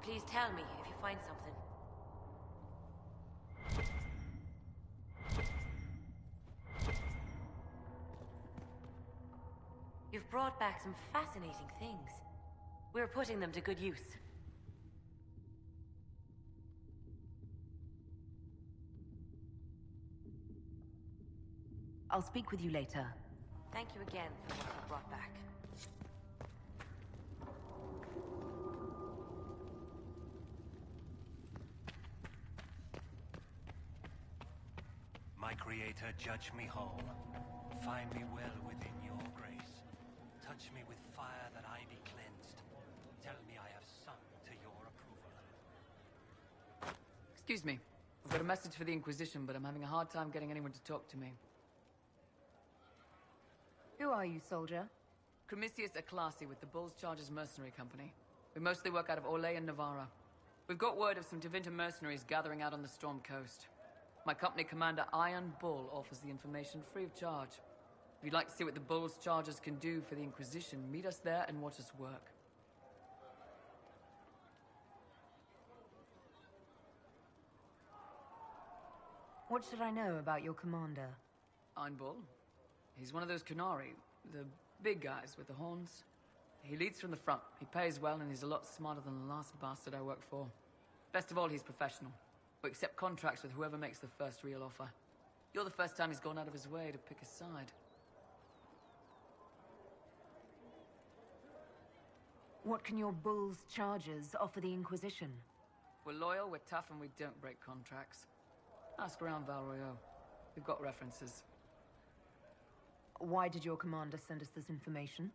Please tell me if you find something. You've brought back some fascinating things. We're putting them to good use. I'll speak with you later. Thank you again for what you brought back. My Creator, judge me whole. Find me well within your grace. Touch me with fire that I be cleansed. Tell me I have sung to your approval. Excuse me. I've got a message for the Inquisition, but I'm having a hard time getting anyone to talk to me. Who are you, soldier? Cremisius Aclasi with the Bulls Chargers Mercenary Company. We mostly work out of Orlais and Navarra. We've got word of some Tevinter mercenaries gathering out on the Storm Coast. My company commander, Iron Bull, offers the information free of charge. If you'd like to see what the Bulls Chargers can do for the Inquisition, meet us there and watch us work. What should I know about your commander? Iron Bull? He's one of those Kunari, the big guys with the horns. He leads from the front, he pays well, and he's a lot smarter than the last bastard I worked for. Best of all, he's professional. We accept contracts with whoever makes the first real offer. You're the first time he's gone out of his way to pick a side. What can your Bull's Chargers offer the Inquisition? We're loyal, we're tough, and we don't break contracts. Ask around Val Royeaux. We've got references. Why did your commander send us this information?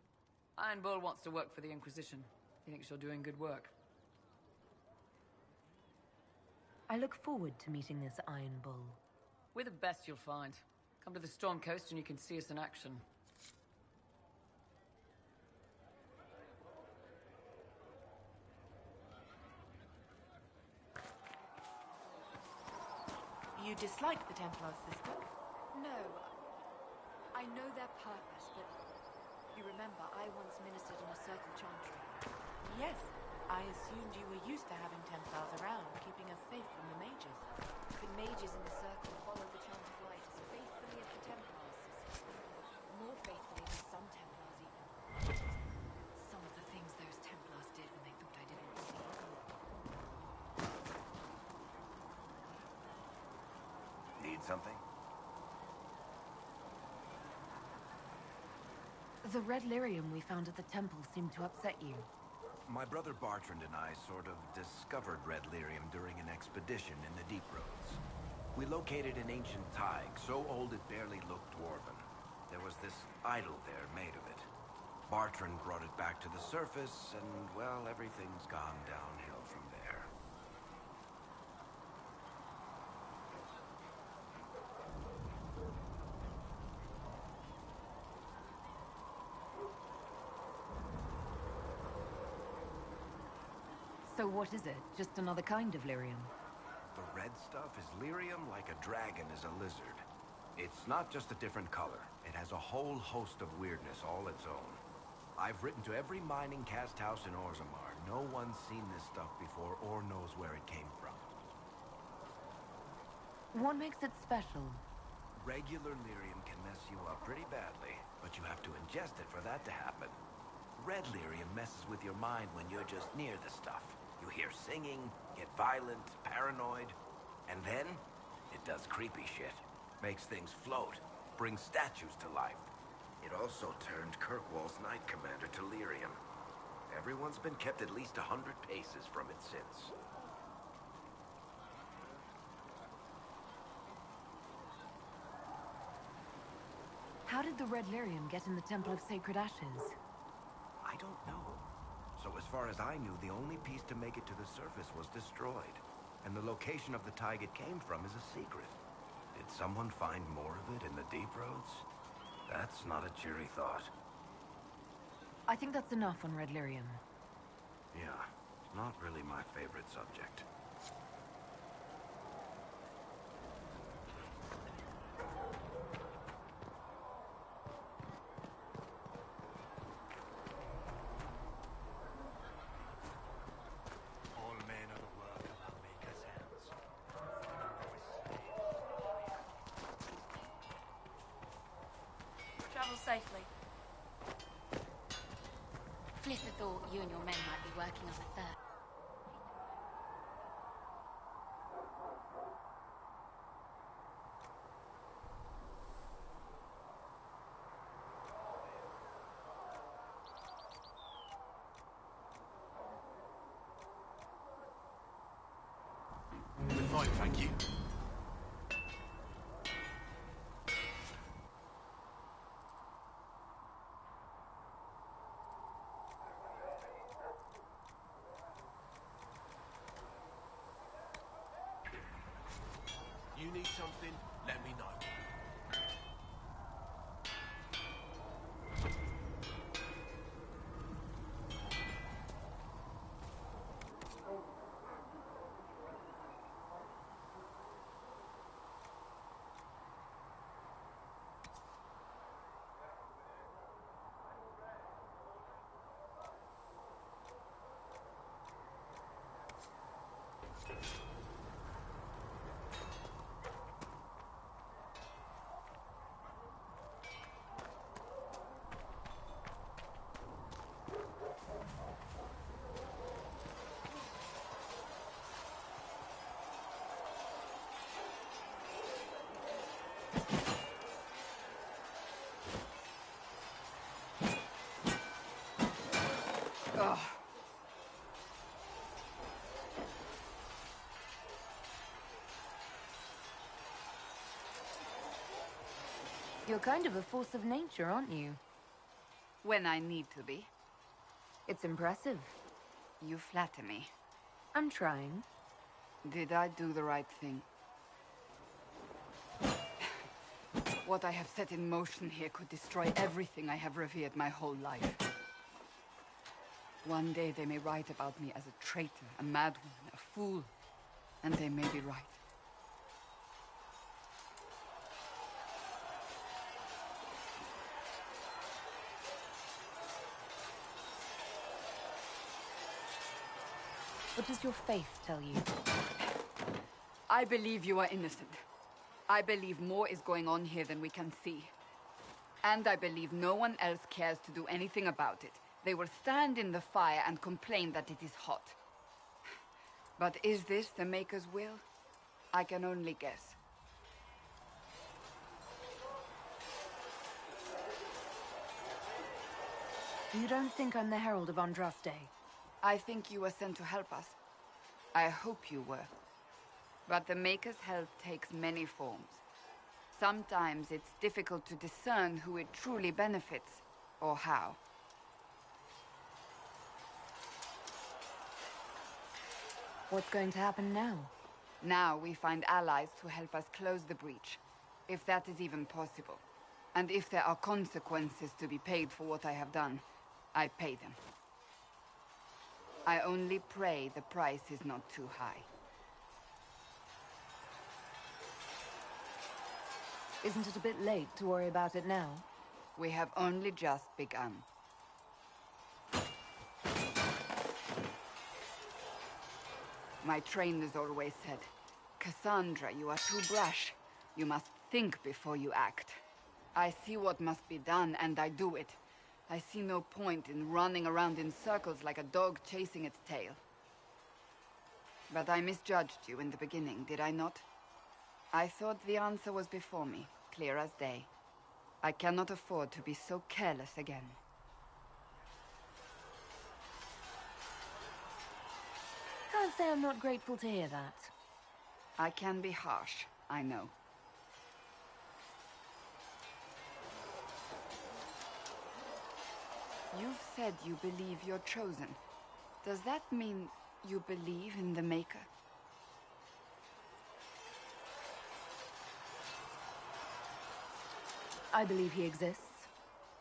Iron Bull wants to work for the Inquisition. He thinks you're doing good work. I look forward to meeting this Iron Bull. We're the best you'll find. Come to the Storm Coast and you can see us in action. You dislike the Templars, sister? No. I know their purpose, but you remember I once ministered in a circle chantry. Yes. I assumed you were used to having Templars around, keeping us safe from the mages. The mages in the circle followed the chant of light as faithfully as the Templars, sister. More faithfully than some Templars, even. Some of the things those Templars did when they thought I didn't believe them. Need something? The red lyrium we found at the temple seemed to upset you. My brother Bartrand and I sort of discovered red lyrium during an expedition in the Deep Roads. We located an ancient thaig, so old it barely looked dwarven. There was this idol there made of it. Bartrand brought it back to the surface, and, well, everything's gone downhill from there. So what is it? Just another kind of lyrium? The red stuff is lyrium like a dragon is a lizard. It's not just a different color. It has a whole host of weirdness all its own. I've written to every mining cast house in Orzammar. No one's seen this stuff before or knows where it came from. What makes it special? Regular lyrium can mess you up pretty badly, but you have to ingest it for that to happen. Red lyrium messes with your mind when you're just near the stuff. You hear singing, get violent, paranoid, and then it does creepy shit. Makes things float, brings statues to life. It also turned Kirkwall's Knight Commander to lyrium. Everyone's been kept at least 100 paces from it since. How did the red lyrium get in the Temple of Sacred Ashes? I don't know. So as far as I knew, the only piece to make it to the surface was destroyed. And the location of the thaig it came from is a secret. Did someone find more of it in the Deep Roads? That's not a cheery thought. I think that's enough on red lyrium. Yeah, not really my favorite subject. All men are the work of our Maker's hands. Travel safely. Flister thought you and your men might be working on the third. We're fine, thank you. You need something? Let me know. You're kind of a force of nature, aren't you? When I need to be. It's impressive. You flatter me. I'm trying. Did I do the right thing? What I have set in motion here could destroy everything I have revered my whole life. One day they may write about me as a traitor, a madwoman, a fool. And they may be right. What does your faith tell you? I believe you are innocent. I believe more is going on here than we can see. And I believe no one else cares to do anything about it. They will stand in the fire and complain that it is hot. But is this the Maker's will? I can only guess. You don't think I'm the Herald of Andraste? I think you were sent to help us. I hope you were. But the Maker's help takes many forms. Sometimes it's difficult to discern who it truly benefits, or how. What's going to happen now? Now we find allies to help us close the breach, if that is even possible. And if there are consequences to be paid for what I have done, I pay them. I only pray the price is not too high. Isn't it a bit late to worry about it now? We have only just begun. My trainers always said, Cassandra, you are too brash. You must think before you act. I see what must be done, and I do it. I see no point in running around in circles like a dog chasing its tail. But I misjudged you in the beginning, did I not? I thought the answer was before me, clear as day. I cannot afford to be so careless again. Can't say I'm not grateful to hear that. I can be harsh, I know. You've said you believe you're chosen. Does that mean you believe in the Maker? I believe he exists.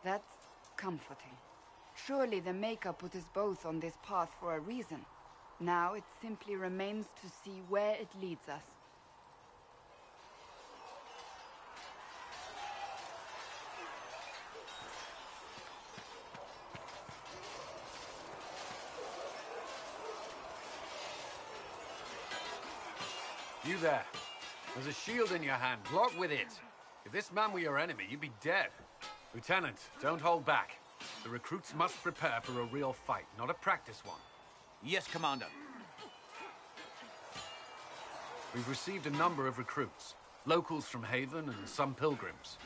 That's comforting. Surely the Maker put us both on this path for a reason. Now it simply remains to see where it leads us. You there. There's a shield in your hand. Block with it. If this man were your enemy, you'd be dead. Lieutenant, don't hold back. The recruits must prepare for a real fight, not a practice one. Yes, Commander. We've received a number of recruits. Locals from Haven and some pilgrims.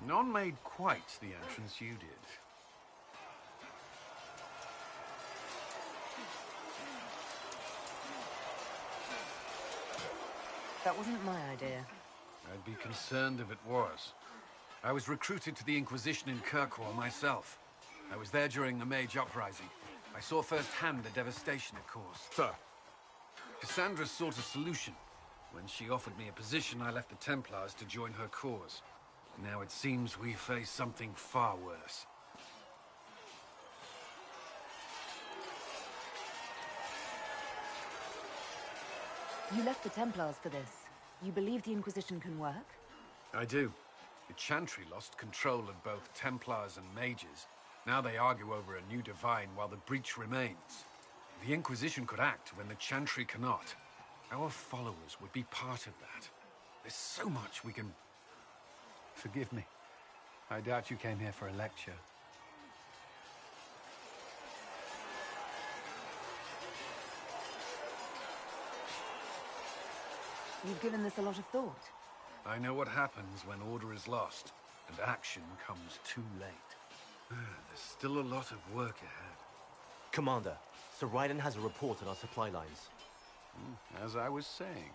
None made quite the entrance you did. That wasn't my idea. I'd be concerned if it was. I was recruited to the Inquisition in Kirkwall myself. I was there during the Mage Uprising. I saw firsthand the devastation it caused. Sir. Cassandra sought a solution. When she offered me a position, I left the Templars to join her cause. Now it seems we face something far worse. You left the Templars for this. You believe the Inquisition can work? I do. The Chantry lost control of both Templars and Mages. Now they argue over a new Divine while the breach remains. The Inquisition could act when the Chantry cannot. Our followers would be part of that. There's so much we can... Forgive me. I doubt you came here for a lecture. You've given this a lot of thought. I know what happens when order is lost, and action comes too late. There's still a lot of work ahead. Commander, Sir Raiden has a report on our supply lines. As I was saying.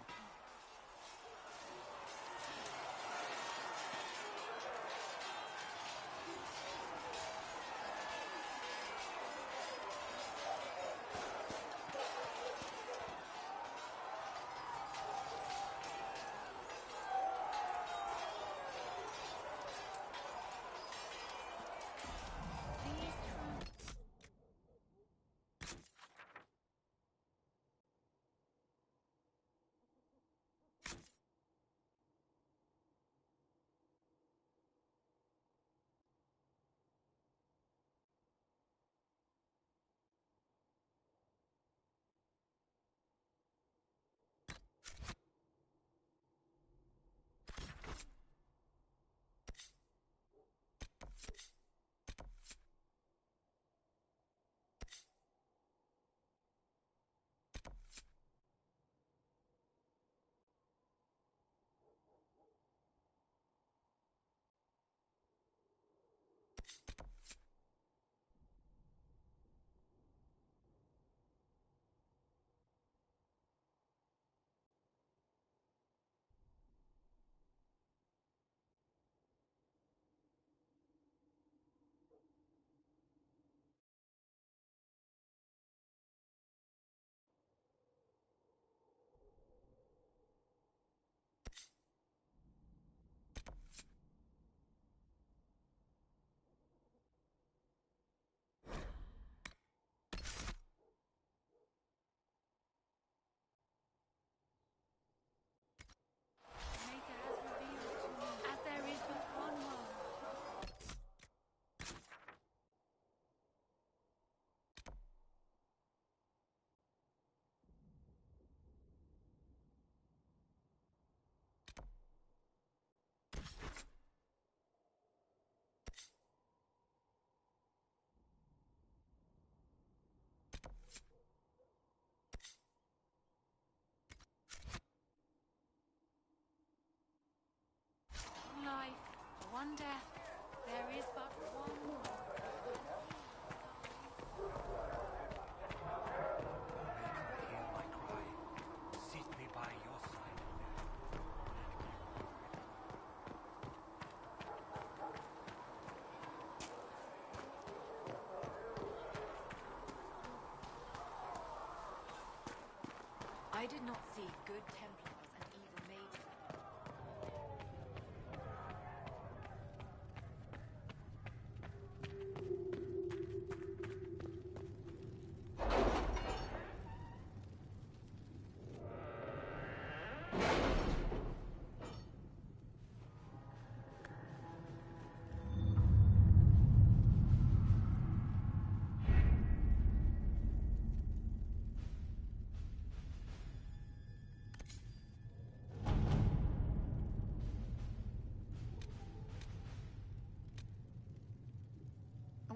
I did not see good Templars and evil mages.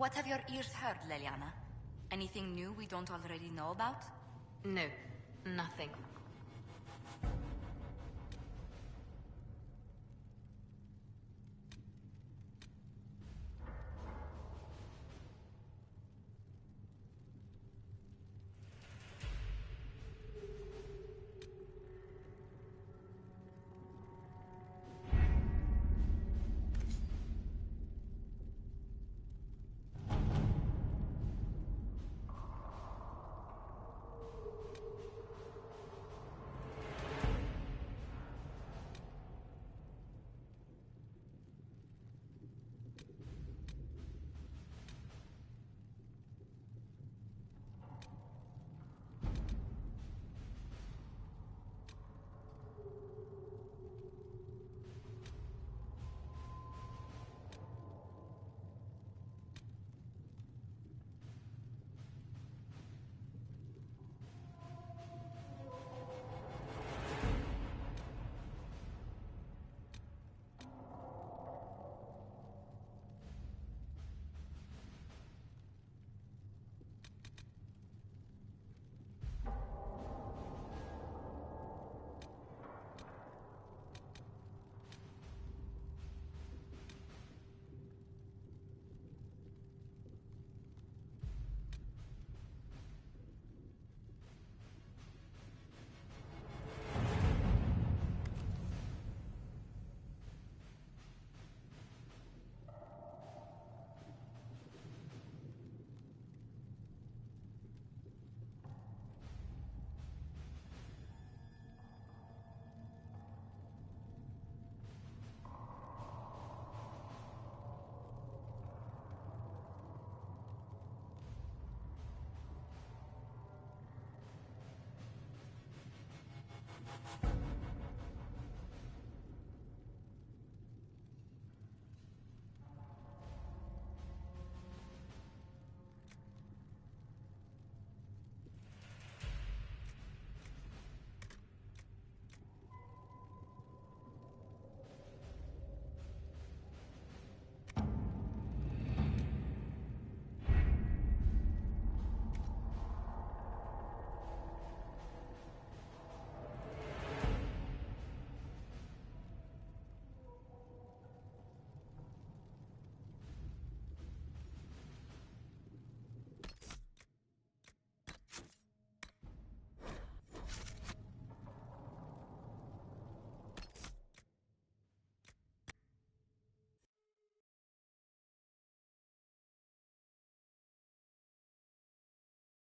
What have your ears heard, Leliana? Anything new we don't already know about? No, nothing.